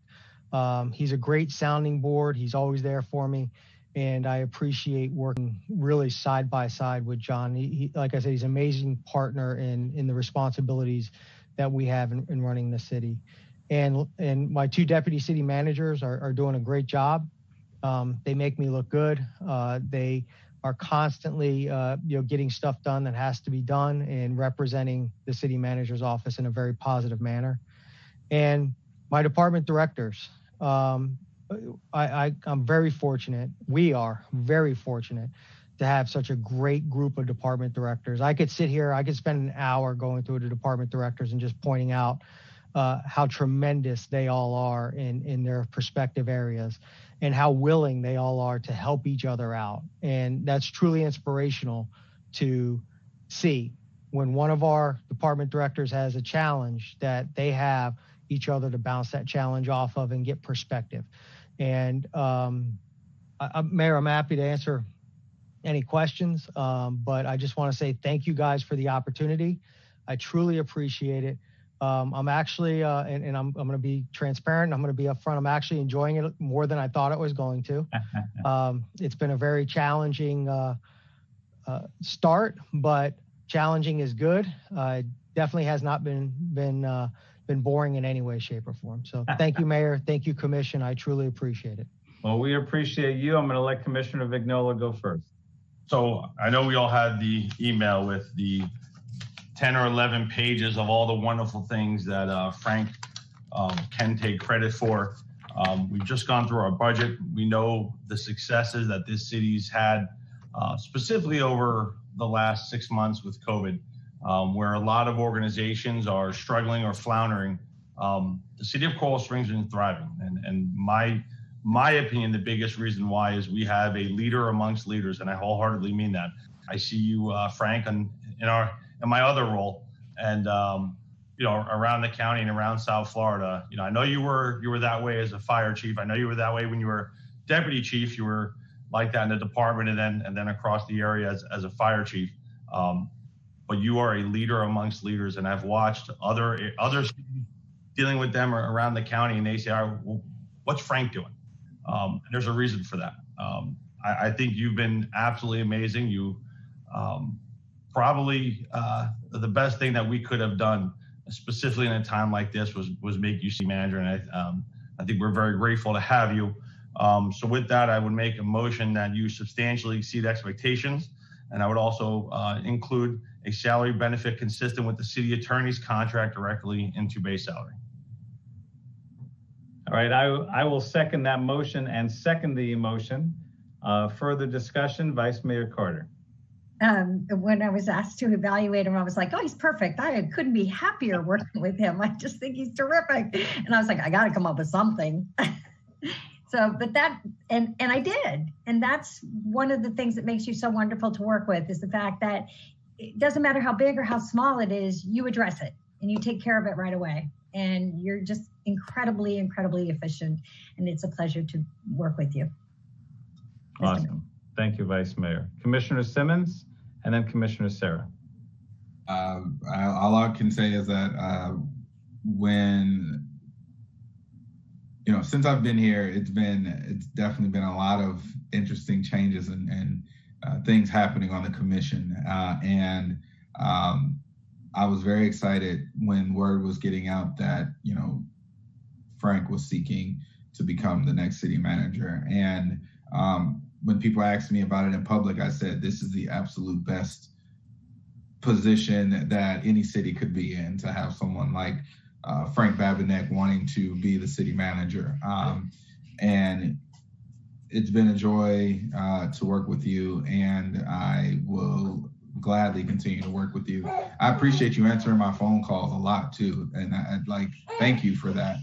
He's a great sounding board. He's always there for me. And I appreciate working really side by side with John. He like I said, he's an amazing partner in the responsibilities that we have in running the city. And my two deputy city managers are doing a great job. They make me look good. They are constantly getting stuff done that has to be done and representing the city manager's office in a very positive manner. And my department directors, I'm very fortunate. We are very fortunate to have such a great group of department directors. I could sit here, I could spend an hour going through the department directors and just pointing out how tremendous they all are in their respective areas, and how willing they all are to help each other out. And that's truly inspirational to see when one of our department directors has a challenge, that they have each other to bounce that challenge off of and get perspective. And Mayor, I'm happy to answer any questions, but I just want to say thank you guys for the opportunity. I truly appreciate it. I'm actually, and I'm going to be transparent. I'm going to be upfront. I'm actually enjoying it more than I thought it was going to. It's been a very challenging start, but challenging is good. Definitely has not been boring in any way, shape, or form. So thank you, Mayor. Thank you, Commission. I truly appreciate it. Well, we appreciate you. I'm going to let Commissioner Vignola go first. So I know we all had the email with the 10 or 11 pages of all the wonderful things that Frank can take credit for. We've just gone through our budget. We know the successes that this city's had, specifically over the last 6 months with COVID, where a lot of organizations are struggling or floundering. The city of Coral Springs is thriving. And my opinion, the biggest reason why is we have a leader amongst leaders, and I wholeheartedly mean that. I see you, Frank, in my other role, and around the county and around South Florida. I know you were that way as a fire chief. I know you were that way when you were deputy chief. You were like that in the department, and then across the area as a fire chief. But you are a leader amongst leaders, and I've watched others dealing with them around the county, and they say, well, "What's Frank doing?" And there's a reason for that. I think you've been absolutely amazing. You probably the best thing that we could have done, specifically in a time like this, was make you city manager, and I think we're very grateful to have you. So with that, I would make a motion that you substantially exceed expectations, and I would also include a salary benefit consistent with the city attorney's contract directly into base salary. All right, I will second that motion and second the motion. Further discussion, Vice Mayor Carter. When I was asked to evaluate him, I was like, oh, he's perfect. I couldn't be happier working with him. I just think he's terrific. And I was like, I got to come up with something. But that, and I did. And that's one of the things that makes you so wonderful to work with, is the fact that it doesn't matter how big or how small it is, you address it and you take care of it right away. And you're just incredibly, incredibly efficient. And it's a pleasure to work with you. Awesome. Thank you, Vice Mayor. Commissioner Simmons, and then Commissioner Sarah. All I can say is that since I've been here, it's definitely been a lot of interesting changes and things happening on the commission. And I was very excited when word was getting out that, Frank was seeking to become the next city manager. And when people asked me about it in public, I said, this is the absolute best position that any city could be in, to have someone like Frank Babinek wanting to be the city manager. And it's been a joy to work with you, and I will gladly continue to work with you. I appreciate you answering my phone calls a lot too. And I'd thank you for that.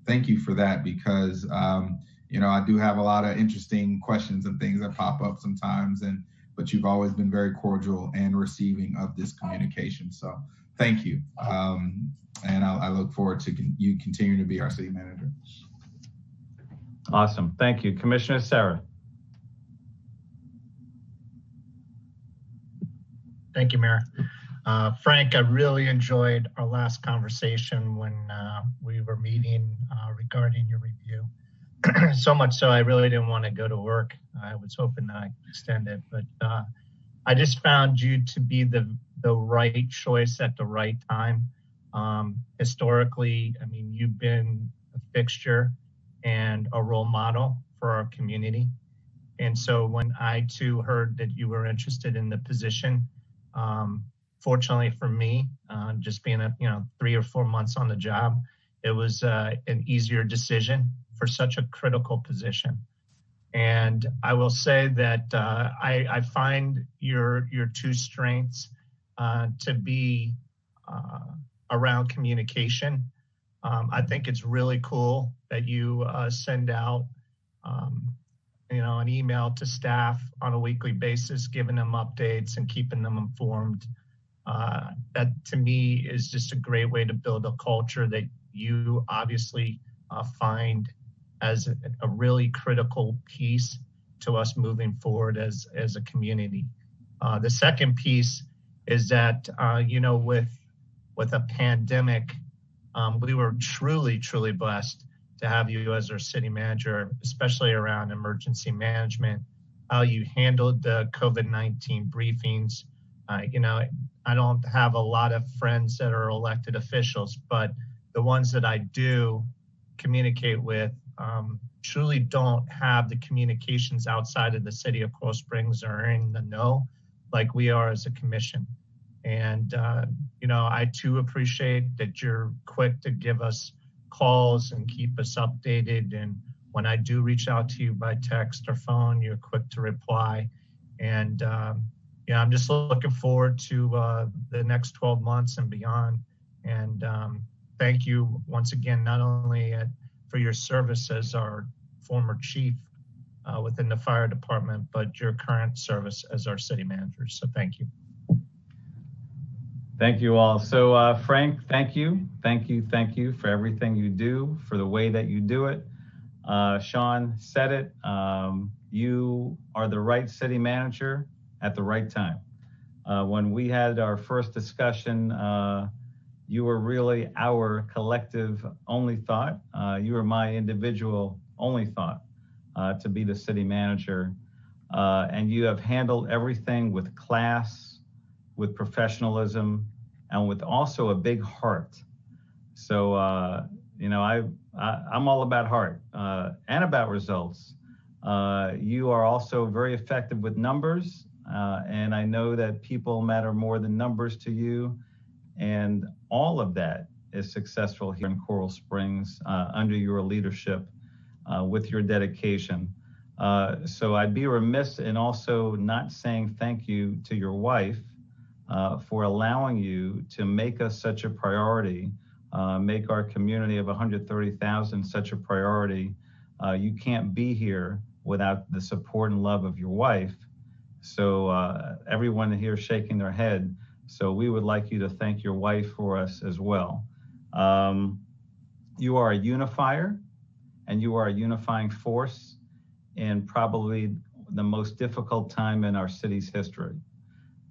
Thank you for that, because I do have a lot of interesting questions and things that pop up sometimes, but you've always been very cordial and receiving of this communication. So thank you. And I look forward to you continuing to be our city manager. Awesome. Thank you. Commissioner Sarah. Thank you, Mayor. Frank, I really enjoyed our last conversation when we were meeting regarding your review. So much so I really didn't want to go to work. I was hoping I could extend it, but I just found you to be the right choice at the right time. Historically, you've been a fixture and a role model for our community. And so when I too heard that you were interested in the position, fortunately for me, just being 3 or 4 months on the job, it was an easier decision for such a critical position. And I will say that I find your two strengths to be around communication. I think it's really cool that you send out an email to staff on a weekly basis, giving them updates and keeping them informed. that to me is just a great way to build a culture that you obviously find as a really critical piece to us moving forward as a community. The second piece is that, with a pandemic, we were truly, truly blessed to have you as our city manager, especially around emergency management, how you handled the COVID-19 briefings. I don't have a lot of friends that are elected officials, but the ones that I do communicate with truly don't have the communications outside of the city of Coral Springs or in the know like we are as a commission. And, I too appreciate that you're quick to give us calls and keep us updated. And when I do reach out to you by text or phone, you're quick to reply. And, I'm just looking forward to the next 12 months and beyond. And thank you once again, not only for your service as our former chief within the fire department, but your current service as our city manager. So thank you. Thank you all. So Frank, thank you. Thank you for everything you do, for the way that you do it. Sean said it. You are the right city manager at the right time. When we had our first discussion, you were really our collective only thought. You were my individual only thought to be the city manager. And you have handled everything with class, with professionalism, and with also a big heart. So, I'm all about heart and about results. You are also very effective with numbers. And I know that people matter more than numbers to you. And all of that is successful here in Coral Springs under your leadership with your dedication. So I'd be remiss in also not saying thank you to your wife for allowing you to make us such a priority, make our community of 130,000 such a priority. You can't be here without the support and love of your wife. So everyone here shaking their head. So we would like you to thank your wife for us as well. You are a unifier, and you are a unifying force in probably the most difficult time in our city's history.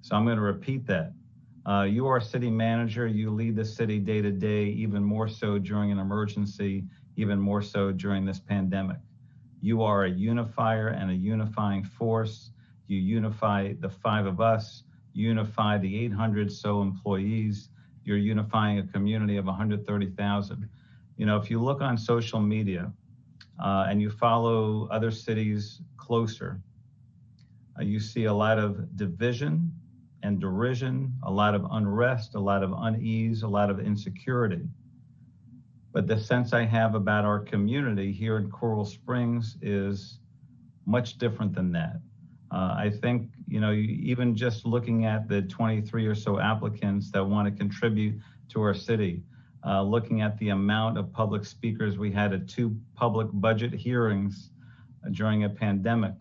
So I'm going to repeat that. You are a city manager. You lead the city day to day, even more so during an emergency, even more so during this pandemic. You are a unifier and a unifying force. You unify the five of us, unify the 800 so employees. You're unifying a community of 130,000. If you look on social media and you follow other cities closer, you see a lot of division and derision, a lot of unrest, a lot of unease, a lot of insecurity. But the sense I have about our community here in Coral Springs is much different than that. I think, even just looking at the 23 or so applicants that want to contribute to our city, looking at the amount of public speakers we had at 2 public budget hearings during a pandemic,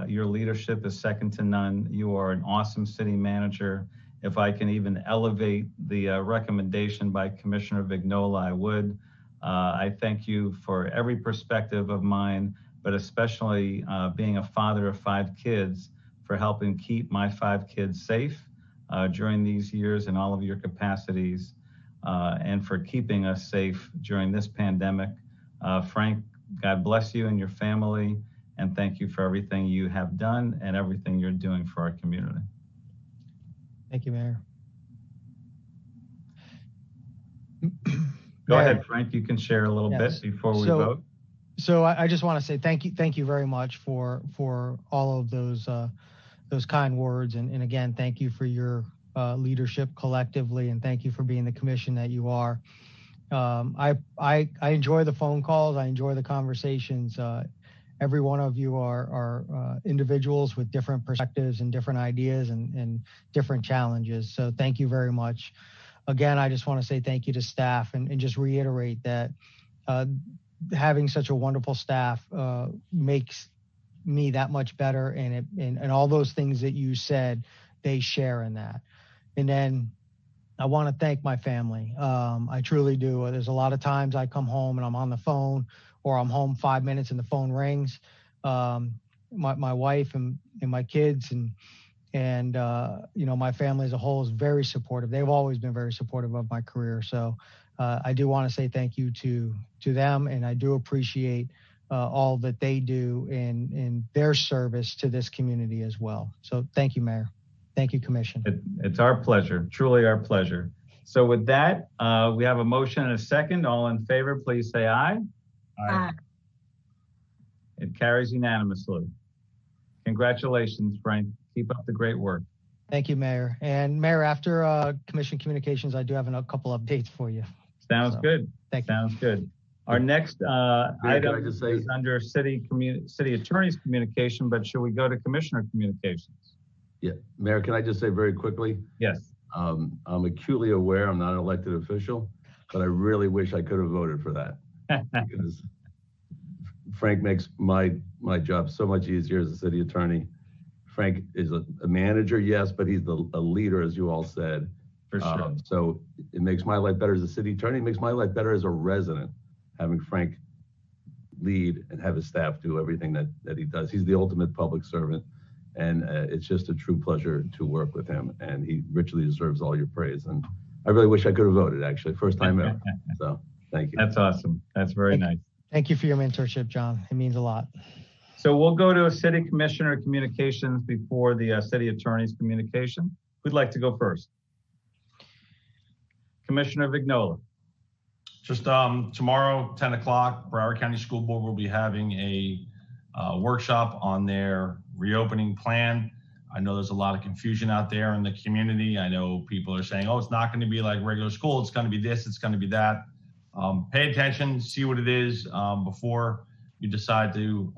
your leadership is second to none. You are an awesome city manager. If I can even elevate the recommendation by Commissioner Vignola, I would. I thank you for every perspective of mine, but especially being a father of 5 kids, for helping keep my 5 kids safe during these years in all of your capacities, and for keeping us safe during this pandemic. Frank, God bless you and your family, and thank you for everything you have done and everything you're doing for our community. Thank you, Mayor. Go ahead, Frank. You can share a little bit before we vote. So I just want to say thank you very much for all of those kind words, and again, thank you for your leadership collectively, and thank you for being the commission that you are. I enjoy the phone calls. I enjoy the conversations. Every one of you are individuals with different perspectives and different ideas and different challenges. So thank you very much. Again, I just want to say thank you to staff and just reiterate that having such a wonderful staff makes me that much better. And all those things that you said, they share in that. And then I want to thank my family. I truly do. There's a lot of times I come home and I'm on the phone, or I'm home 5 minutes and the phone rings. My wife and my kids and my family as a whole is very supportive. They've always been very supportive of my career. So I do want to say thank you to them, and I do appreciate all that they do in their service to this community as well. So thank you, Mayor. Thank you, Commission. It's our pleasure, truly our pleasure. So with that, we have a motion and a second. All in favor, please say aye. Aye. It carries unanimously. Congratulations, Frank. Keep up the great work. Thank you, Mayor. And Mayor, after Commission Communications, I do have a couple updates for you. Sounds good. Thank you. Sounds good. Our next item is under City Attorney's communication, but should we go to Commissioner communications? Yeah, Mayor, can I just say very quickly? Yes. I'm acutely aware I'm not an elected official, but I really wish I could have voted for that. Because Frank makes my job so much easier as a city attorney. Frank is a manager, yes, but he's a leader, as you all said. For sure. So it makes my life better as a city attorney. It makes my life better as a resident, having Frank lead and have his staff do everything that he does. He's the ultimate public servant, and it's just a true pleasure to work with him, and he richly deserves all your praise. And I really wish I could have voted, actually, first time ever. So thank you. That's awesome. That's very nice. Thank you for your mentorship, John. It means a lot. So we'll go to a City Commissioner communications before the City Attorney's communication. Who'd like to go first? Commissioner Vignola. Just tomorrow, 10 o'clock, Broward County School Board will be having a workshop on their reopening plan. I know there's a lot of confusion out there in the community. I know people are saying, oh, it's not going to be like regular school. It's going to be this, it's going to be that. Pay attention, see what it is before you decide to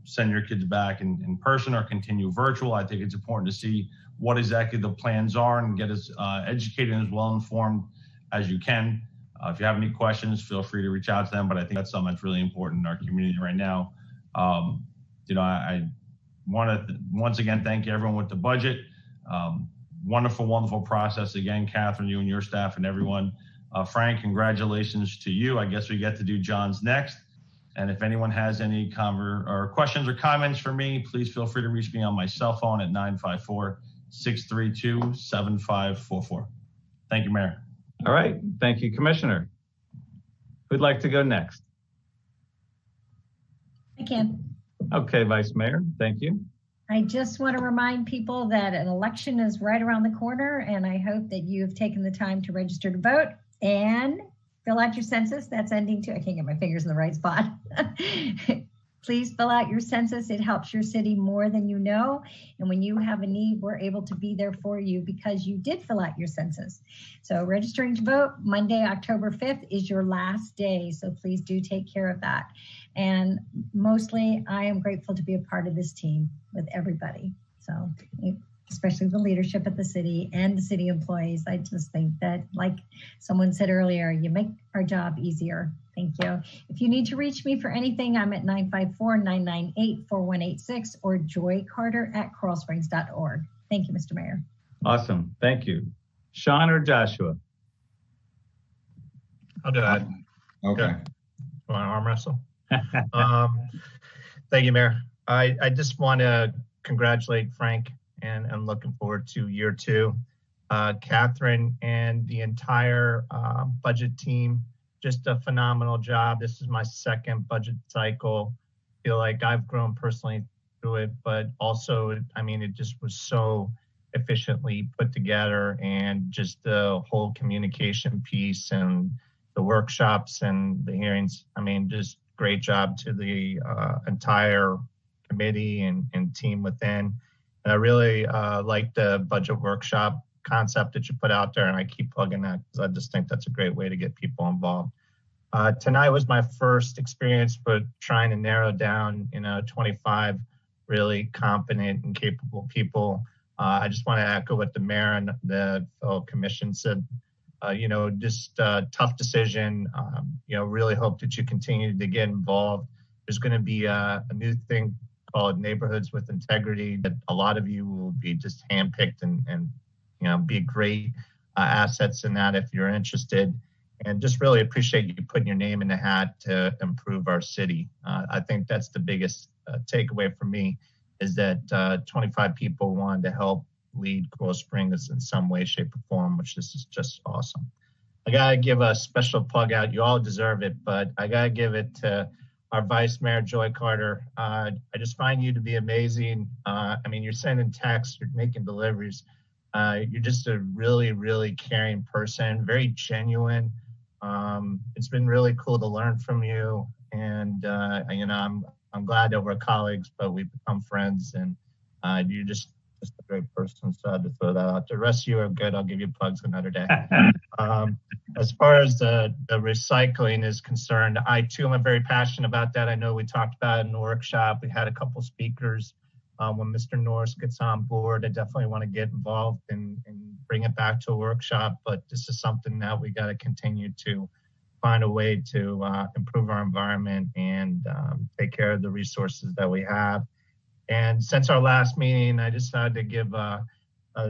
send your kids back in person or continue virtual. I think it's important to see what exactly the plans are and get as educated and as well informed as you can. If you have any questions, feel free to reach out to them, but I think that's something that's really important in our community right now. I want to once again thank everyone with the budget. Wonderful, wonderful process. Again, Catherine, you and your staff and everyone. Frank, congratulations to you. I guess we get to do John's next. And if anyone has any questions or comments for me, please feel free to reach me on my cell phone at 954-632-7544. Thank you, Mayor. All right. Thank you, Commissioner. Who'd like to go next? I can. Okay, Vice Mayor. Thank you. I just want to remind people that an election is right around the corner, and I hope that you have taken the time to register to vote and fill out your census. That's ending too. I can't get my fingers in the right spot. Please fill out your census. It helps your city more than you know. And when you have a need, we're able to be there for you because you did fill out your census. So registering to vote, Monday, October 5th is your last day. So please do take care of that. And mostly, I am grateful to be a part of this team with everybody. So especially the leadership at the city and the city employees. I just think that, like someone said earlier, you make our job easier. Thank you. If you need to reach me for anything, I'm at 954-998-4186 or joycarter@coralsprings.org. Thank you, Mr. Mayor. Awesome. Thank you. Sean or Joshua? I'll do that. Okay. Want to arm wrestle? Thank you, Mayor. I just want to congratulate Frank and I'm looking forward to year two. Catherine and the entire budget team, just a phenomenal job. This is my second budget cycle. I feel like I've grown personally through it, but also, I mean, it just was so efficiently put together, and just the whole communication piece and the workshops and the hearings. I mean, just great job to the entire committee and team within. And I really like the budget workshop concept that you put out there, and I keep plugging that because I just think that's a great way to get people involved. Tonight was my first experience, but trying to narrow down, 25 really competent and capable people. I just want to echo what the mayor and the fellow commission said. Just a tough decision. Really hope that you continue to get involved. There's going to be a new thing called Neighborhoods with Integrity that a lot of you will be just handpicked and be great assets in that if you're interested. And just really appreciate you putting your name in the hat to improve our city. I think that's the biggest takeaway for me, is that 25 people wanted to help lead Coral Springs in some way, shape, or form, which this is just awesome. I gotta give a special plug out. You all deserve it, but I gotta give it to our Vice Mayor, Joy Carter. I just find you to be amazing. I mean, you're sending texts, you're making deliveries. You're just a really, really caring person, very genuine. It's been really cool to learn from you. And, you know, I'm glad that we're colleagues, but we've become friends, and you're just a great person. So I had to throw that out. The rest of you are good. I'll give you plugs another day. As far as the recycling is concerned, I too am very passionate about that. I know we talked about it in the workshop. We had a couple speakers. When Mr. Norris gets on board, I definitely want to get involved and bring it back to a workshop. But this is something that we got to continue to find a way to improve our environment and take care of the resources that we have. And since our last meeting, I decided to give a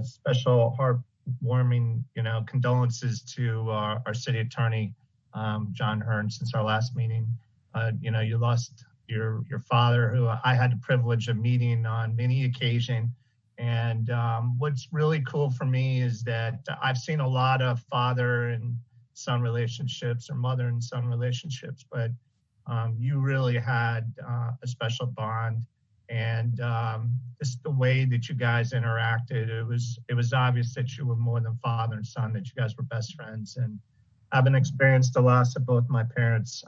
special heartwarming, you know, condolences to our city attorney, John Hearn. Since our last meeting, you know, you lost your father, who I had the privilege of meeting on many occasions. And what's really cool for me is that I've seen a lot of father and son relationships or mother and son relationships, but you really had a special bond. And just the way that you guys interacted, it was obvious that you were more than father and son, that you guys were best friends. And having experienced the loss of both my parents,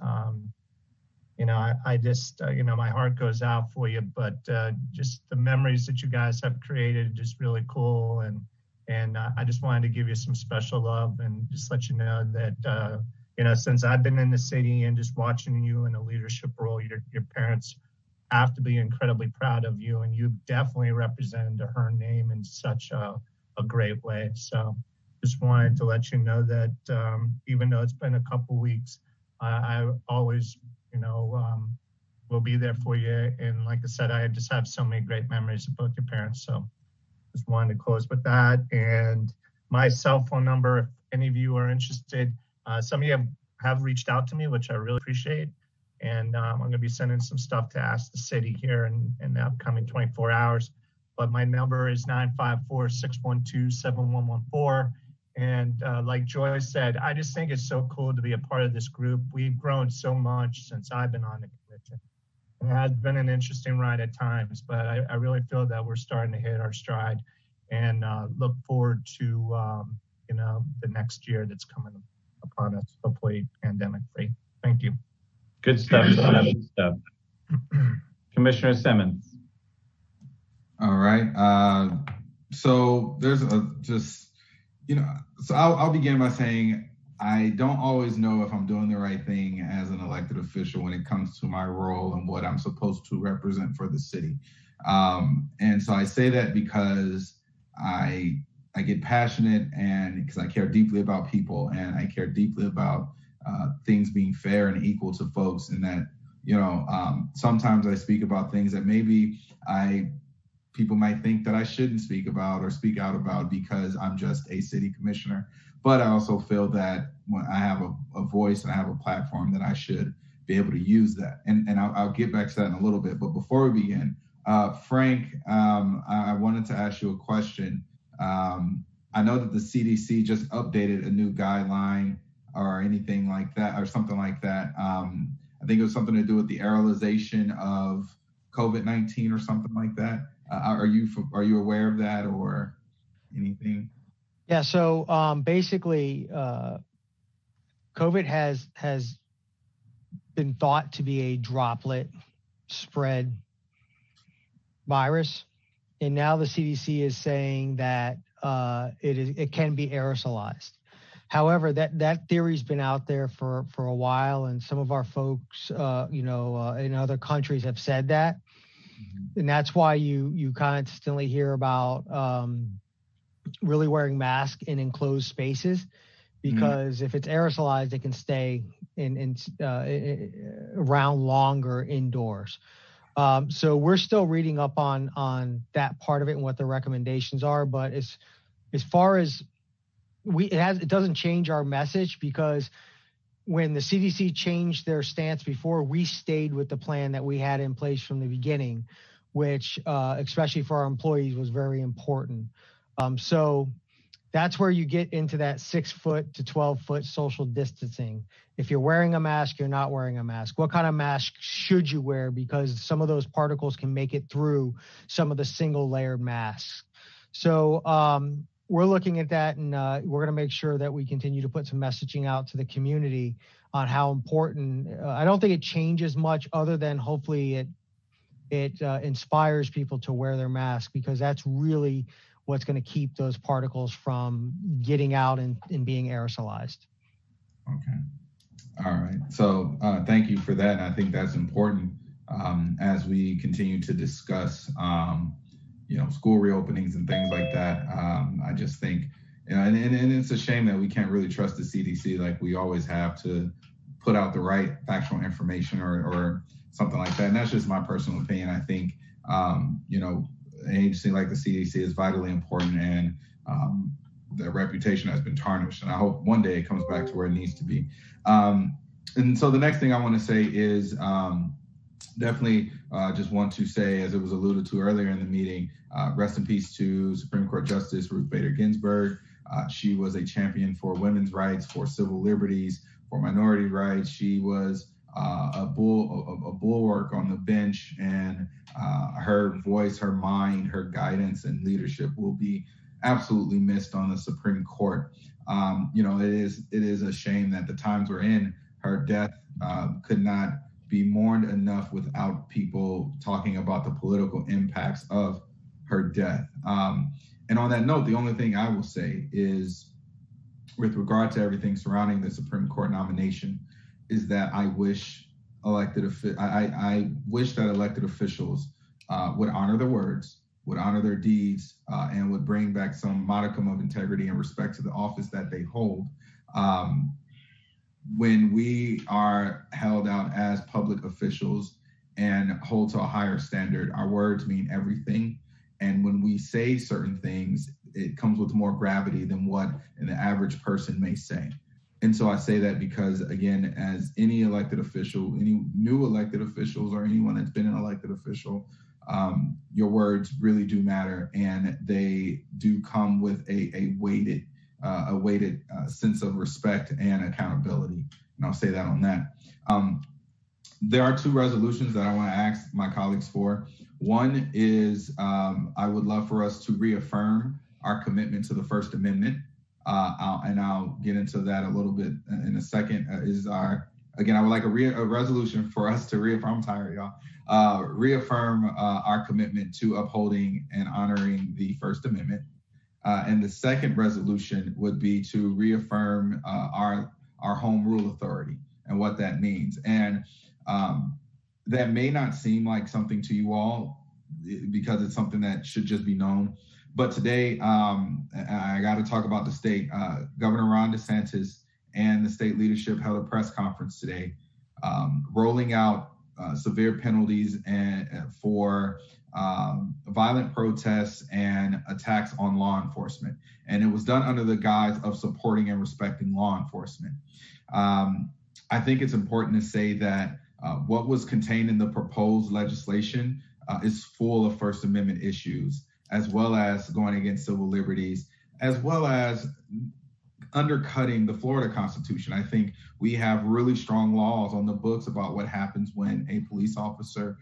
you know, I just, you know, my heart goes out for you, but just the memories that you guys have created are just really cool. And I just wanted to give you some special love and just let you know that, you know, since I've been in the city and just watching you in a leadership role, your parents have to be incredibly proud of you, and you definitely represented her name in such a great way. So just wanted to let you know that even though it's been a couple weeks, I always, you know, will be there for you. And like I said, I just have so many great memories of both your parents. So just wanted to close with that. And my cell phone number, if any of you are interested, some of you have reached out to me, which I really appreciate. And I'm going to be sending some stuff to Ask the City here in the upcoming 24 hours. But my number is 954-612-7114. And like Joy said, I just think it's so cool to be a part of this group. We've grown so much since I've been on the commission. It has been an interesting ride at times, but I really feel that we're starting to hit our stride, and look forward to, you know, the next year that's coming upon us, hopefully pandemic free. Thank you. Good stuff. Good stuff. Commissioner Simmons. All right. So there's you know, so I'll begin by saying I don't always know if I'm doing the right thing as an elected official when it comes to my role and what I'm supposed to represent for the city. And so I say that because I get passionate, and because I care deeply about people, and I care deeply about things being fair and equal to folks, and that, you know, sometimes I speak about things that maybe people might think that I shouldn't speak about or speak out about because I'm just a city commissioner. But I also feel that when I have a voice and I have a platform, that I should be able to use that. And I'll get back to that in a little bit. But before we begin, Frank, I wanted to ask you a question. I know that the CDC just updated a new guideline or anything like that, or something like that. I think it was something to do with the aerolization of COVID-19 or something like that. Are you aware of that or anything? Yeah. So basically, COVID has been thought to be a droplet spread virus, and now the CDC is saying that it can be aerosolized. However, that theory's been out there for a while, and some of our folks, in other countries have said that. And that's why you constantly hear about really wearing masks in enclosed spaces, because if it's aerosolized, it can stay around longer indoors. So we're still reading up on that part of it and what the recommendations are. But as far as it doesn't change our message, because when the CDC changed their stance before, we stayed with the plan that we had in place from the beginning, which especially for our employees was very important. So that's where you get into that 6 foot to 12 foot social distancing. If you're wearing a mask, you're not wearing a mask. What kind of mask should you wear? Because some of those particles can make it through some of the single layered masks. So we're looking at that, and we're going to make sure that we continue to put some messaging out to the community on how important. I don't think it changes much, other than hopefully it inspires people to wear their mask, because that's really what's going to keep those particles from getting out and being aerosolized. Okay. All right. So thank you for that. I think that's important as we continue to discuss, school reopenings and things like that. I just think, and it's a shame that we can't really trust the CDC like we always have to put out the right factual information or something like that. And that's just my personal opinion. I think, an agency like the CDC is vitally important, and their reputation has been tarnished. And I hope one day it comes back to where it needs to be. And so the next thing I want to say is definitely just want to say, as it was alluded to earlier in the meeting, rest in peace to Supreme Court Justice Ruth Bader Ginsburg. She was a champion for women's rights, for civil liberties, for minority rights. She was a bulwark on the bench, and her voice, her mind, her guidance and leadership will be absolutely missed on the Supreme Court. It is a shame that the times we're in, her death could not be mourned enough without people talking about the political impacts of her death. And on that note, the only thing I will say is, with regard to everything surrounding the Supreme Court nomination, is that I wish that elected officials would honor their words, would honor their deeds, and would bring back some modicum of integrity and respect to the office that they hold. When we are held out as public officials and hold to a higher standard, our words mean everything. And when we say certain things, it comes with more gravity than what an average person may say. And so I say that because, again, as any elected official, any new elected officials, or anyone that's been an elected official, your words really do matter, and they do come with a weighted sense of respect and accountability. And I'll say that on that. There are two resolutions that I want to ask my colleagues for. One is I would love for us to reaffirm our commitment to the First Amendment. I'll get into that a little bit in a second. I would like a resolution for us to reaffirm. I'm tired, y'all. Reaffirm our commitment to upholding and honoring the First Amendment. And the second resolution would be to reaffirm our home rule authority and what that means. And that may not seem like something to you all, because it's something that should just be known. But today, I got to talk about the state. Governor Ron DeSantis and the state leadership held a press conference today, rolling out severe penalties for violent protests and attacks on law enforcement. And it was done under the guise of supporting and respecting law enforcement. I think it's important to say that what was contained in the proposed legislation is full of First Amendment issues, as well as going against civil liberties, as well as undercutting the Florida Constitution. I think we have really strong laws on the books about what happens when a police officer,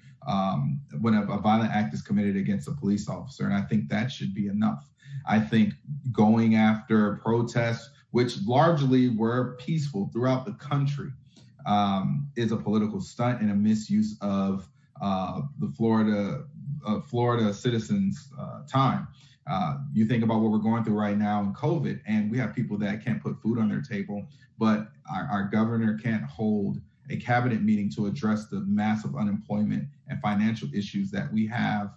when a violent act is committed against a police officer. And I think that should be enough. I think going after protests, which largely were peaceful throughout the country, is a political stunt and a misuse of the Florida citizens' time. You think about what we're going through right now in COVID, and we have people that can't put food on their table, but our governor can't hold a cabinet meeting to address the massive unemployment and financial issues that we have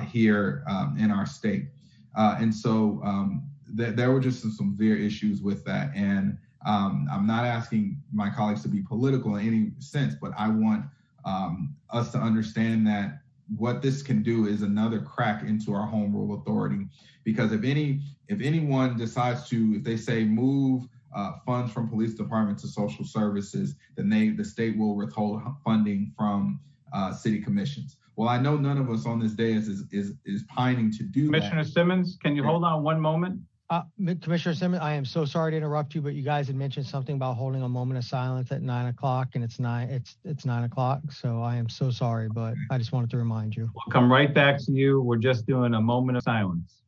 here in our state. And so there were just some severe issues with that. And I'm not asking my colleagues to be political in any sense, but I want us to understand that what this can do is another crack into our home rule authority, because if anyone decides to, if they say move funds from police department to social services, then the state will withhold funding from city commissions. Well, I know none of us on this dais is pining to do Commissioner that. Simmons, can you hold on one moment? Commissioner Simmons, I am so sorry to interrupt you, but you guys had mentioned something about holding a moment of silence at 9 o'clock, and it's 9 o'clock. So I am so sorry, but I just wanted to remind you. We'll come right back to you. We're just doing a moment of silence.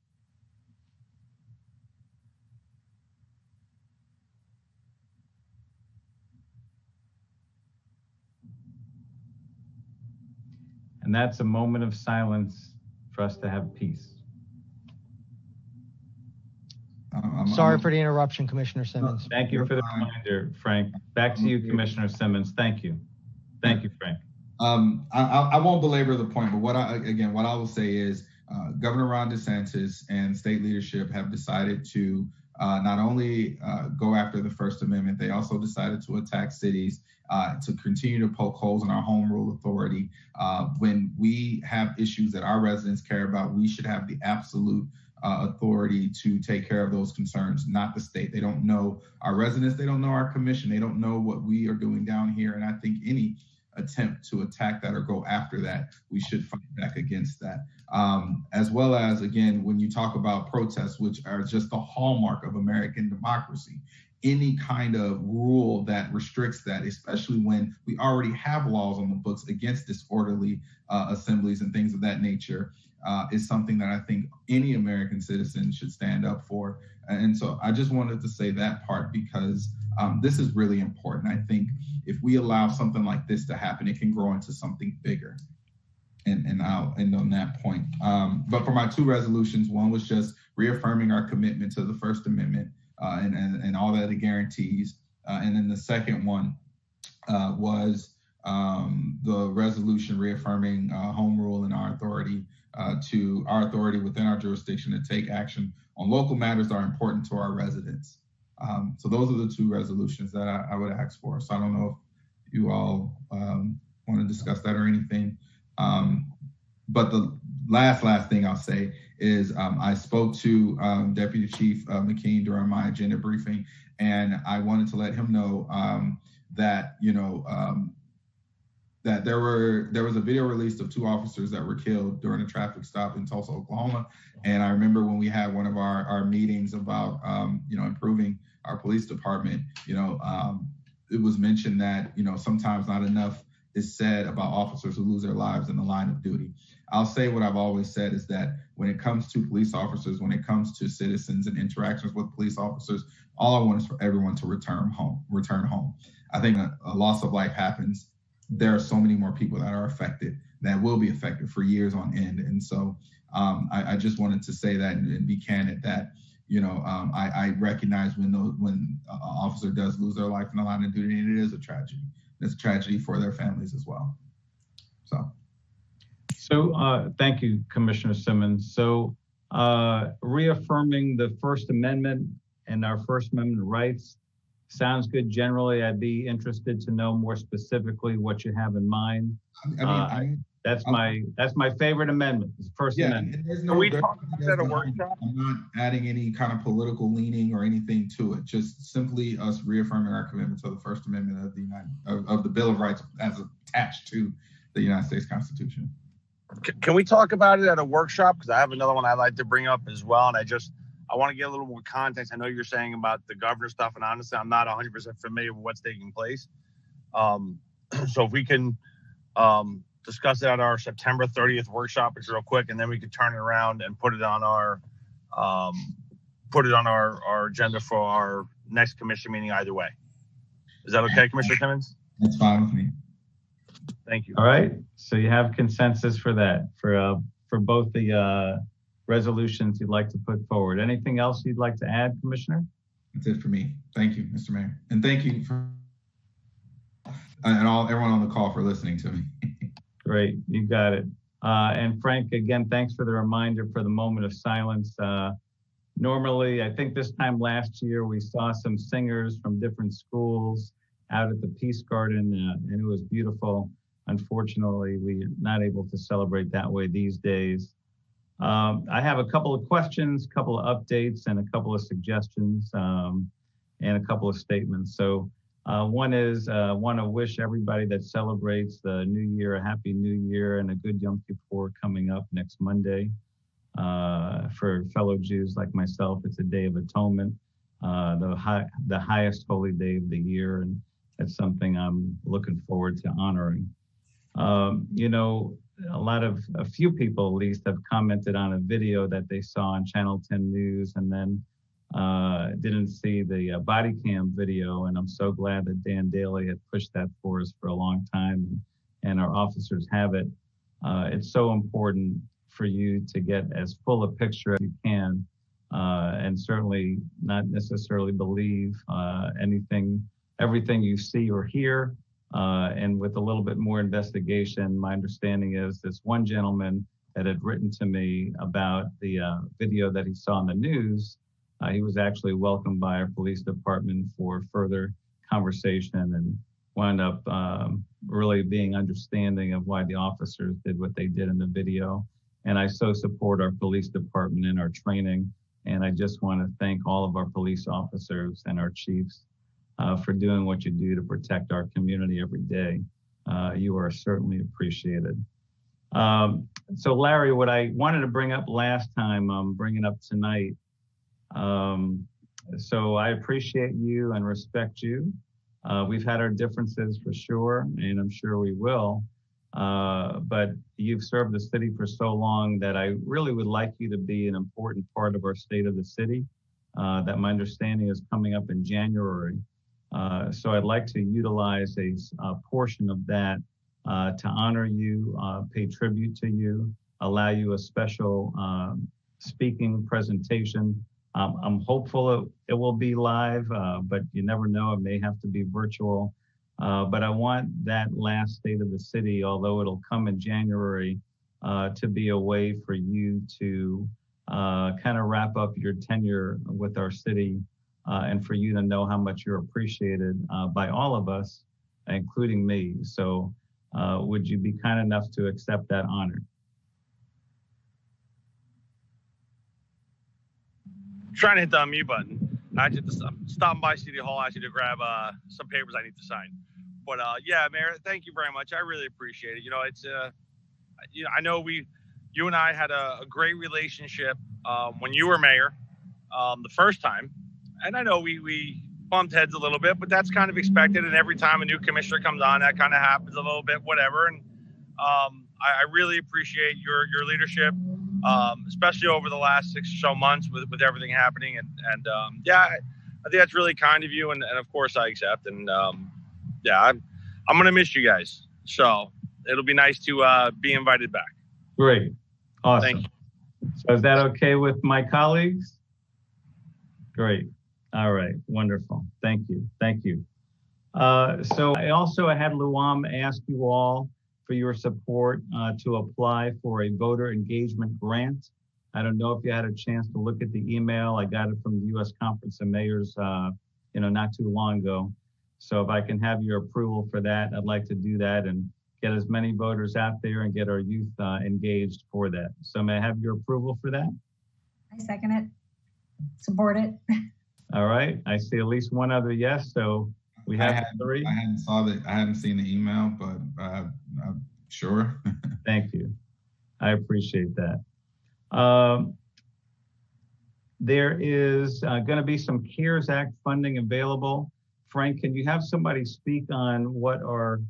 And that's a moment of silence for us to have peace. Sorry for the interruption, Commissioner Simmons. Thank you for the reminder, Frank. Back to you, Commissioner Simmons. Thank you. Thank you, Frank. I won't belabor the point, but what I will say is Governor Ron DeSantis and state leadership have decided to not only go after the First Amendment, they also decided to attack cities, to continue to poke holes in our home rule authority. When we have issues that our residents care about, we should have the absolute authority to take care of those concerns, not the state. They don't know our residents, they don't know our commission, they don't know what we are doing down here. And I think any attempt to attack that or go after that, we should fight back against that. As well as, again, when you talk about protests, which are just the hallmark of American democracy, any kind of rule that restricts that, especially when we already have laws on the books against disorderly assemblies and things of that nature, is something that I think any American citizen should stand up for. And so I just wanted to say that part, because this is really important. I think if we allow something like this to happen, it can grow into something bigger. And I'll end on that point. But for my two resolutions, one was just reaffirming our commitment to the First Amendment and all that it guarantees. And then the second one was the resolution reaffirming home rule and our authority within our jurisdiction to take action on local matters that are important to our residents. So those are the two resolutions that I would ask for. So I don't know if you all want to discuss that or anything. But the last thing I'll say is I spoke to Deputy Chief McKean during my agenda briefing, and I wanted to let him know that, that there was a video released of 2 officers that were killed during a traffic stop in Tulsa, Oklahoma. And I remember when we had one of our meetings about, improving our police department, it was mentioned that, sometimes not enough is said about officers who lose their lives in the line of duty. I'll say what I've always said is that when it comes to police officers, when it comes to citizens and interactions with police officers, all I want is for everyone to return home. I think a loss of life happens. There are so many more people that are affected, that will be affected for years on end. And so I just wanted to say that and be candid that, I recognize when an officer does lose their life in the line of duty, and it is a tragedy. It's a tragedy for their families as well. So thank you, Commissioner Simmons. So reaffirming the First Amendment and our First Amendment rights sounds good generally. I'd be interested to know more specifically what you have in mind. That's my favorite amendment, the First Amendment. Are we talking about a workshop? I'm not adding any kind of political leaning or anything to it. Just simply us reaffirming our commitment to the First Amendment of the Bill of Rights as attached to the United States Constitution. Can we talk about it at a workshop? Because I have another one I'd like to bring up as well, and I want to get a little more context. I know you're saying about the governor stuff, and honestly, I'm not 100% familiar with what's taking place. So if we can discuss it at our September 30th workshop, it's real quick, and then we can turn it around and put it on our agenda for our next commission meeting either way. Is that okay, Commissioner Simmons? That's fine with me. Thank you. All right. So you have consensus for that, for both the resolutions you'd like to put forward. Anything else you'd like to add, Commissioner? That's it for me. Thank you, Mr. Mayor. And thank you everyone on the call for listening to me. Great. You got it. And Frank, again, thanks for the reminder for the moment of silence. Normally, I think this time last year, we saw some singers from different schools out at the Peace Garden, and it was beautiful. unfortunately, we're not able to celebrate that way these days. I have a couple of questions, a couple of updates, and a couple of suggestions, and a couple of statements. So one is, I want to wish everybody that celebrates the New Year a Happy New Year and a good Yom Kippur coming up next Monday. For fellow Jews like myself, it's a Day of Atonement, the highest holy day of the year, and it's something I'm looking forward to honoring. You know, a few people at least have commented on a video that they saw on Channel 10 News and then didn't see the body cam video. And I'm so glad that Dan Daly had pushed that for us for a long time, and our officers have it. It's so important for you to get as full a picture as you can, and certainly not necessarily believe everything you see or hear. And with a little bit more investigation, my understanding is this one gentleman that had written to me about the video that he saw on the news, he was actually welcomed by our police department for further conversation and wound up really being understanding of why the officers did what they did in the video. And I so support our police department and our training. And I just want to thank all of our police officers and our chiefs for doing what you do to protect our community every day. You are certainly appreciated. So Larry, what I wanted to bring up last time, I'm bringing up tonight. So I appreciate you and respect you. We've had our differences for sure, and I'm sure we will. But you've served the city for so long that I really would like you to be an important part of our State of the City. That my understanding is coming up in January. So I'd like to utilize a portion of that to honor you, pay tribute to you, allow you a special speaking presentation. I'm hopeful it will be live, but you never know, it may have to be virtual. But I want that last State of the City, although it'll come in January, to be a way for you to kind of wrap up your tenure with our city, and for you to know how much you're appreciated by all of us, including me. So would you be kind enough to accept that honor? Trying to hit the unmute button. I just stopping by City Hall, actually, to grab some papers I need to sign. But yeah, Mayor, thank you very much. I really appreciate it. You know, it's you know, I know you and I had a great relationship when you were mayor the first time, and I know we bumped heads a little bit, but that's kind of expected. And every time a new commissioner comes on, that kind of happens a little bit, whatever. And I really appreciate your leadership. Especially over the last 6 or so months with everything happening. And yeah, I think that's really kind of you. And of course I accept. And yeah, I'm going to miss you guys. So it'll be nice to be invited back. Great. Awesome. Thank you. So is that okay with my colleagues? Great. All right. Wonderful. Thank you. Thank you. So I had Luam ask you all for your support to apply for a voter engagement grant. I don't know if you had a chance to look at the email. I got it from the U.S. Conference of Mayors, not too long ago. So if I can have your approval for that, I'd like to do that and get as many voters out there and get our youth engaged for that. So may I have your approval for that? I second it. Support it. All right. I see at least one other yes. So we have three. I hadn't seen the email, but sure. Thank you. I appreciate that. There is going to be some CARES Act funding available. Frank, can you have somebody speak on what our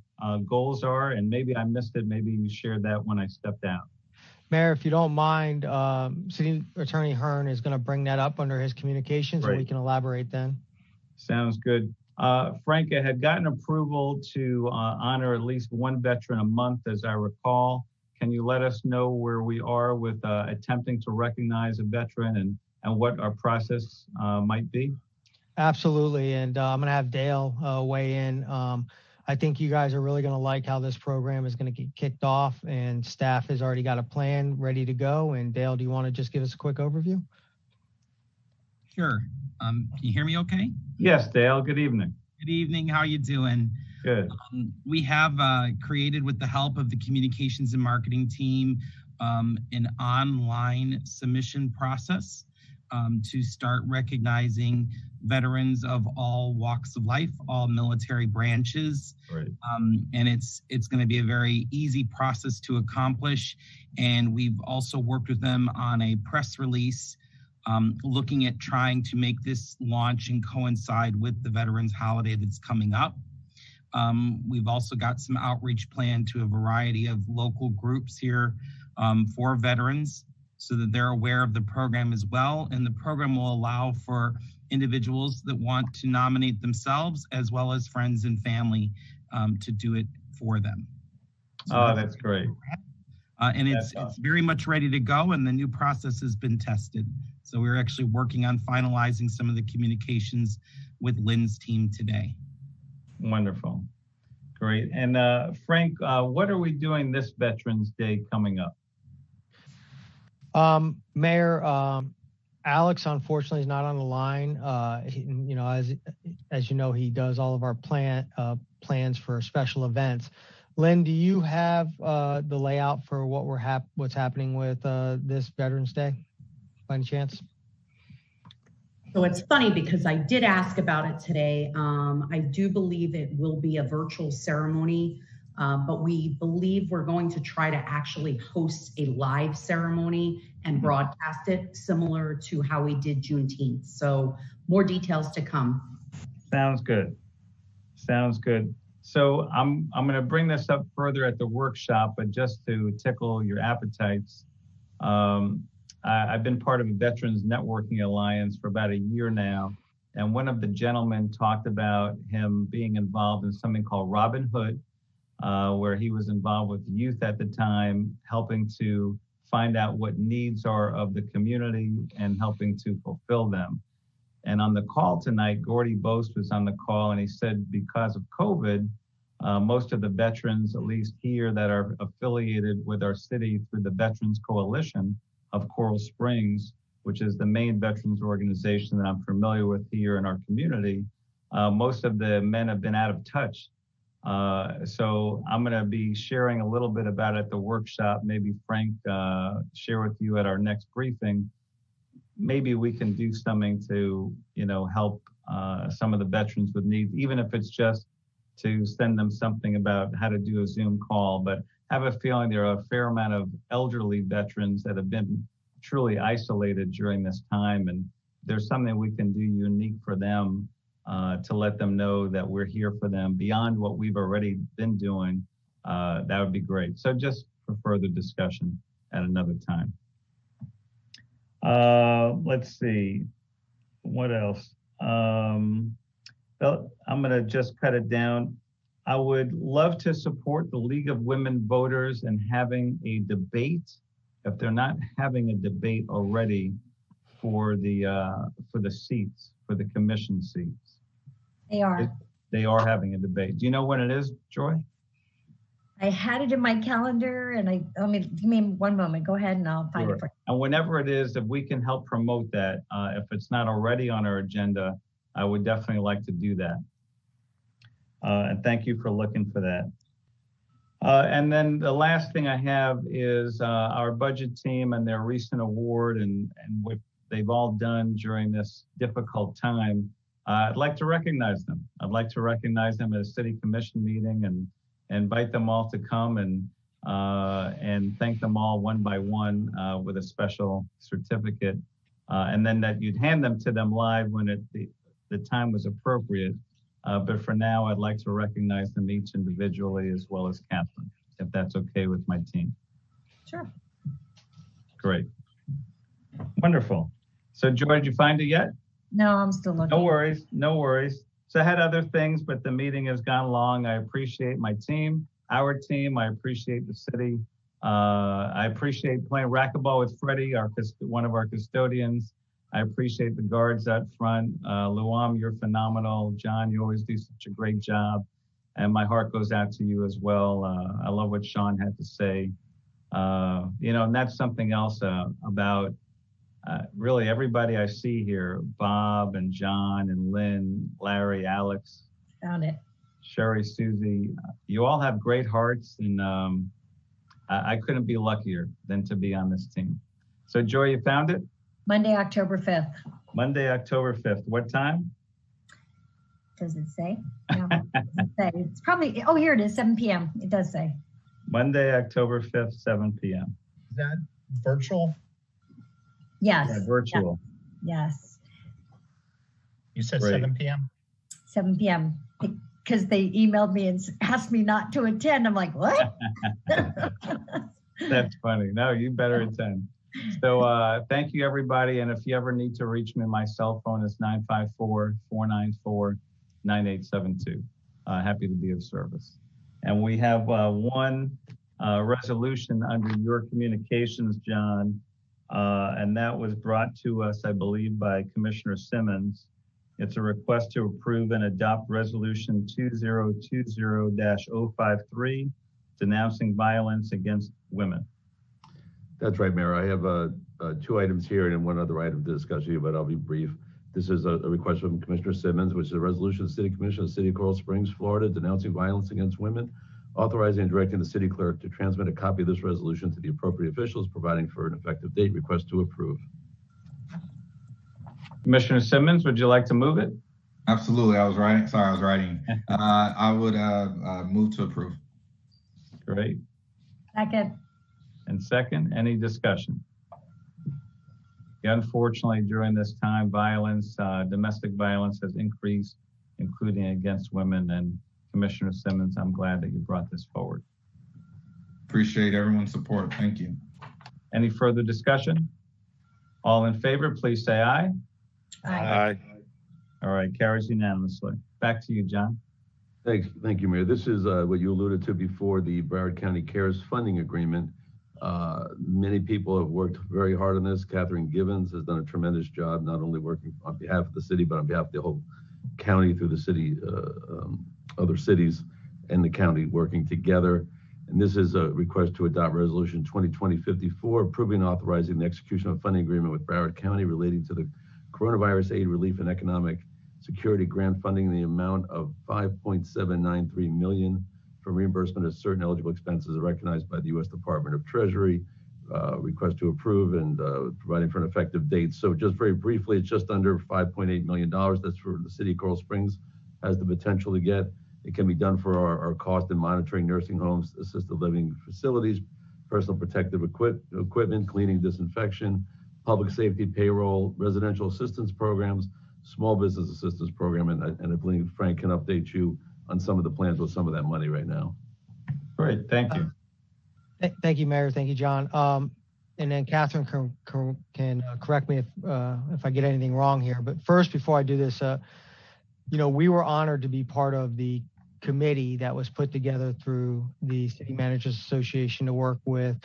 goals are? And maybe I missed it. Maybe you shared that when I stepped out. Mayor, if you don't mind, City Attorney Hearn is going to bring that up under his communications, and we can elaborate then. Sounds good. Frank, I had gotten approval to honor at least one veteran a month, as I recall. Can you let us know where we are with attempting to recognize a veteran and what our process might be? Absolutely. And I'm going to have Dale weigh in. I think you guys are really going to like how this program is going to get kicked off, and staff has already got a plan ready to go. And Dale, do you want to just give us a quick overview? Sure. Can you hear me okay? Yes, Dale. Good evening. Good evening. How you doing? Good. We have created, with the help of the communications and marketing team, an online submission process to start recognizing veterans of all walks of life, all military branches. Right. And it's going to be a very easy process to accomplish. And we've also worked with them on a press release looking at trying to make this launch and coincide with the Veterans Holiday that's coming up. We've also got some outreach planned to a variety of local groups here for veterans so that they're aware of the program as well. And the program will allow for individuals that want to nominate themselves as well as friends and family to do it for them. So that's great. And it's very much ready to go, and the new process has been tested. So we're actually working on finalizing some of the communications with Lynn's team today. Wonderful. Great. And Frank, what are we doing this Veterans Day coming up? Mayor, Alex, unfortunately, is not on the line. As you know, he does all of our plans for special events. Lynn, do you have the layout for what's happening with this Veterans Day, by any chance? So it's funny because I did ask about it today. I do believe it will be a virtual ceremony, but we believe we're going to try to actually host a live ceremony and broadcast it similar to how we did Juneteenth. So more details to come. Sounds good. Sounds good. So I'm going to bring this up further at the workshop, but just to tickle your appetites, I've been part of a Veterans Networking Alliance for about a year now. And one of the gentlemen talked about him being involved in something called Robin Hood, where he was involved with youth at the time, helping to find out what needs are of the community and helping to fulfill them. And on the call tonight, Gordy Boast was on the call, and he said because of COVID, most of the veterans, at least here, that are affiliated with our city through the Veterans Coalition of Coral Springs, which is the main veterans organization that I'm familiar with here in our community, most of the men have been out of touch. So I'm going to be sharing a little bit about it at the workshop. Maybe Frank share with you at our next briefing. Maybe we can do something to, help some of the veterans with needs, even if it's just to send them something about how to do a Zoom call. But I have a feeling there are a fair amount of elderly veterans that have been truly isolated during this time. And there's something we can do unique for them to let them know that we're here for them beyond what we've already been doing. That would be great. So just for further discussion at another time. Let's see, what else? I'm going to just cut it down. I would love to support the League of Women Voters in having a debate, if they're not having a debate already, for the seats, for the commission seats. They are. They are having a debate. Do you know when it is, Joy? I had it in my calendar, and give me 1 moment. Go ahead and I'll find it for you. And whenever it is, if we can help promote that, if it's not already on our agenda, I would definitely like to do that. And thank you for looking for that. And then the last thing I have is our budget team and their recent award and what they've all done during this difficult time. I'd like to recognize them. I'd like to recognize them at a city commission meeting and invite them all to come and thank them all one by one with a special certificate. And then that you'd hand them to them live when the time was appropriate. But for now, I'd like to recognize them each individually as well as Catherine, if that's okay with my team. Sure. Great. Wonderful. So Joy, did you find it yet? No, I'm still looking. No worries. No worries. So I had other things, but the meeting has gone long. I appreciate my team, our team. I appreciate the city. I appreciate playing racquetball with Freddie, one of our custodians. I appreciate the guards out front. Luam, you're phenomenal. John, you always do such a great job. And my heart goes out to you as well. I love what Sean had to say. And that's something else about really everybody I see here, Bob and John and Lynn, Larry, Alex. Found it. Sherry, Susie, you all have great hearts, and I couldn't be luckier than to be on this team. So Joy, you found it? Monday, October 5th. Monday, October 5th. What time? Does it say? No, it doesn't say. It's probably, oh, here it is, 7 p.m. It does say. Monday, October 5th, 7 p.m. Is that virtual? Yes. Yeah, virtual. Yes. You said Great. 7 p.m.? 7 p.m. Because they emailed me and asked me not to attend. I'm like, what? That's funny. No, you better attend. So thank you, everybody. And if you ever need to reach me, my cell phone is 954-494-9872. Happy to be of service. And we have one resolution under your communications, John, and that was brought to us, I believe, by Commissioner Simmons. It's a request to approve and adopt Resolution 2020-053, denouncing violence against women. That's right, Mayor. I have two items here and one other item to discuss with you, but I'll be brief. This is a request from Commissioner Simmons, which is a resolution of the City Commission of the City of Coral Springs, Florida, denouncing violence against women, authorizing and directing the city clerk to transmit a copy of this resolution to the appropriate officials, providing for an effective date. Request to approve. Commissioner Simmons, would you like to move it? Absolutely. I was writing. I would move to approve. Great. Second. And second, any discussion? Unfortunately, during this time, violence, domestic violence has increased, including against women. And Commissioner Simmons, I'm glad that you brought this forward. Appreciate everyone's support. Thank you. Any further discussion? All in favor, please say aye. Aye. All right, carries unanimously. Back to you, John. Thank you, Mayor. This is what you alluded to before, the Broward County CARES funding agreement. Many people have worked very hard on this. Catherine Givens has done a tremendous job, not only working on behalf of the city, but on behalf of the whole county through the city, other cities and the county working together. And this is a request to adopt Resolution 2020-54, approving and authorizing the execution of a funding agreement with Broward County relating to the Coronavirus Aid Relief and Economic Security Grant funding in the amount of $5.793 million for reimbursement of certain eligible expenses recognized by the U.S. Department of Treasury. Request to approve and providing for an effective date. So just very briefly, it's just under $5.8 million. That's for the city of Coral Springs has the potential to get. It can be done for our cost in monitoring nursing homes, assisted living facilities, personal protective equipment, cleaning, disinfection, public safety, payroll, residential assistance programs, small business assistance program, and I believe Frank can update you on some of the plans with some of that money right now. Great, thank you. Thank you, Mayor. Thank you, John. And then Catherine can correct me if I get anything wrong here. But first, before I do this, we were honored to be part of the committee that was put together through the City Managers Association to work with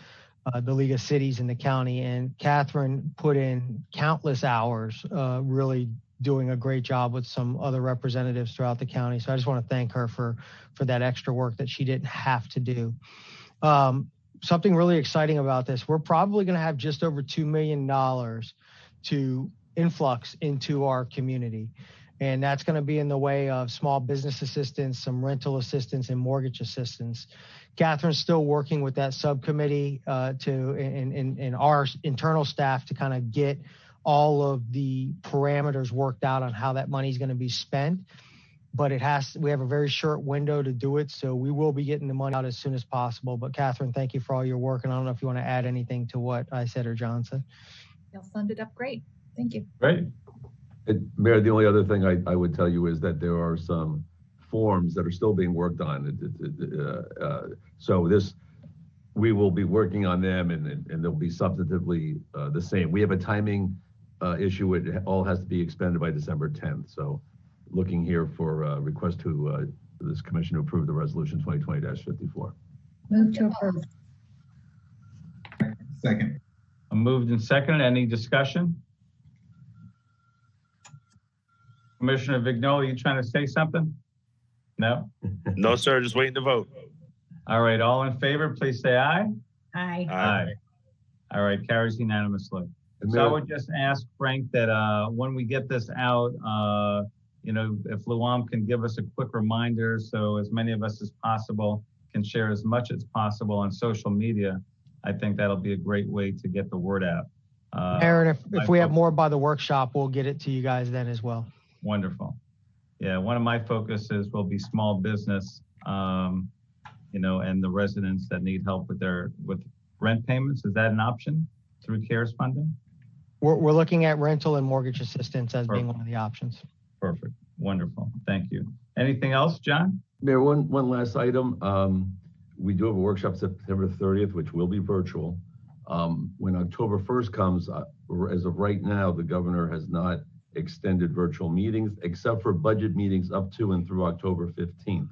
the League of Cities in the county. And Catherine put in countless hours, really doing a great job with some other representatives throughout the county. So I just want to thank her for that extra work that she didn't have to do. Something really exciting about this, we're probably going to have just over $2 million to influx into our community. And that's going to be in the way of small business assistance, some rental assistance, and mortgage assistance. Catherine's still working with that subcommittee and our internal staff to kind of get all of the parameters worked out on how that money is going to be spent. But we have a very short window to do it, so we will be getting the money out as soon as possible. But Catherine, thank you for all your work, and I don't know if you want to add anything to what I said or John said. Y'all summed it up great. Thank you. Great. Mayor, the only other thing I would tell you is that there are some forms that are still being worked on. So we will be working on them, and they'll be substantively the same. We have a timing issue. It all has to be expended by December 10th. So looking here for a request to this commission to approve the resolution 2020-54. Move to approve. Second. Moved and seconded. Any discussion? Commissioner Vignola, you trying to say something? No? No, sir. Just waiting to vote. All right. All in favor, please say aye. Aye. Aye. All right. Carries unanimously. So I would just ask Frank that when we get this out, if Luam can give us a quick reminder so as many of us as possible can share as much as possible on social media, I think that'll be a great way to get the word out. Aaron, if we have more by the workshop, we'll get it to you guys then as well. Wonderful. Yeah, one of my focuses will be small business, and the residents that need help with rent payments. Is that an option through CARES funding? We're looking at rental and mortgage assistance as being one of the options. Perfect. Wonderful. Thank you. Anything else, John? Mayor, one last item. We do have a workshop September 30th, which will be virtual. When October 1st comes, as of right now, the governor has not extended virtual meetings except for budget meetings up to and through October 15th.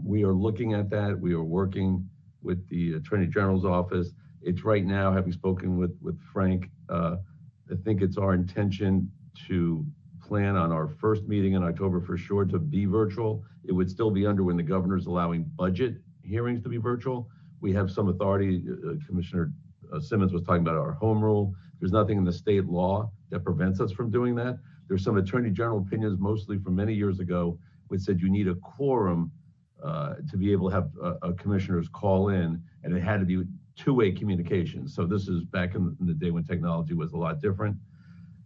We are looking at that. We are working with the Attorney General's office. It's right now, having spoken with Frank, I think it's our intention to plan on our first meeting in October for sure to be virtual. It would still be under when the governor's allowing budget hearings to be virtual. We have some authority. Commissioner Simmons was talking about our home rule. There's nothing in the state law that prevents us from doing that. There's some Attorney General opinions, mostly from many years ago, which said you need a quorum to be able to have commissioners call in, and it had to be two-way communication. So this is back in the day when technology was a lot different.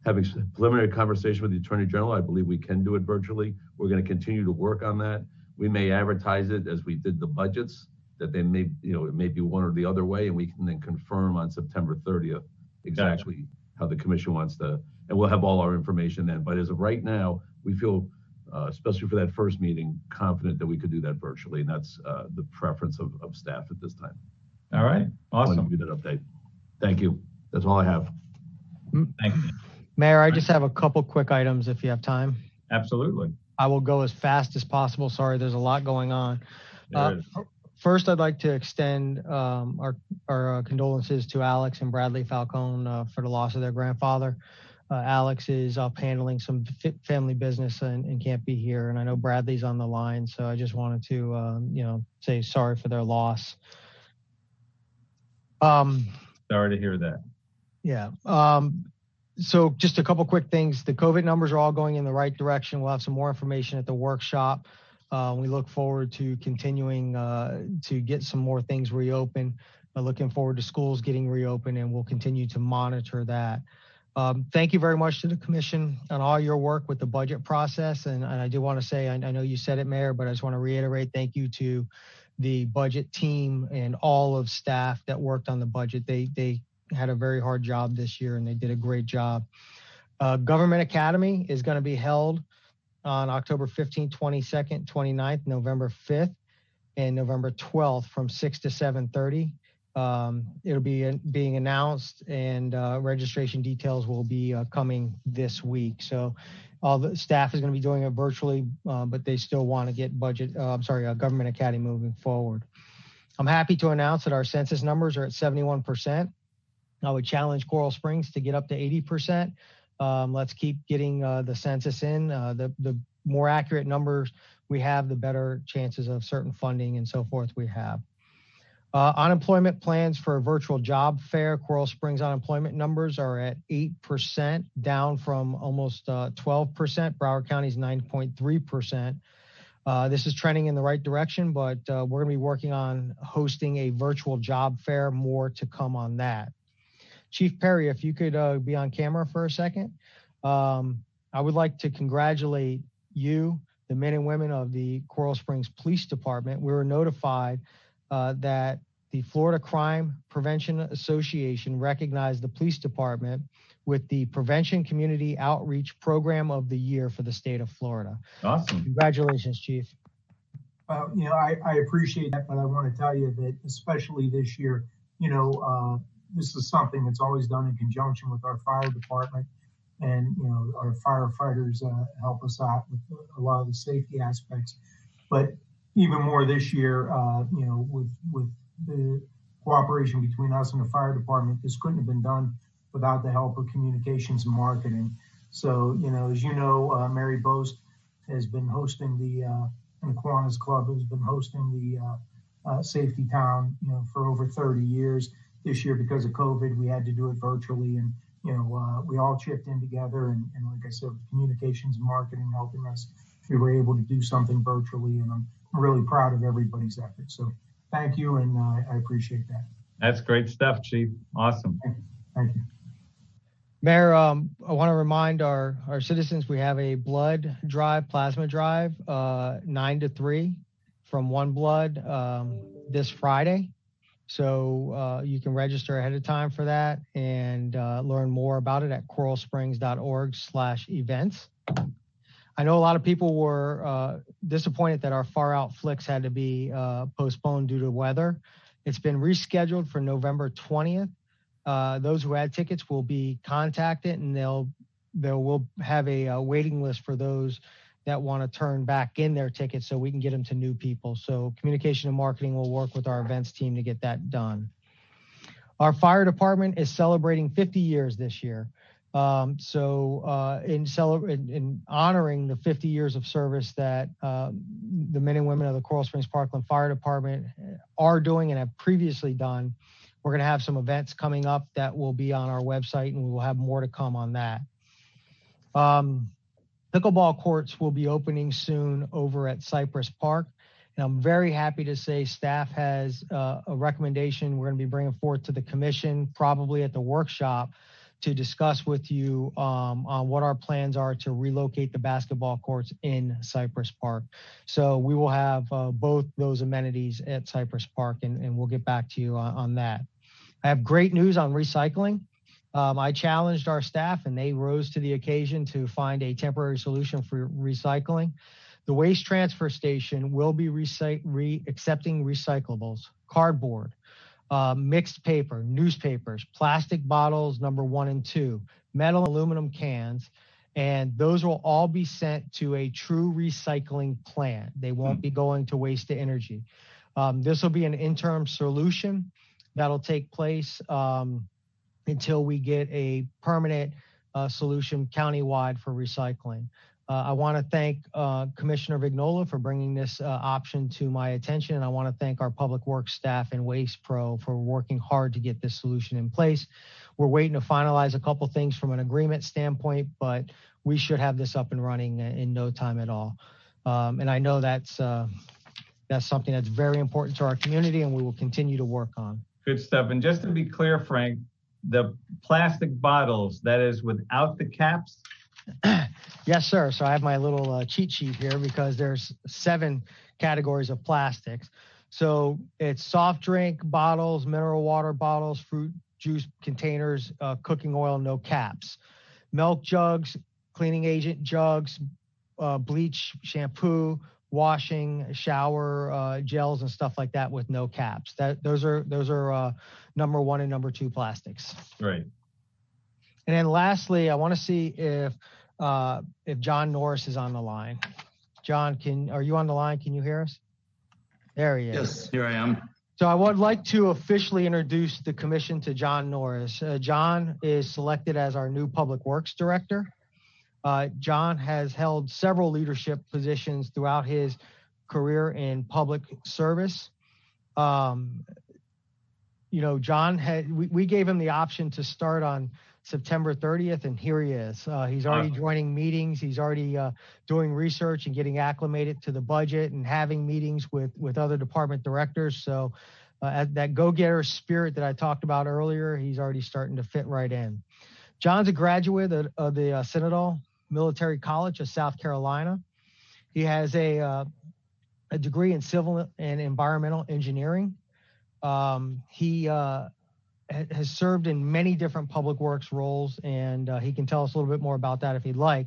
Having preliminary conversation with the Attorney General, I believe we can do it virtually. We're going to continue to work on that. We may advertise it as we did the budgets, that they may, it may be one or the other way, and we can then confirm on September 30th exactly how the commission wants to, and we'll have all our information then. But as of right now, we feel, especially for that first meeting, confident that we could do that virtually, and that's the preference of staff at this time. All right, awesome. Do that update. Thank you. That's all I have. Thank you. Mayor, I just have a couple quick items if you have time. Absolutely. I will go as fast as possible. Sorry, there's a lot going on. First, I'd like to extend our condolences to Alex and Bradley Falcone for the loss of their grandfather. Alex is up handling some family business and can't be here. And I know Bradley's on the line, so I just wanted to, say sorry for their loss. Sorry to hear that. Yeah. So just a couple quick things. The COVID numbers are all going in the right direction. We'll have some more information at the workshop. We look forward to continuing to get some more things reopened. Looking forward to schools getting reopened, and we'll continue to monitor that. Thank you very much to the commission on all your work with the budget process. And I do want to say, I know you said it, Mayor, but I just want to reiterate thank you to the budget team and all of staff that worked on the budget. They had a very hard job this year, and they did a great job. Government Academy is going to be held on October 15th, 22nd, 29th, November 5th, and November 12th from 6 to 7:30. It'll be being announced, and registration details will be coming this week. So all the staff is going to be doing it virtually, but they still want to get Government Academy moving forward. I'm happy to announce that our census numbers are at 71%. I would challenge Coral Springs to get up to 80%. Let's keep getting the census in. The more accurate numbers we have, the better chances of certain funding and so forth we have. Unemployment plans for a virtual job fair. Coral Springs unemployment numbers are at 8%, down from almost 12%. Broward County's 9.3%. This is trending in the right direction, but we're going to be working on hosting a virtual job fair. More to come on that. Chief Perry, if you could be on camera for a second. I would like to congratulate you, the men and women of the Coral Springs Police Department. We were notified that the Florida Crime Prevention Association recognized the police department with the Prevention Community Outreach Program of the Year for the state of Florida. Awesome. Congratulations, Chief. I appreciate that, but I want to tell you that especially this year, this is something that's always done in conjunction with our fire department, and our firefighters help us out with a lot of the safety aspects. But even more this year, with the cooperation between us and the fire department, this couldn't have been done without the help of communications and marketing. So, as you know, Mary Boast has been hosting and Kiwanis Club has been hosting the Safety Town, for over 30 years. This year, because of COVID, we had to do it virtually, and we all chipped in together, and like I said, communications and marketing helping us, we were able to do something virtually, and I'm really proud of everybody's efforts. So thank you, and I appreciate that. That's great stuff, Chief. Awesome. Thank you. Mayor, I want to remind our citizens we have a blood drive, plasma drive, 9 to 3 from One Blood this Friday. So you can register ahead of time for that and learn more about it at coralsprings.org/events. I know a lot of people were disappointed that our Far Out Flicks had to be postponed due to weather. It's been rescheduled for November 20th. Those who had tickets will be contacted, and we'll have a waiting list for those that want to turn back in their tickets so we can get them to new people. So communication and marketing will work with our events team to get that done. Our fire department is celebrating 50 years this year. In honoring the 50 years of service that the men and women of the Coral Springs Parkland Fire Department are doing and have previously done, we're going to have some events coming up that will be on our website, and we will have more to come on that. Pickleball courts will be opening soon over at Cypress Park. And I'm very happy to say staff has a recommendation we're going to be bringing forth to the commission, probably at the workshop, to discuss with you on what our plans are to relocate the basketball courts in Cypress Park. So we will have both those amenities at Cypress Park, and we'll get back to you on that. I have great news on recycling. I challenged our staff, and they rose to the occasion to find a temporary solution for recycling. The waste transfer station will be accepting recyclables, cardboard, mixed paper, newspapers, plastic bottles number 1 and 2, metal and aluminum cans, and those will all be sent to a true recycling plant. They won't be going to waste to energy. This will be an interim solution that'll take place until we get a permanent solution countywide for recycling. I want to thank Commissioner Vignola for bringing this option to my attention, and I want to thank our Public Works staff and Waste Pro for working hard to get this solution in place. We're waiting to finalize a couple things from an agreement standpoint, but we should have this up and running in no time at all. And I know that's something that's very important to our community, and we will continue to work on. Good stuff. And just to be clear, Frank, the plastic bottles, that is without the caps? Yes, sir. So I have my little cheat sheet here because there's 7 categories of plastics. So it's soft drink bottles, mineral water bottles, fruit juice containers, cooking oil, no caps. Milk jugs, cleaning agent jugs, bleach, shampoo, washing, shower gels, and stuff like that with no caps. Those are number 1 and number 2 plastics. Right. And then lastly, I want to see if John Norris is on the line. John, are you on the line? Can you hear us? There he is. Yes, here I am. So I would like to officially introduce the commission to John Norris. John is selected as our new Public Works Director. John has held several leadership positions throughout his career in public service. John we gave him the option to start on September 30th, and here he is. He's already joining meetings. He's already doing research and getting acclimated to the budget and having meetings with other department directors. So that go-getter spirit that I talked about earlier, he's already starting to fit right in. John's a graduate of the Citadel Military College of South Carolina. He has a degree in civil and environmental engineering. He has served in many different public works roles, and he can tell us a little bit more about that if he'd like.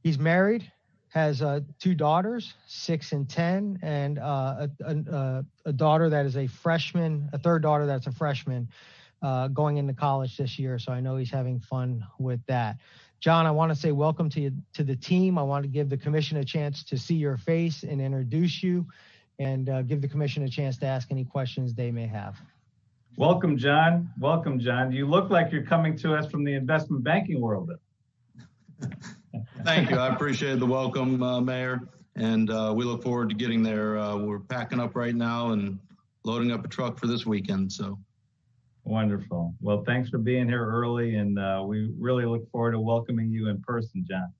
He's married, has 2 daughters, 6 and 10, and a daughter that is a freshman, a third daughter that's a freshman going into college this year. So I know he's having fun with that. John, I want to say welcome to the team. I want to give the commission a chance to see your face and introduce you, and give the commission a chance to ask any questions they may have. Welcome, John. Welcome, John. You look like you're coming to us from the investment banking world. Thank you. I appreciate the welcome, Mayor. And we look forward to getting there. We're packing up right now and loading up a truck for this weekend. So Wonderful. Well, thanks for being here early, and we really look forward to welcoming you in person, John.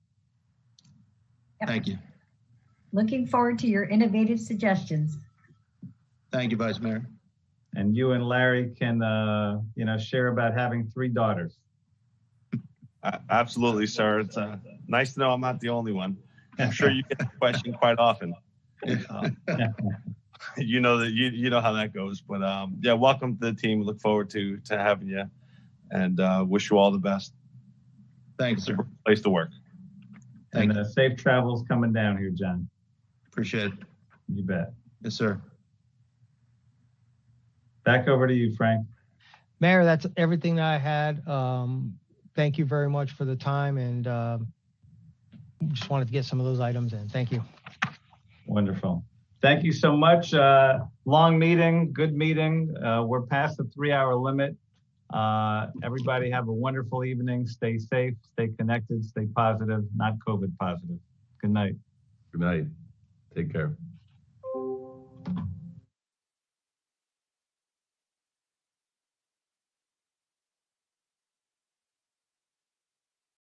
Yep. Thank you. Looking forward to your innovative suggestions. Thank you, Vice Mayor. And you and Larry can, share about having 3 daughters. Absolutely, sir. It's nice to know I'm not the only one. I'm sure you get the question quite often. You know that you know how that goes. But yeah, welcome to the team. Look forward to having you, and wish you all the best. Thanks, sir. Place to work. And safe travels coming down here, John. Appreciate it. You bet. Yes, sir. Back over to you, Frank. Mayor, that's everything that I had. Thank you very much for the time, and just wanted to get some of those items in. Thank you. Wonderful. Thank you so much. Long meeting, good meeting. We're past the 3-hour limit. Everybody have a wonderful evening. Stay safe, stay connected, stay positive, not COVID positive. Good night. Good night. Take care.